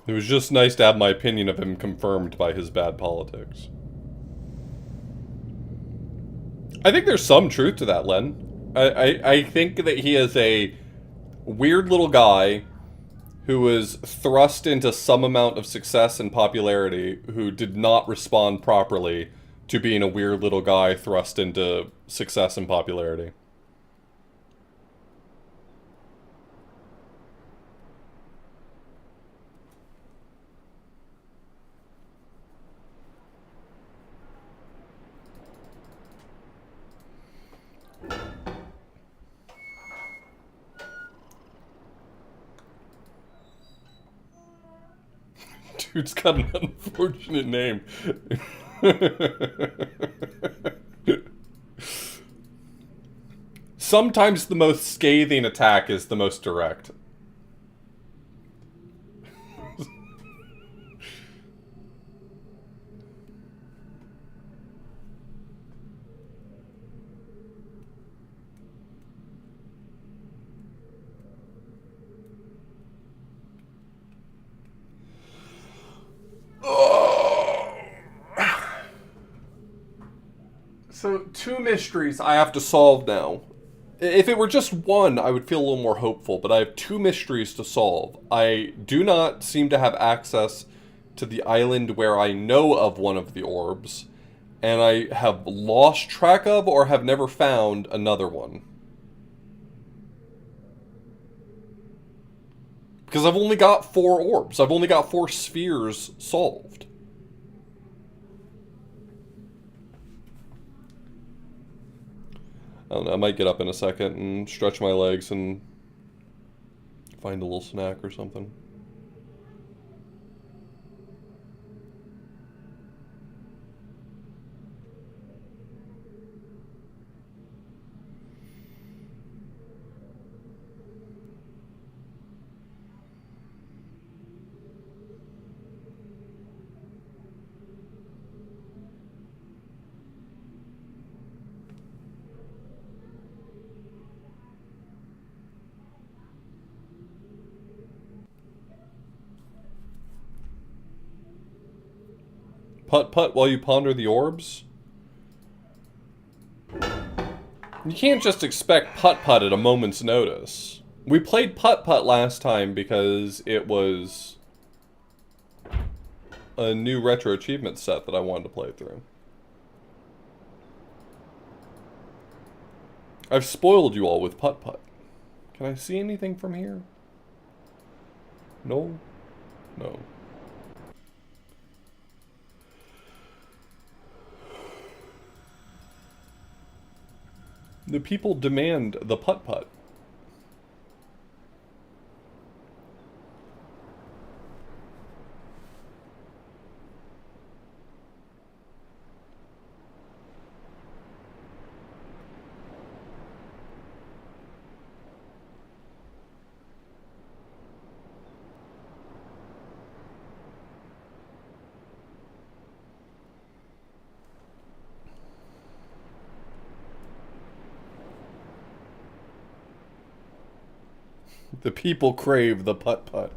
It was just nice to have my opinion of him confirmed by his bad politics. I think there's some truth to that, Len. I think that he is a weird little guy who was thrust into some amount of success and popularity who did not respond properly to being a weird little guy thrust into success and popularity. Dude's got an unfortunate name. Sometimes the most scathing attack is the most direct. So, 2 mysteries I have to solve now. If it were just one, I would feel a little more hopeful, but I have 2 mysteries to solve. I do not seem to have access to the island where I know of one of the orbs, and I have lost track of or have never found another one. Because I've only got 4 orbs. I've only got 4 spheres solved. I don't know, I might get up in a second and stretch my legs and find a little snack or something. Putt-putt while you ponder the orbs? You can't just expect putt-putt at a moment's notice. We played putt-putt last time because it was a new retro achievement set that I wanted to play through. I've spoiled you all with putt-putt. Can I see anything from here? No? No. The people demand the putt-putt. The people crave the putt-putt.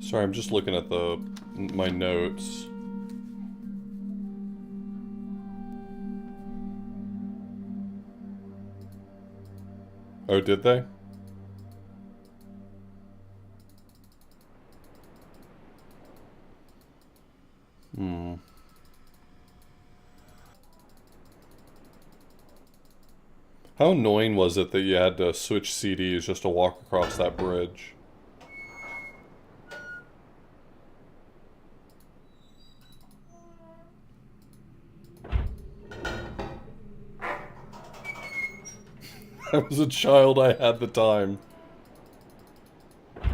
Sorry, I'm just looking at my notes. Oh, did they? Hmm. How annoying was it that you had to switch CDs just to walk across that bridge? I was a child, I had the time. God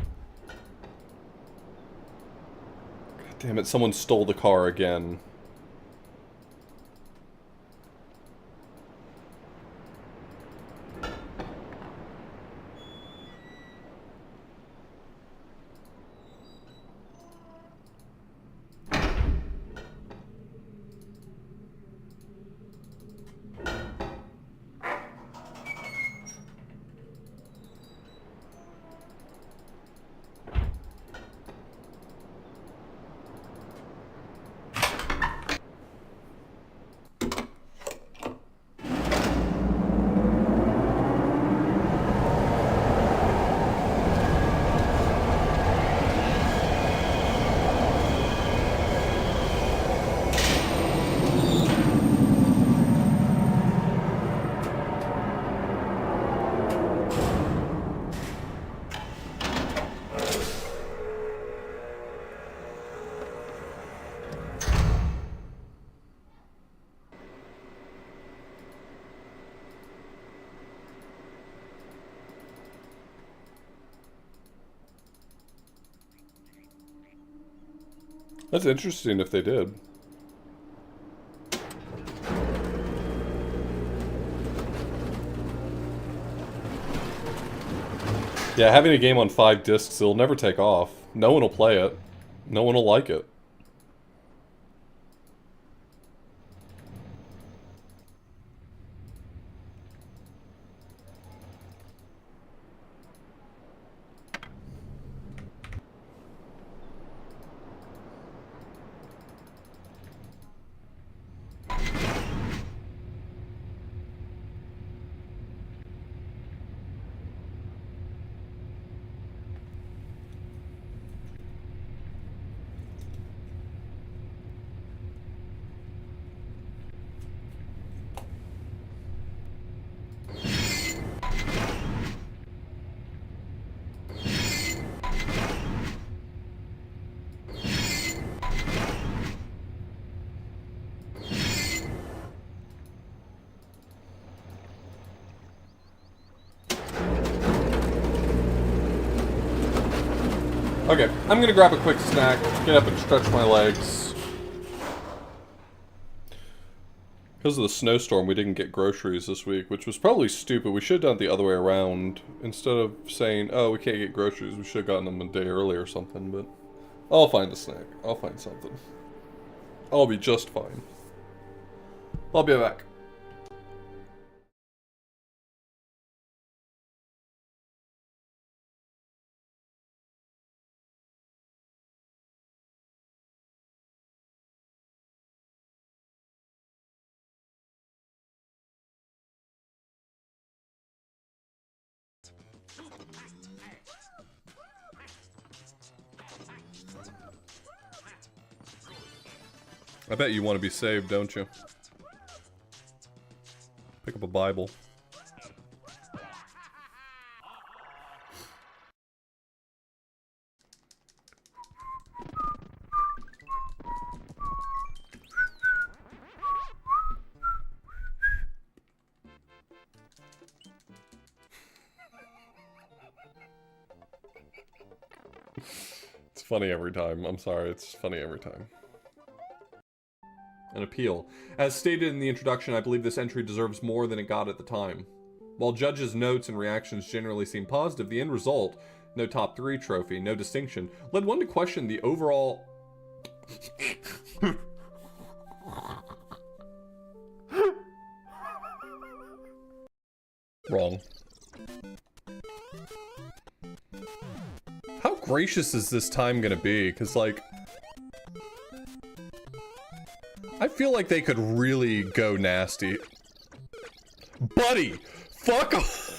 damn it, someone stole the car again. That's interesting if they did. Yeah, having a game on 5 discs, it'll never take off. No one will play it. No one will like it. Okay, I'm gonna grab a quick snack, get up and stretch my legs. Because of the snowstorm, we didn't get groceries this week, which was probably stupid. We should have done it the other way around. Instead of saying, oh, we can't get groceries, we should have gotten them a day early or something, but I'll find a snack. I'll find something. I'll be just fine. I'll be back. I bet you want to be saved, don't you? Pick up a Bible. It's funny every time. I'm sorry, it's funny every time. An appeal. As stated in the introduction, I believe this entry deserves more than it got at the time. While judges' notes and reactions generally seem positive, the end result, no top 3 trophy, no distinction, led one to question the overall... Wrong. How gracious is this time gonna be? Because, like, I feel like they could really go nasty. Buddy! Fuck off!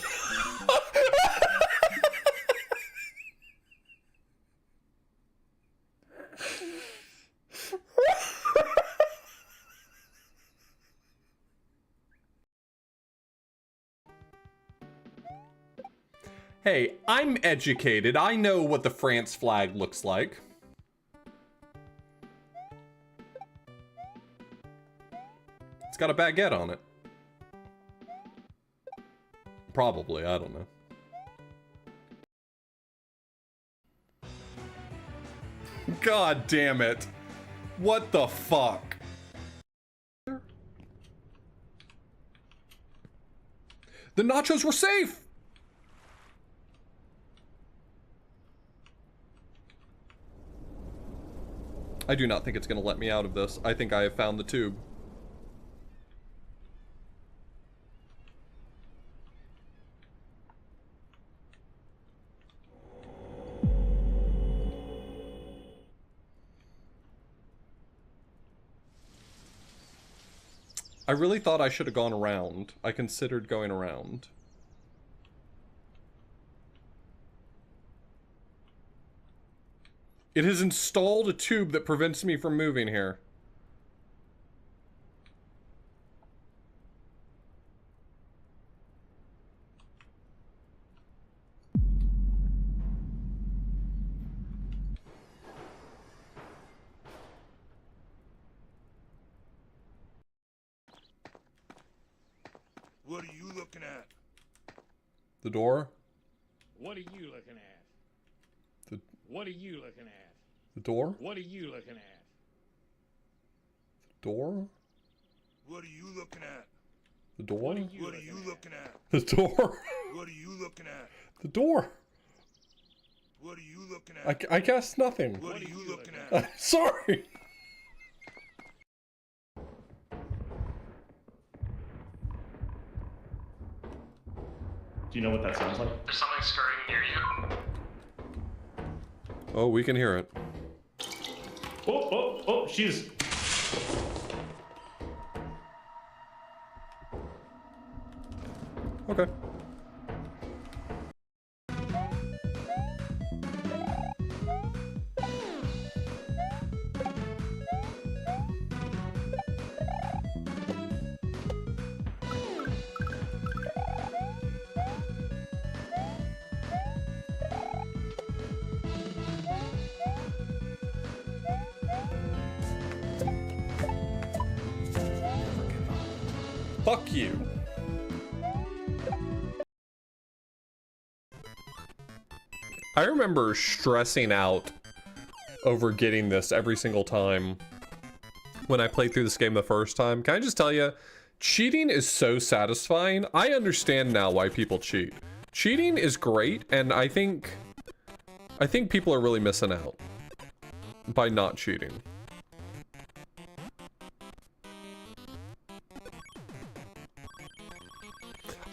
Hey, I'm educated. I know what the France flag looks like. It's got a baguette on it. Probably, I don't know. God damn it. What the fuck? The nachos were safe! I do not think it's going to let me out of this. I think I have found the tube. I really thought I should have gone around. I considered going around. It has installed a tube that prevents me from moving here. What are you looking at? The door? What are you looking at? What are you looking at? The door? What are you looking at? Door? What are you looking at? The door? What are you What are you looking looking at? The door? What are you looking at? The door? What are you looking at? I guess nothing. What are you looking at? Sorry. Do you know what that sounds like? There's something scurrying near you. Oh, we can hear it. Oh, oh, oh, she's... Okay. Fuck you. I remember stressing out over getting this every single time when I played through this game the first time. Can I just tell you, cheating is so satisfying. I understand now why people cheat. Cheating is great, and I think people are really missing out by not cheating.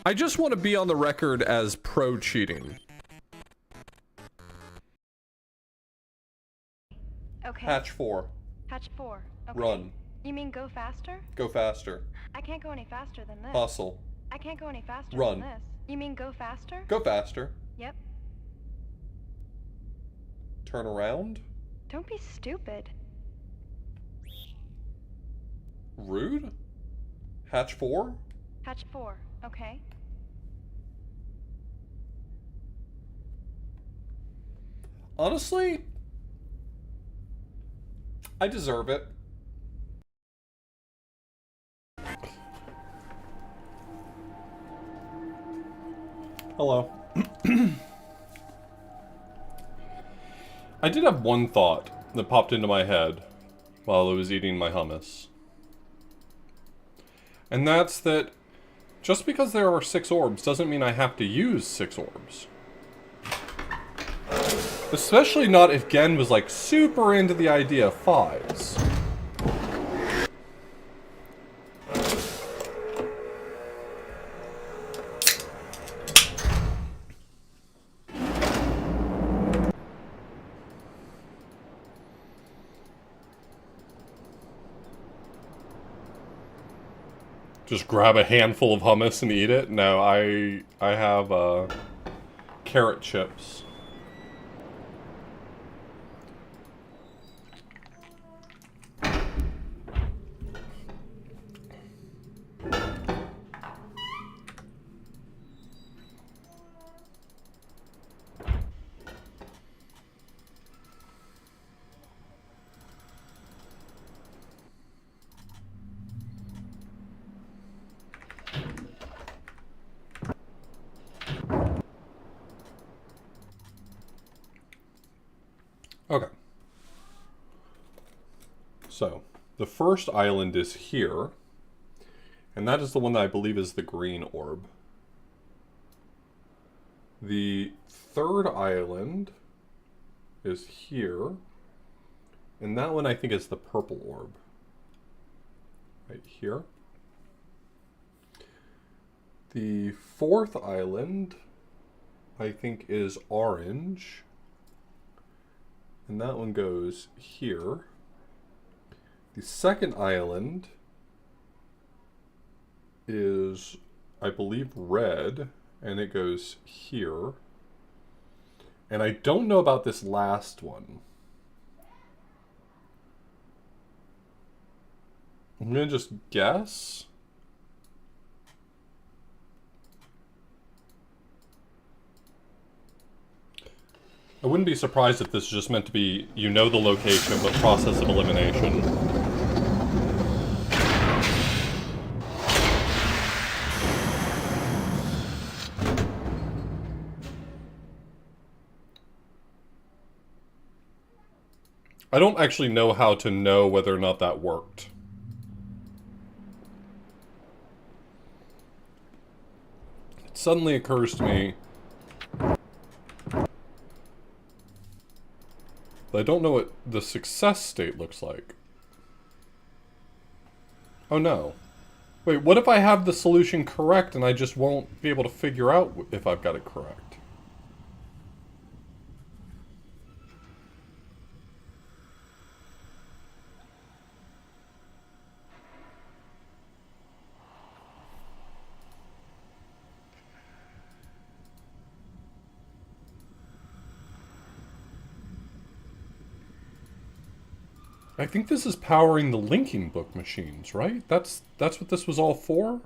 I just want to be on the record as pro cheating. Okay. Hatch 4. Hatch 4. Okay. Run. You mean go faster? Go faster. I can't go any faster than this. Hustle. I can't go any faster Run. than this. You mean go faster? Go faster. Yep. Turn around. Don't be stupid. Rude. Hatch 4. Hatch 4. Okay. Honestly, I deserve it. Hello. I did have one thought that popped into my head while I was eating my hummus. And that's that just because there are 6 orbs doesn't mean I have to use 6 orbs. Especially not if Gen was like super into the idea of 5s. Just grab a handful of hummus and eat it? No, I have carrot chips. Okay. So, the first island is here. And that is the one that I believe is the green orb. The third island is here. And that one I think is the purple orb. Right here. The fourth island I think is orange. And that one goes here. The second island is, I believe, red, and it goes here. And I don't know about this last one. I'm gonna just guess. I wouldn't be surprised if this is just meant to be, you know the location, but process of elimination. I don't actually know how to know whether or not that worked. It suddenly occurs to me I don't know what the success state looks like. Oh no. Wait, what if I have the solution correct and I just won't be able to figure out if I've got it correct? I think this is powering the linking book machines, right? That's what this was all for?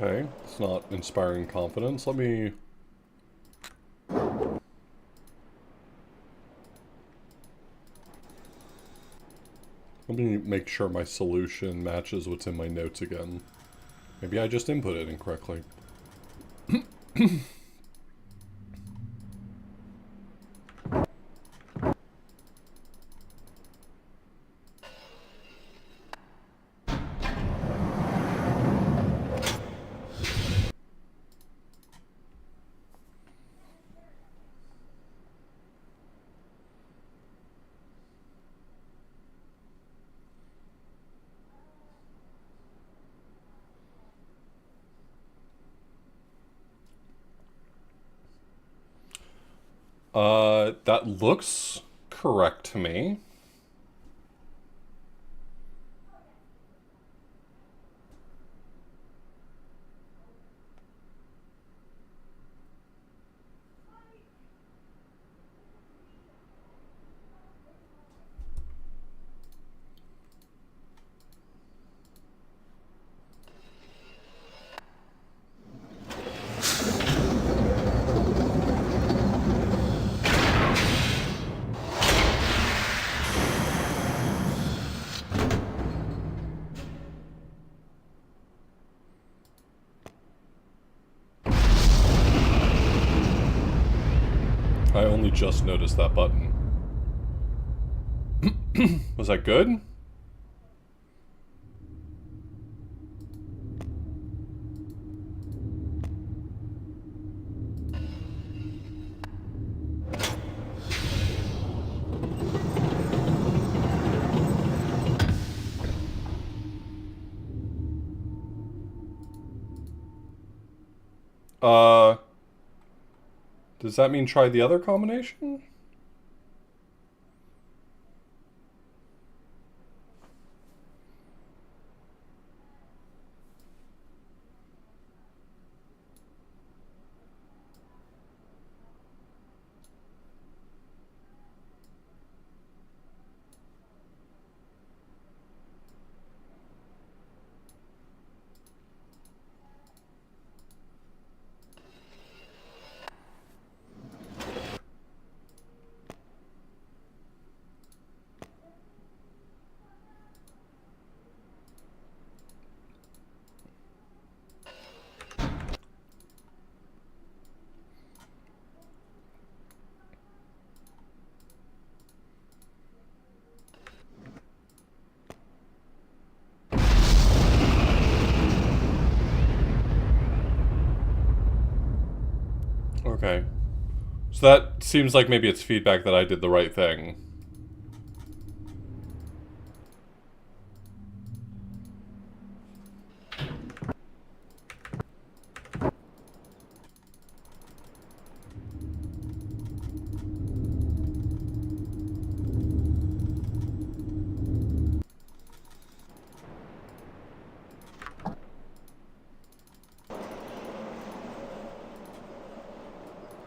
Okay, it's not inspiring confidence. Let me make sure my solution matches what's in my notes again. Maybe I just input it incorrectly. That looks correct to me. I only just noticed that button. Was that good? Does that mean try the other combination? Okay. So that seems like maybe it's feedback that I did the right thing.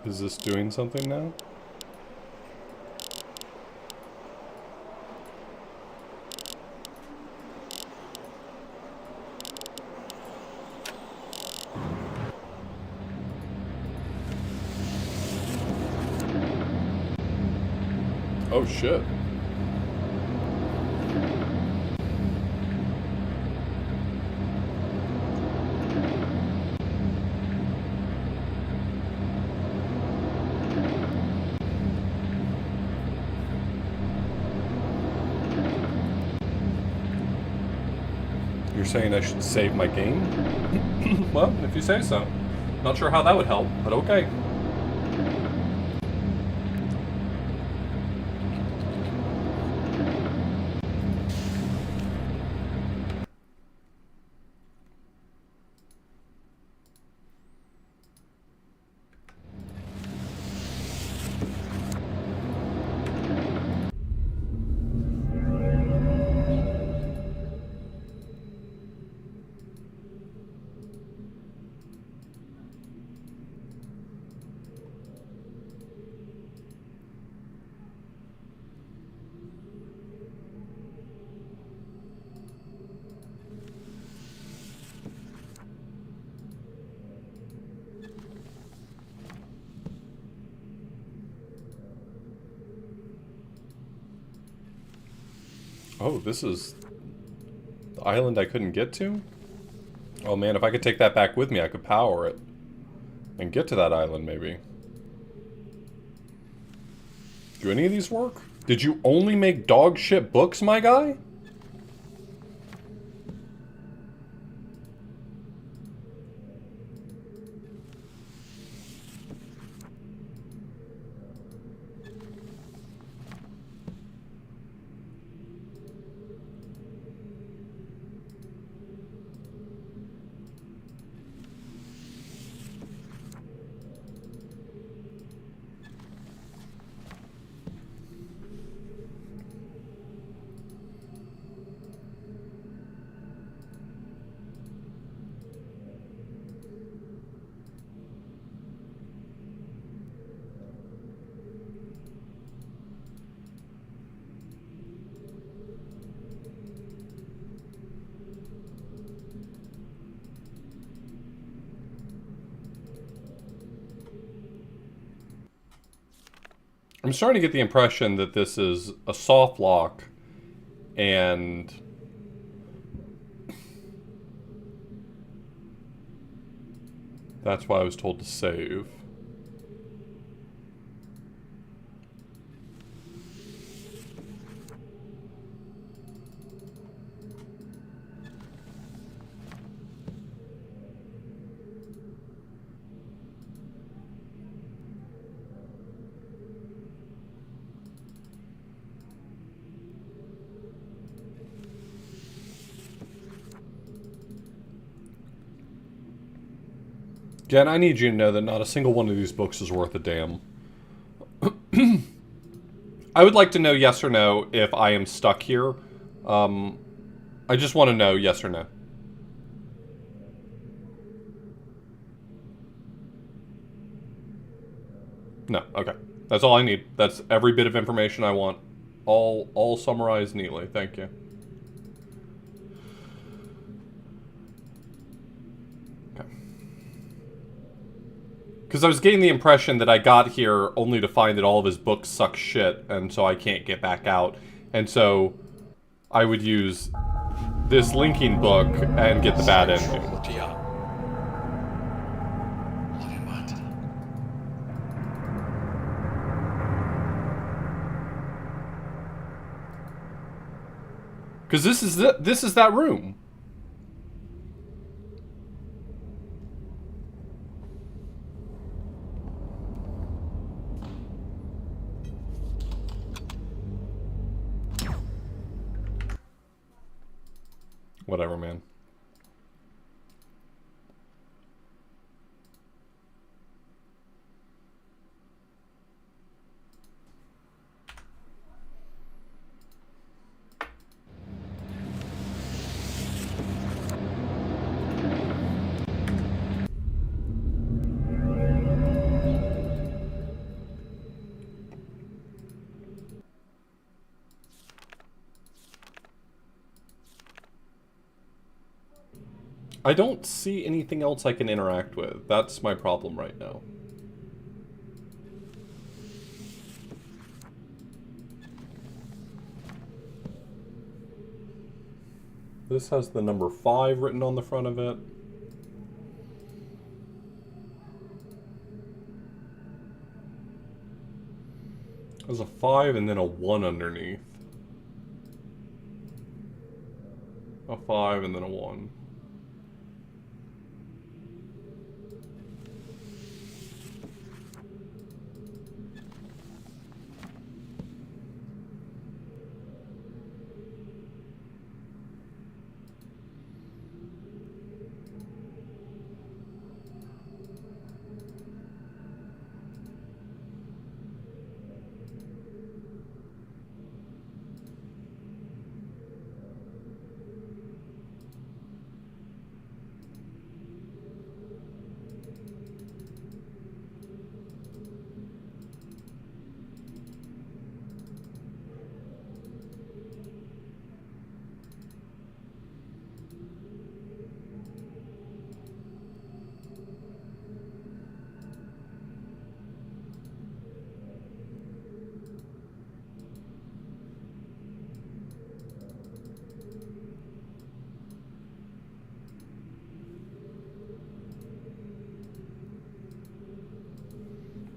Is this doing something now? Oh shit. You're saying I should save my game? Well, if you say so. Not sure how that would help, but okay. Oh, this is the island I couldn't get to? Oh man, if I could take that back with me, I could power it. And get to that island, maybe. Do any of these work? Did you only make dog shit books, my guy? I'm starting to get the impression that this is a soft lock and that's why I was told to save. Again, I need you to know that not a single one of these books is worth a damn. I would like to know yes or no if I am stuck here. I just want to know yes or no. No, okay. That's all I need. That's every bit of information I want. All summarized neatly. Thank you. Okay. Because I was getting the impression that I got here only to find that all of his books suck shit, and so I can't get back out. And so I would use this linking book and get the bad ending. Because this is that room. Whatever, man. I don't see anything else I can interact with. That's my problem right now. This has the number 5 written on the front of it. There's a 5 and then a 1 underneath. A 5 and then a 1.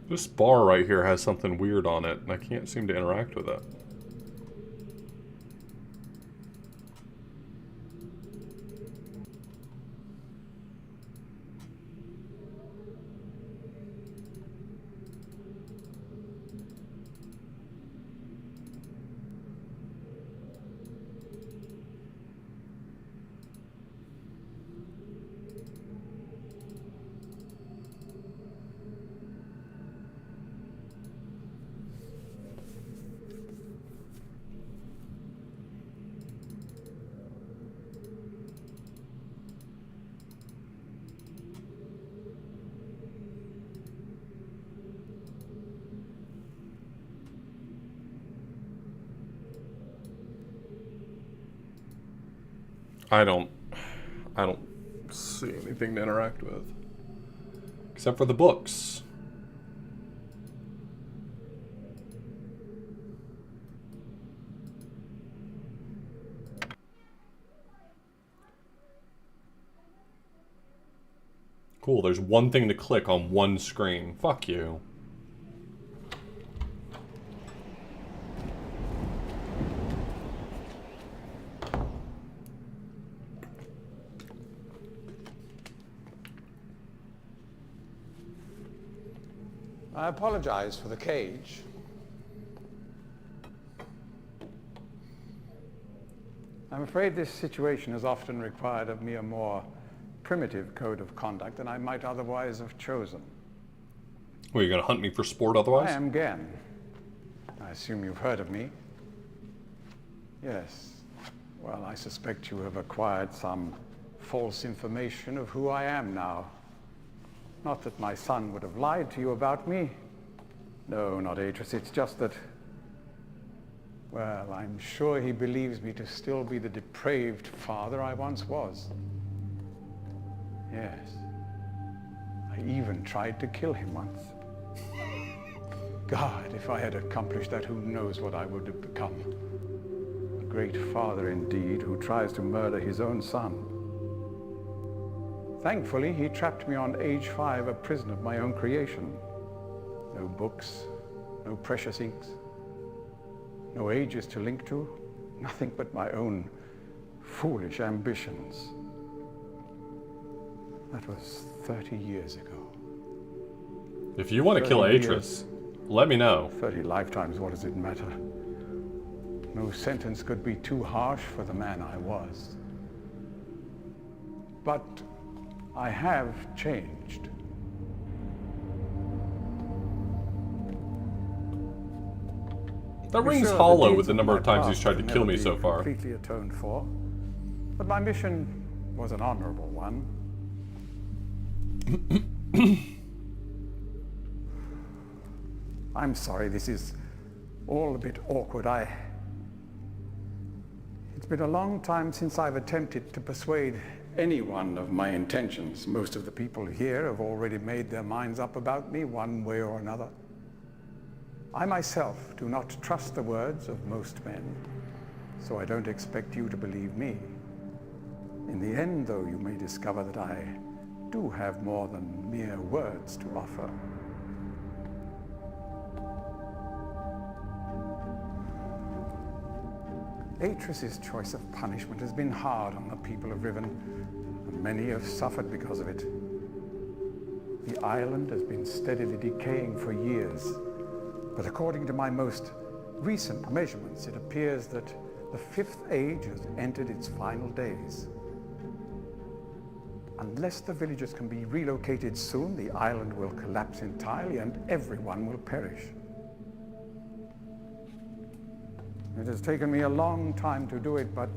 This bar right here has something weird on it, and I can't seem to interact with it. I don't see anything to interact with. Except for the books. Cool, there's one thing to click on one screen. Fuck you. I apologize for the cage. I'm afraid this situation has often required of me a more primitive code of conduct than I might otherwise have chosen. Well, you gonna hunt me for sport I otherwise? am Gen. I assume you've heard of me. Yes. Well, I suspect you have acquired some false information of who I am now. Not that my son would have lied to you about me. No, not Atris. It's just that, well, I'm sure he believes me to still be the depraved father I once was. Yes. I even tried to kill him once. God, if I had accomplished that, who knows what I would have become. A great father indeed, who tries to murder his own son. Thankfully, he trapped me on age 5, a prison of my own creation. No books, no precious inks, no ages to link to, nothing but my own foolish ambitions. That was 30 years ago. If you want to kill 30 Atris, years. let me know. 30 lifetimes, what does it matter? No sentence could be too harsh for the man I was. But I have changed. That Be rings sure hollow deeds with the of number my of times past he's tried to will kill never me be so far. Completely atoned for, but my mission was an honorable one. I'm sorry, this is all a bit awkward. It's been a long time since I've attempted to persuade anyone of my intentions. Most of the people here have already made their minds up about me one way or another. I myself do not trust the words of most men, so I don't expect you to believe me. In the end, though, you may discover that I do have more than mere words to offer. Atris's choice of punishment has been hard on the people of Riven, and many have suffered because of it. The island has been steadily decaying for years, but according to my most recent measurements, it appears that the 5th age has entered its final days. Unless the villagers can be relocated soon, the island will collapse entirely and everyone will perish. It has taken me a long time to do it, but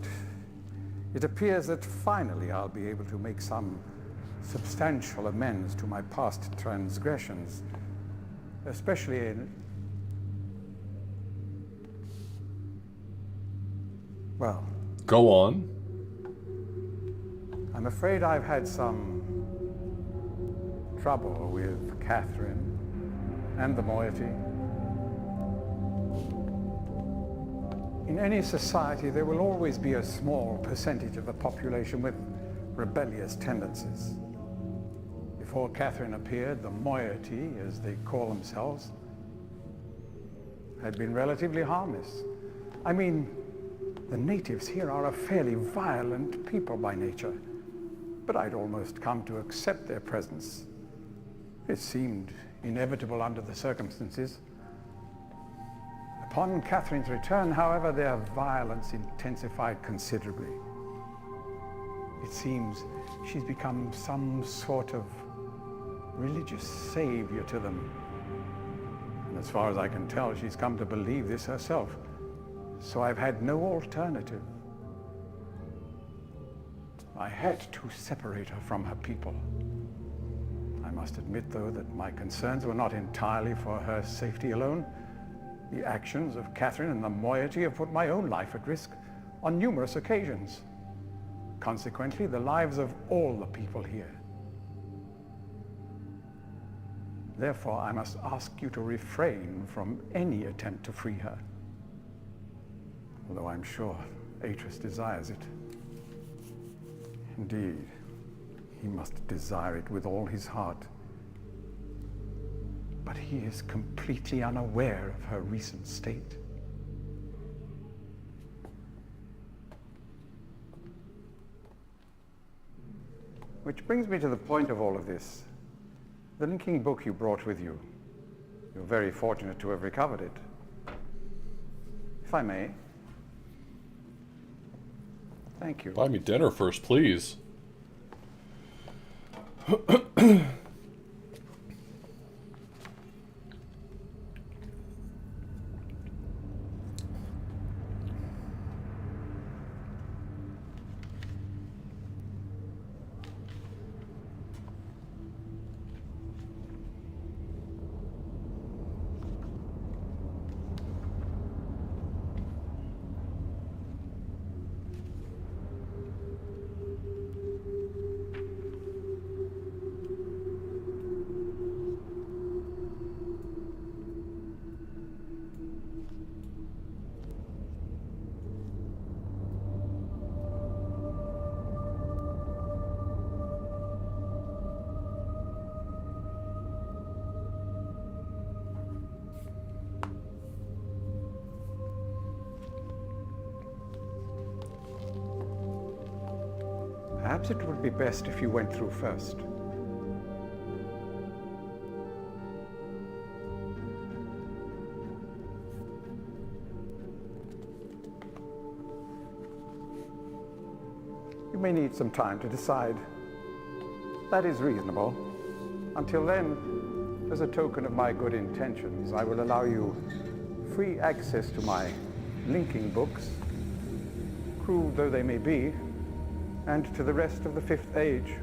it appears that finally I'll be able to make some substantial amends to my past transgressions, especially in... Well... Go on. I'm afraid I've had some trouble with Catherine and the moiety. In any society, there will always be a small percentage of the population with rebellious tendencies. Before Catherine appeared, the moiety, as they call themselves, had been relatively harmless. I mean, the natives here are a fairly violent people by nature, but I'd almost come to accept their presence. It seemed inevitable under the circumstances. Upon Catherine's return, however, their violence intensified considerably. It seems she's become some sort of religious savior to them. And as far as I can tell, she's come to believe this herself. So I've had no alternative. I had to separate her from her people. I must admit, though, that my concerns were not entirely for her safety alone. The actions of Catherine and the moiety have put my own life at risk on numerous occasions. Consequently, the lives of all the people here. Therefore, I must ask you to refrain from any attempt to free her. Although I'm sure Atris desires it. Indeed, he must desire it with all his heart. But he is completely unaware of her recent state. Which brings me to the point of all of this. The linking book you brought with you. You're very fortunate to have recovered it. If I may. Thank you. Buy me dinner first, please. Perhaps it would be best if you went through first. You may need some time to decide. That is reasonable. Until then, as a token of my good intentions, I will allow you free access to my linking books, crude though they may be, and to the rest of the Fifth Age.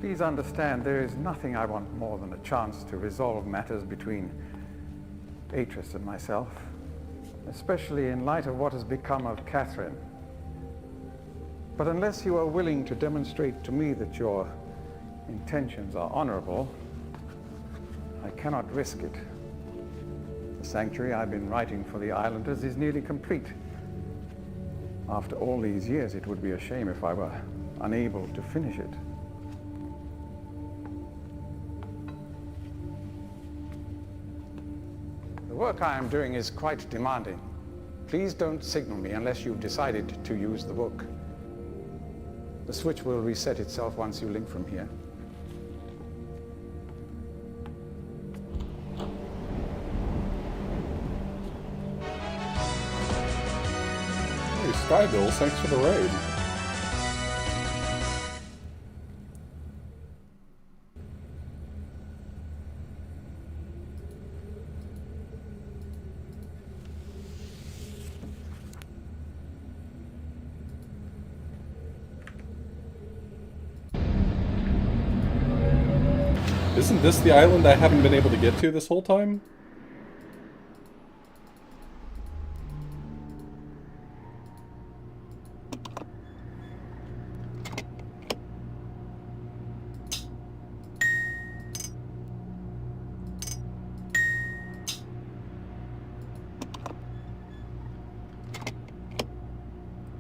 Please understand, there is nothing I want more than a chance to resolve matters between Atris and myself, especially in light of what has become of Catherine. But unless you are willing to demonstrate to me that your intentions are honorable, I cannot risk it. The sanctuary I've been writing for the Islanders is nearly complete. After all these years, it would be a shame if I were unable to finish it. The work I am doing is quite demanding. Please don't signal me unless you've decided to use the book. The switch will reset itself once you link from here. Hey, Skybills, thanks for the raid. Isn't this the island I haven't been able to get to this whole time?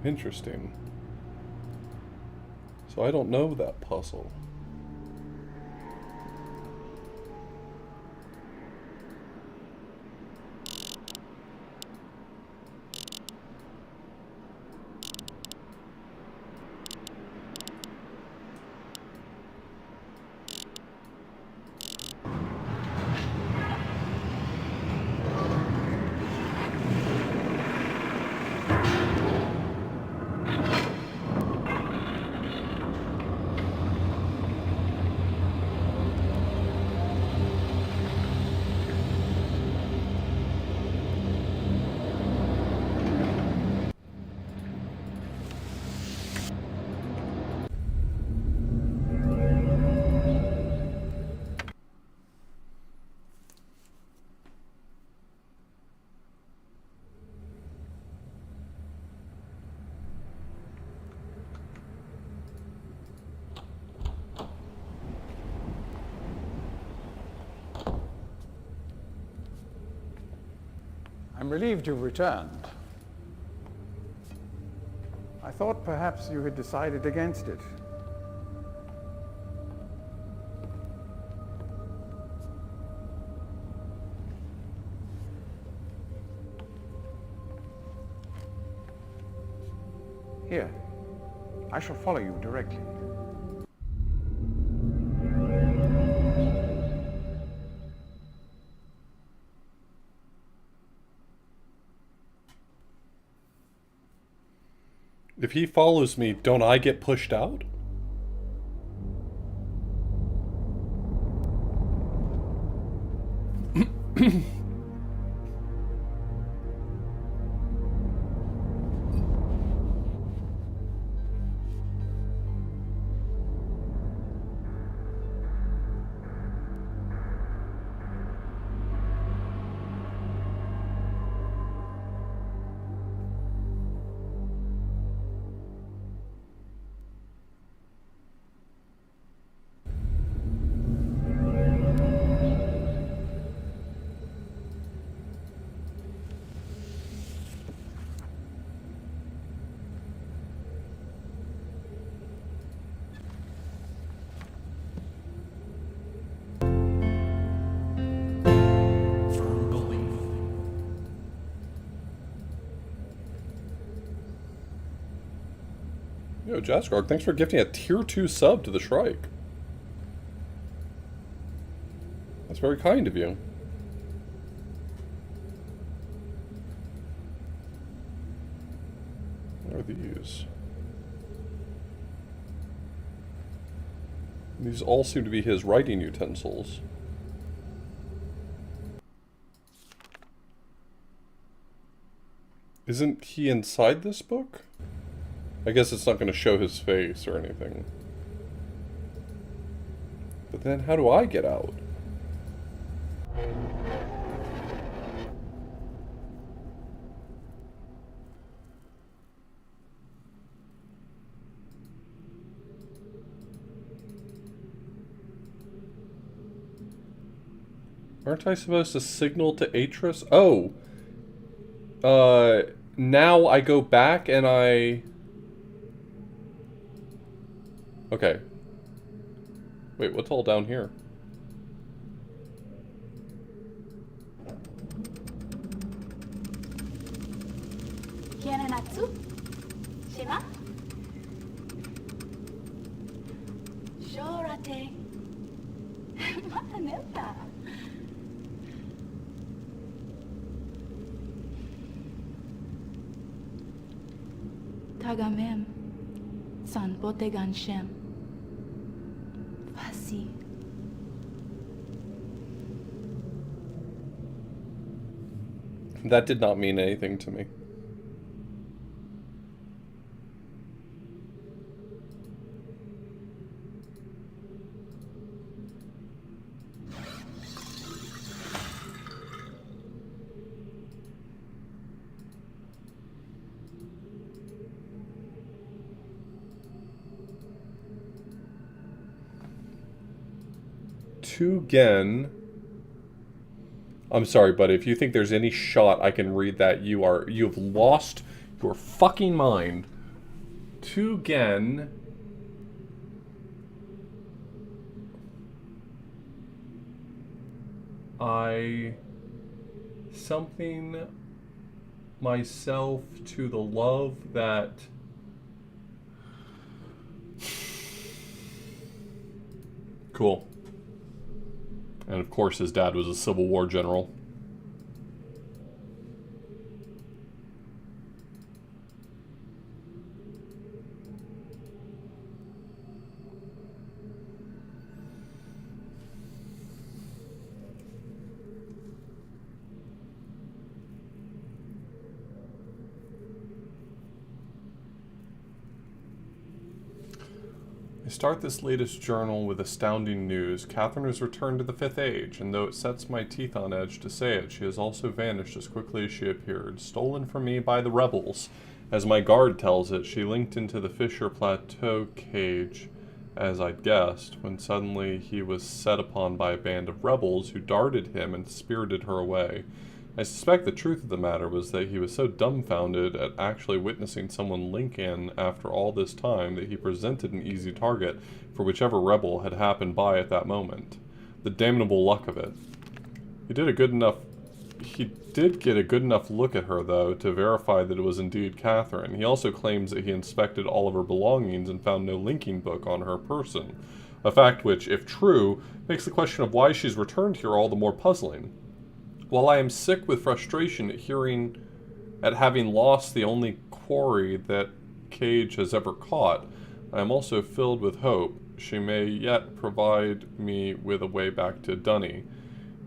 Interesting. So I don't know that puzzle. I'm relieved you've returned. I thought perhaps you had decided against it. Here, I shall follow you directly. If he follows me, don't I get pushed out? Firm belief. Yo, Jasgrog, thanks for gifting a tier 2 sub to the Shrike. That's very kind of you. What are these? These all seem to be his writing utensils. Isn't he inside this book? I guess it's not going to show his face or anything. But then how do I get out? Aren't I supposed to signal to Atris? Oh! Now I go back and I... Okay. Wait, what's all down here? Natsu? Shima? Shorate. Mata neta. Tagamem. San Botegan Shem. Fasi. That did not mean anything to me. Again. I'm sorry, but if you think there's any shot I can read that, you've lost your fucking mind. To again. Something myself to the love that cool. And of course his dad was a Civil War general. I start this latest journal with astounding news. Catherine has returned to the Fifth Age, and though it sets my teeth on edge to say it, she has also vanished as quickly as she appeared, stolen from me by the rebels. As my guard tells it, she linked into the Fisher Plateau cage, as I'd guessed, when suddenly he was set upon by a band of rebels who darted him and spirited her away. I suspect the truth of the matter was that he was so dumbfounded at actually witnessing someone link in after all this time that he presented an easy target for whichever rebel had happened by at that moment. The damnable luck of it. He did get a good enough look at her, though, to verify that it was indeed Catherine. He also claims that he inspected all of her belongings and found no linking book on her person. A fact which, if true, makes the question of why she's returned here all the more puzzling. While I am sick with frustration at having lost the only quarry that cage has ever caught, I am also filled with hope. She may yet provide me with a way back to Dunny.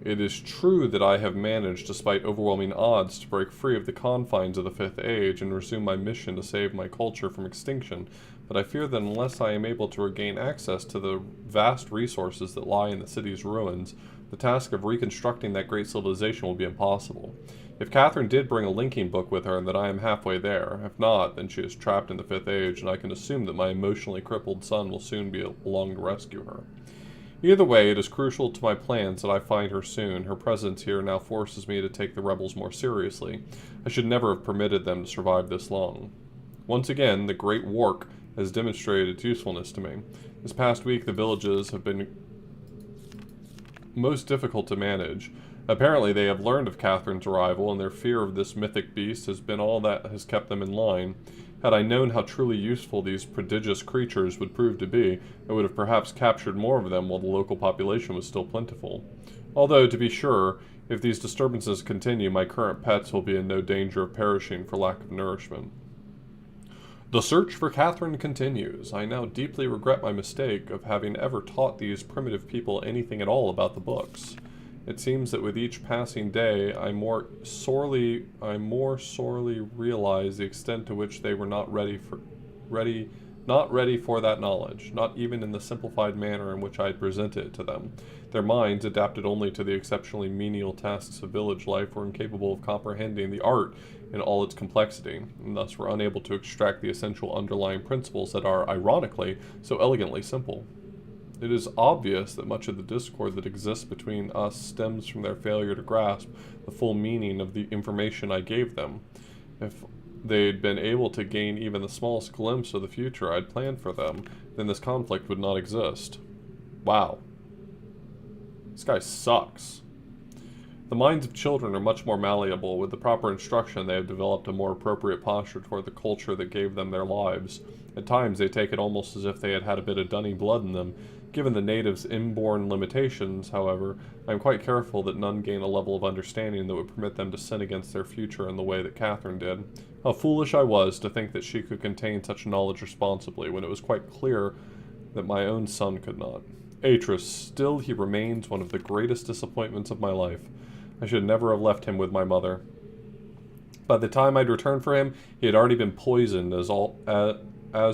It is true that I have managed, despite overwhelming odds, to break free of the confines of the Fifth Age and resume my mission to save my culture from extinction, but I fear that unless I am able to regain access to the vast resources that lie in the city's ruins, the task of reconstructing that great civilization will be impossible. If Catherine did bring a linking book with her, then I am halfway there. If not, then she is trapped in the Fifth Age, and I can assume that my emotionally crippled son will soon be along to rescue her. Either way, it is crucial to my plans that I find her soon. Her presence here now forces me to take the rebels more seriously. I should never have permitted them to survive this long. Once again, the Great Wark has demonstrated its usefulness to me. This past week, the villages have been most difficult to manage. Apparently, they have learned of Catherine's arrival, and their fear of this mythic beast has been all that has kept them in line. Had I known how truly useful these prodigious creatures would prove to be, I would have perhaps captured more of them while the local population was still plentiful. Although, to be sure, if these disturbances continue, my current pets will be in no danger of perishing for lack of nourishment. The search for Catherine continues. I now deeply regret my mistake of having ever taught these primitive people anything at all about the books. It seems that with each passing day, I more sorely realize the extent to which they were not ready for that knowledge, not even in the simplified manner in which I had presented it to them. Their minds, adapted only to the exceptionally menial tasks of village life, were incapable of comprehending the art in all its complexity, and thus were unable to extract the essential underlying principles that are, ironically, so elegantly simple. It is obvious that much of the discord that exists between us stems from their failure to grasp the full meaning of the information I gave them. If they'd been able to gain even the smallest glimpse of the future I'd planned for them, then this conflict would not exist. Wow. This guy sucks. The minds of children are much more malleable. With the proper instruction, they have developed a more appropriate posture toward the culture that gave them their lives. At times, they take it almost as if they had had a bit of Dunny blood in them. Given the natives' inborn limitations, however, I am quite careful that none gain a level of understanding that would permit them to sin against their future in the way that Catherine did. How foolish I was to think that she could contain such knowledge responsibly, when it was quite clear that my own son could not. Atris, still he remains one of the greatest disappointments of my life. I should never have left him with my mother. By the time I'd returned for him, he had already been poisoned as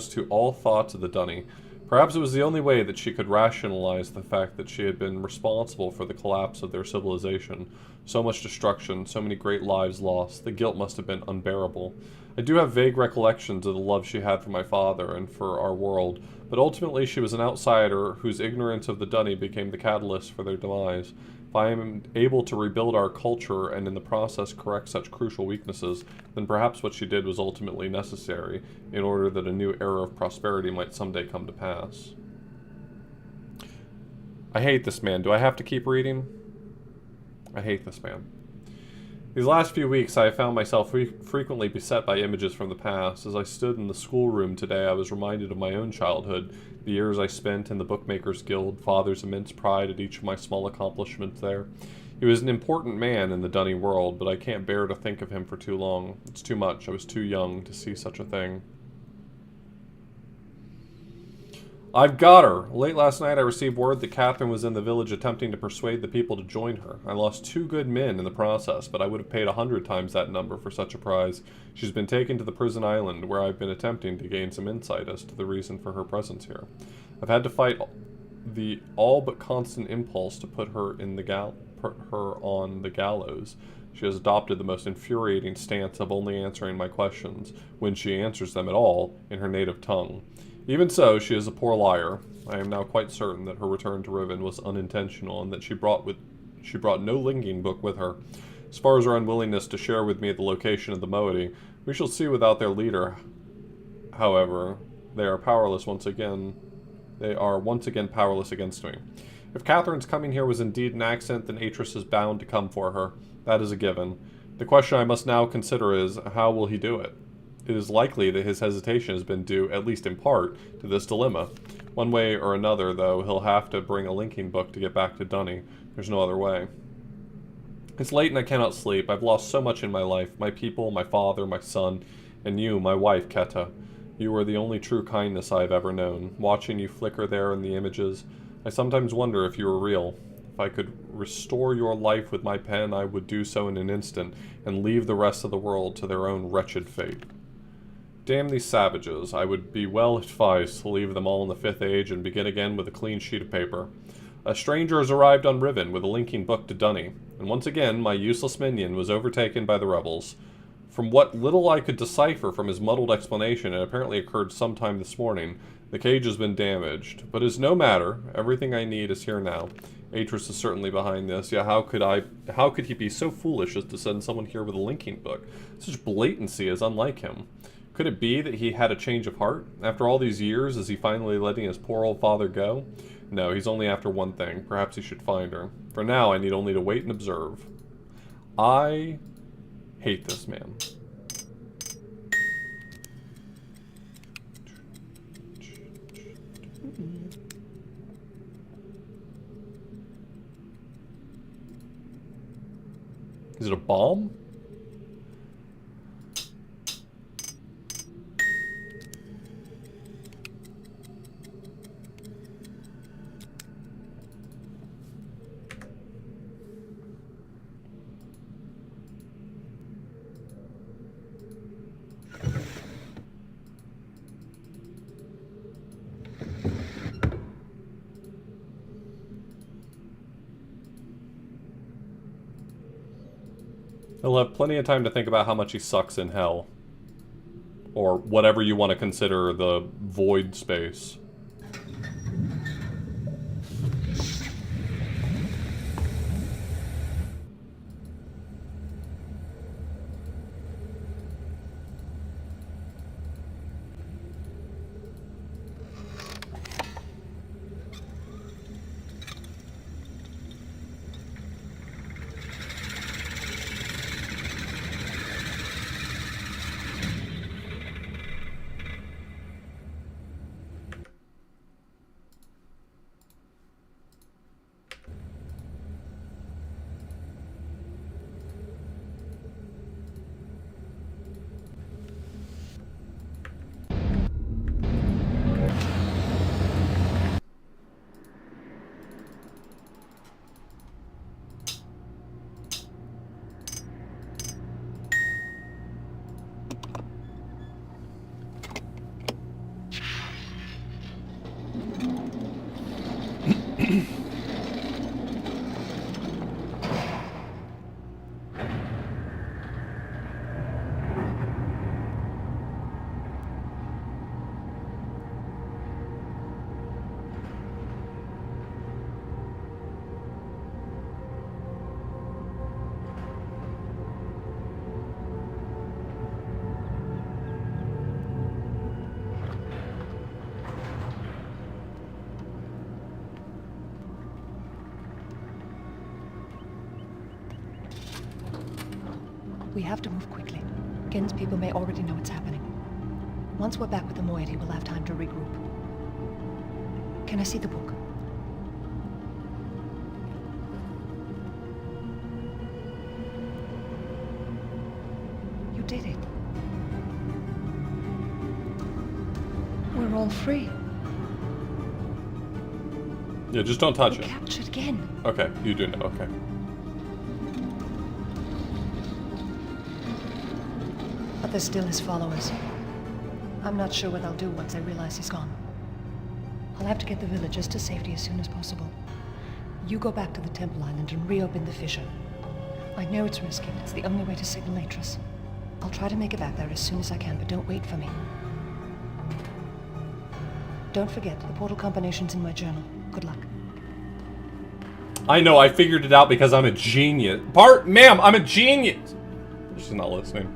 to all thoughts of the Dunny. Perhaps it was the only way that she could rationalize the fact that she had been responsible for the collapse of their civilization. So much destruction, so many great lives lost. The guilt must have been unbearable. I do have vague recollections of the love she had for my father and for our world, but ultimately she was an outsider whose ignorance of the Dunny became the catalyst for their demise. If I am able to rebuild our culture and in the process correct such crucial weaknesses, then perhaps what she did was ultimately necessary in order that a new era of prosperity might someday come to pass. I hate this man. Do I have to keep reading? I hate this man. These last few weeks, I have found myself frequently beset by images from the past. As I stood in the schoolroom today, I was reminded of my own childhood, the years I spent in the Bookmakers Guild, Father's immense pride at each of my small accomplishments there. He was an important man in the Dunny world, but I can't bear to think of him for too long. It's too much. I was too young to see such a thing. I've got her! Late last night I received word that Catherine was in the village attempting to persuade the people to join her. I lost 2 good men in the process, but I would have paid 100 times that number for such a prize. She's been taken to the prison island, where I've been attempting to gain some insight as to the reason for her presence here. I've had to fight the all but constant impulse to put her on the gallows. She has adopted the most infuriating stance of only answering my questions, when she answers them at all, in her native tongue. Even so, she is a poor liar. I am now quite certain that her return to Riven was unintentional and that she brought no linking book with her. As far as her unwillingness to share with me the location of the moiety, we shall see without their leader. However, they are once again powerless against me. If Catherine's coming here was indeed an accident, then Atris is bound to come for her. That is a given. The question I must now consider is, how will he do it? It is likely that his hesitation has been due, at least in part, to this dilemma. One way or another, though, he'll have to bring a linking book to get back to Dunny. There's no other way. It's late and I cannot sleep. I've lost so much in my life. My people, my father, my son, and you, my wife, Keta. You were the only true kindness I have ever known. Watching you flicker there in the images, I sometimes wonder if you were real. If I could restore your life with my pen, I would do so in an instant, and leave the rest of the world to their own wretched fate. Damn these savages. I would be well advised to leave them all in the Fifth Age and begin again with a clean sheet of paper. A stranger has arrived on Riven with a linking book to Dunny, and once again my useless minion was overtaken by the rebels. From what little I could decipher from his muddled explanation, it apparently occurred sometime this morning. The cage has been damaged, but it's no matter. Everything I need is here now. Atris is certainly behind this. Yeah, how could he be so foolish as to send someone here with a linking book? Such blatancy is unlike him. Could it be that he had a change of heart? After all these years, is he finally letting his poor old father go? No, he's only after one thing. Perhaps he should find her. For now, I need only to wait and observe. I hate this man. Is it a bomb? He'll have plenty of time to think about how much he sucks in hell. Or whatever you want to consider the void space. We have to move quickly. Gen's people may already know what's happening. Once we're back with the moiety, we'll have time to regroup. Can I see the book? You did it. We're all free. Yeah, just don't touch We're it. captured again. Okay, you do know, okay. But there's still his followers. I'm not sure what I'll do once I realize he's gone. I'll have to get the villagers to safety as soon as possible. You go back to the Temple Island and reopen the fissure. I know it's risky, but it's the only way to signal Atris. I'll try to make it back there as soon as I can, but don't wait for me. Don't forget, the portal combination's in my journal. Good luck. I know, I figured it out because I'm a genius. Ma'am, I'm a genius! She's not listening.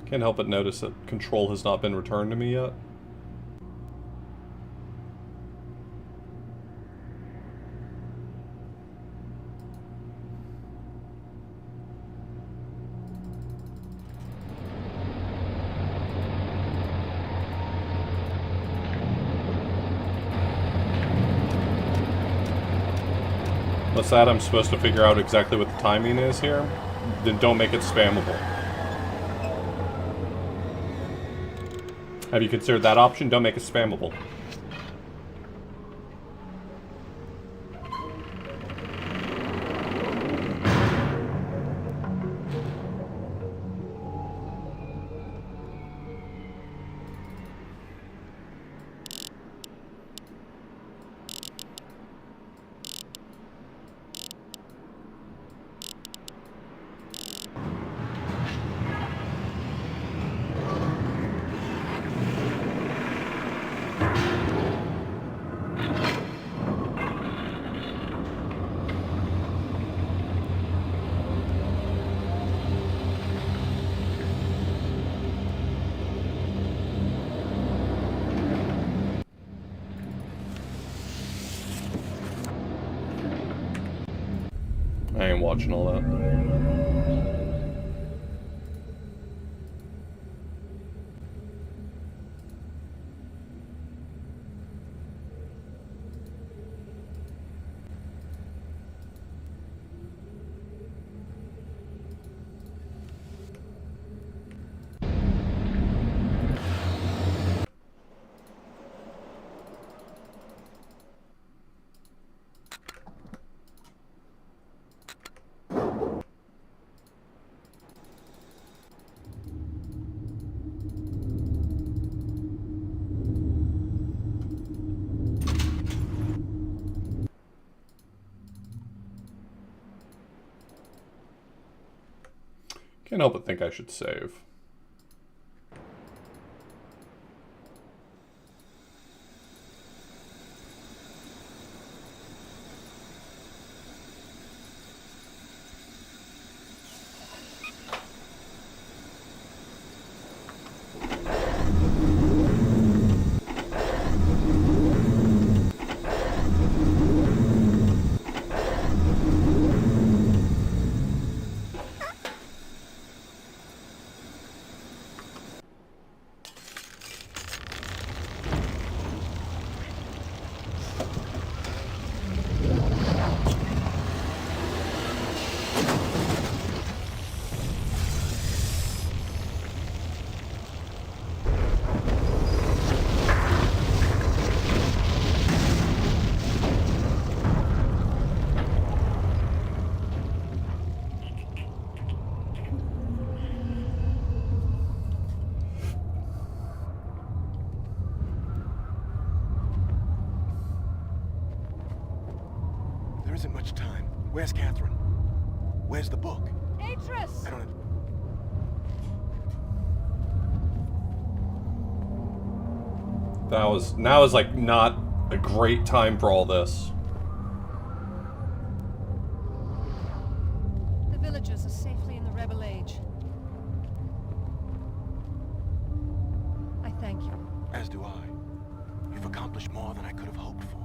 Can't help but notice that control has not been returned to me yet. What's that? I'm supposed to figure out exactly what the timing is here? Then don't make it spammable. Have you considered that option? Don't make it spammable. I ain't watching all that. Can't help but think I should save. There isn't much time. Where's Catherine? Where's the book? Atris! I don't... Now is like not a great time for all this. The villagers are safely in the Rebel Age. I thank you. As do I. You've accomplished more than I could have hoped for.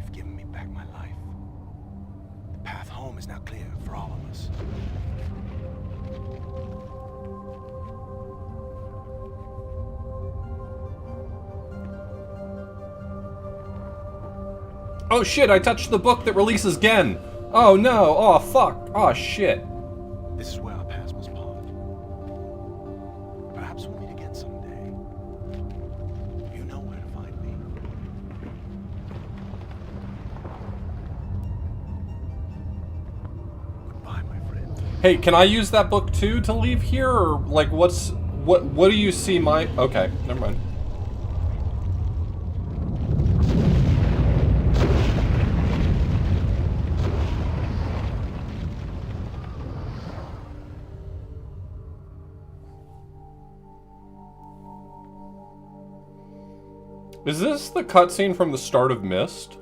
You've given me back my life. The path home is now clear for all of us. Oh shit, I touched the book that releases Gen! Oh no, oh fuck, oh shit. This is where our paths must part. Perhaps we'll meet again someday. You know where to find me. Goodbye, my friend. Hey, can I use that book too to leave here, or like what do you see my... Okay, never mind. Is this the cutscene from the start of Myst?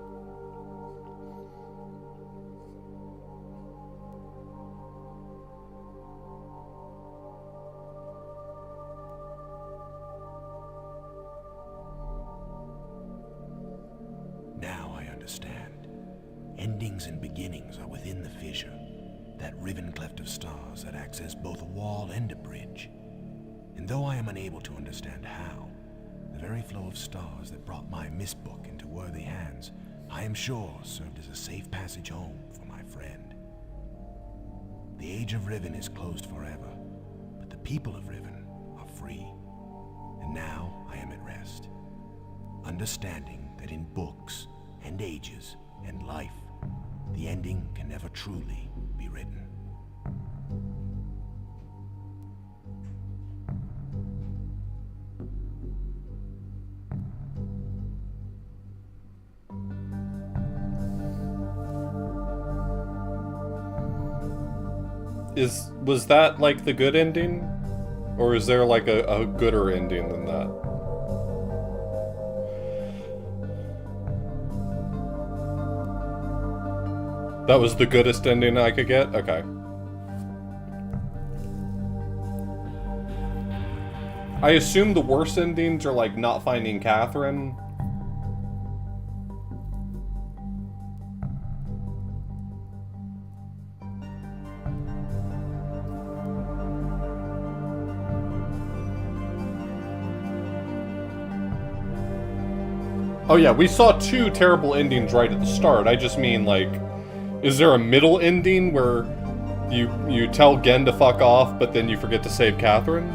Now I understand. Endings and beginnings are within the fissure. That Riven cleft of stars that acts as both a wall and a bridge. And though I am unable to understand how, the very flow of stars that brought my Myst book into worthy hands I am sure served as a safe passage home for my friend. The age of Riven is closed forever, but the people of Riven are free. And now I am at rest, understanding that in books and ages and life, the ending can never truly be written. Was that like the good ending? Or is there like a gooder ending than that? That was the goodest ending I could get? Okay. I assume the worst endings are like not finding Catherine. Oh yeah, we saw two terrible endings right at the start. I just mean, like, is there a middle ending where you tell Gen to fuck off, but then you forget to save Catherine?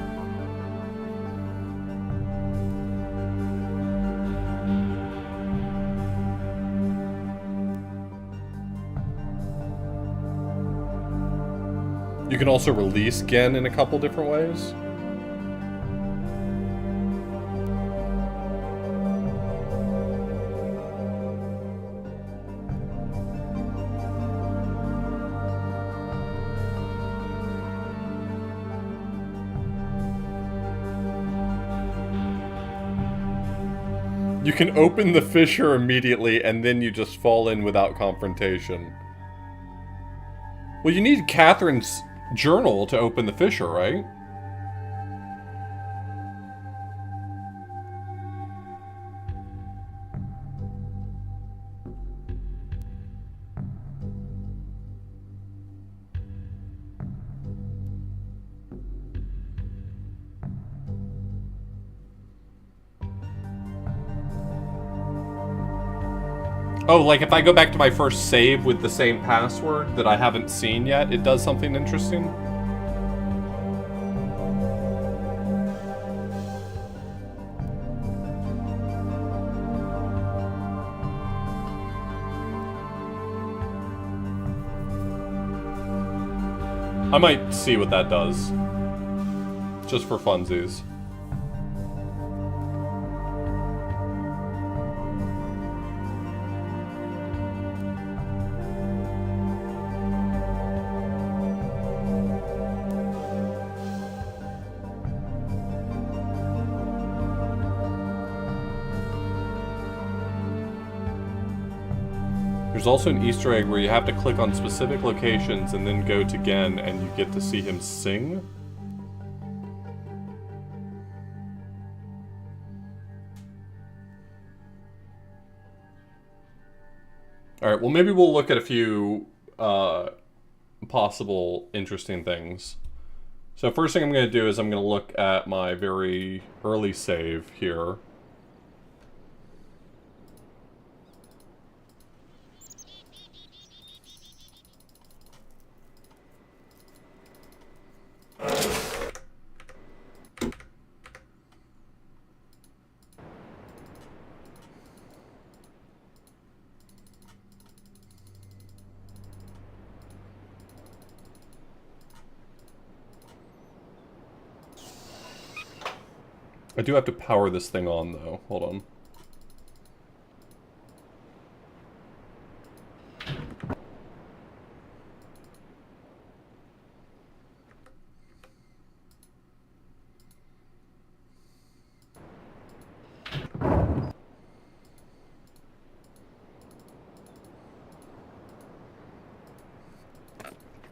You can also release Gen in a couple different ways. You can open the fissure immediately, and then you just fall in without confrontation. Well, you need Catherine's journal to open the fissure, right? Oh, like if I go back to my first save with the same password that I haven't seen yet, it does something interesting? I might see what that does. Just for funsies. There's also an Easter egg where you have to click on specific locations and then go to Gen and you get to see him sing. Alright, well maybe we'll look at a few possible interesting things. So first thing I'm going to do is I'm going to look at my very early save here. I do have to power this thing on, though. Hold on.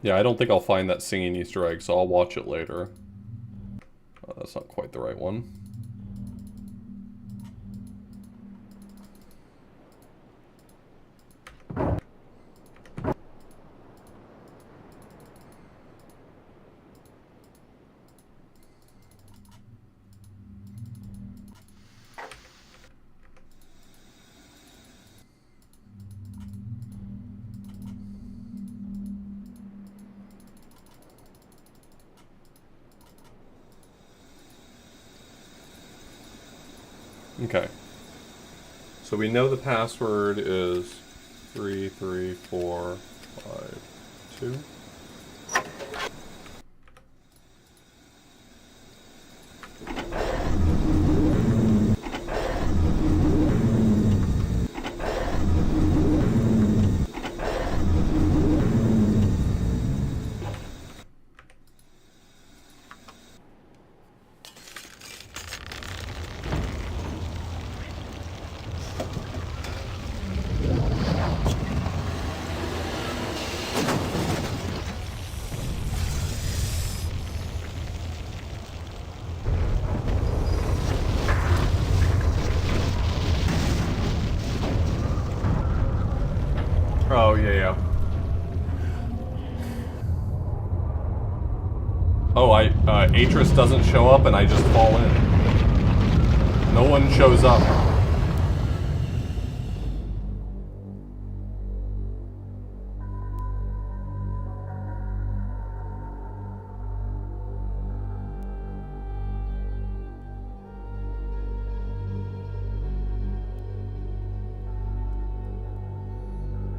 Yeah, I don't think I'll find that singing Easter egg, so I'll watch it later. Oh, that's not quite the right one. Okay. So we know the password is 33452. Oh, yeah. Oh, Atris doesn't show up and I just fall in. No one shows up.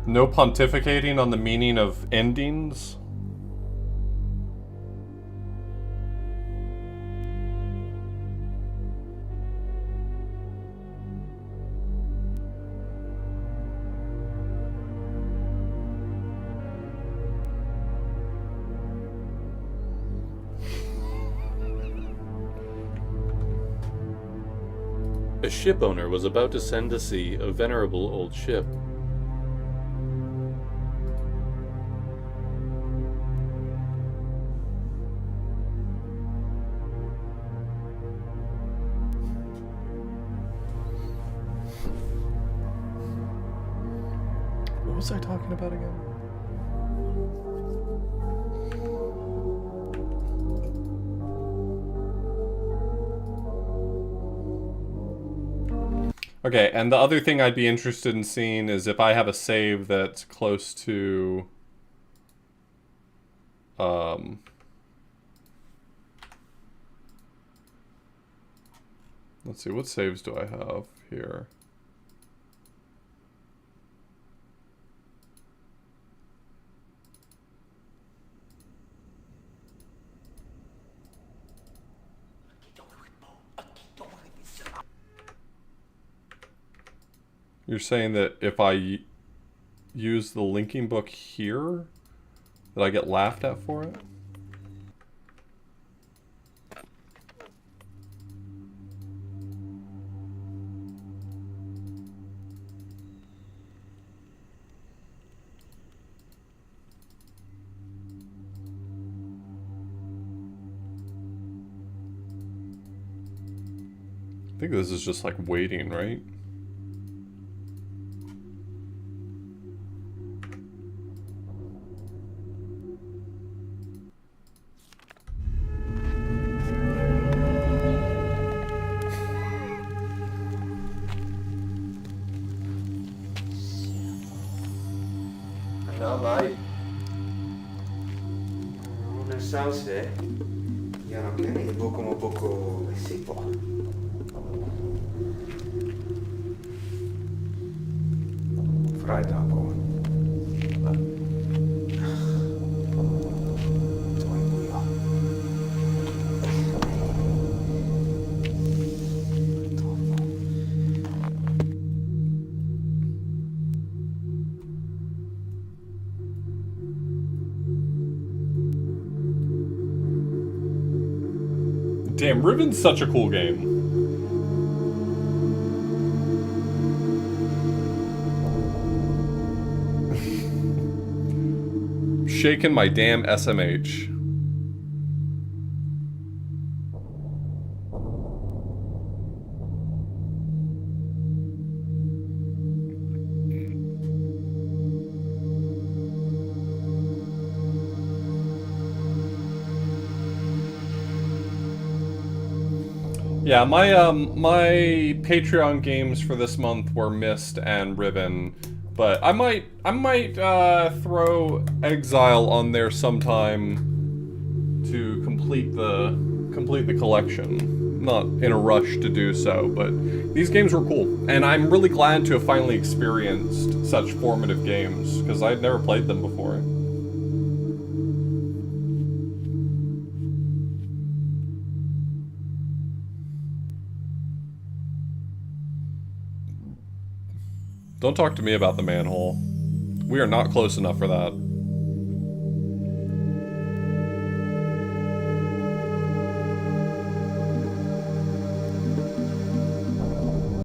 No pontificating on the meaning of endings? A ship owner was about to send to sea a venerable old ship. What was I talking about again? Okay, and the other thing I'd be interested in seeing is if I have a save that's close to... Let's see, what saves do I have here? You're saying that if I use the linking book here, that I get laughed at for it? I think this is just like waiting, right? Sauce, yana kene boko mo boko sipo. Freitag. Damn, Riven's such a cool game. Shaking my damn SMH. Yeah, my Patreon games for this month were Myst and Riven, but I might throw Exile on there sometime to complete the collection. not in a rush to do so, but these games were cool. And I'm really glad to have finally experienced such formative games, because I'd never played them before. Don't talk to me about the manhole. We are not close enough for that.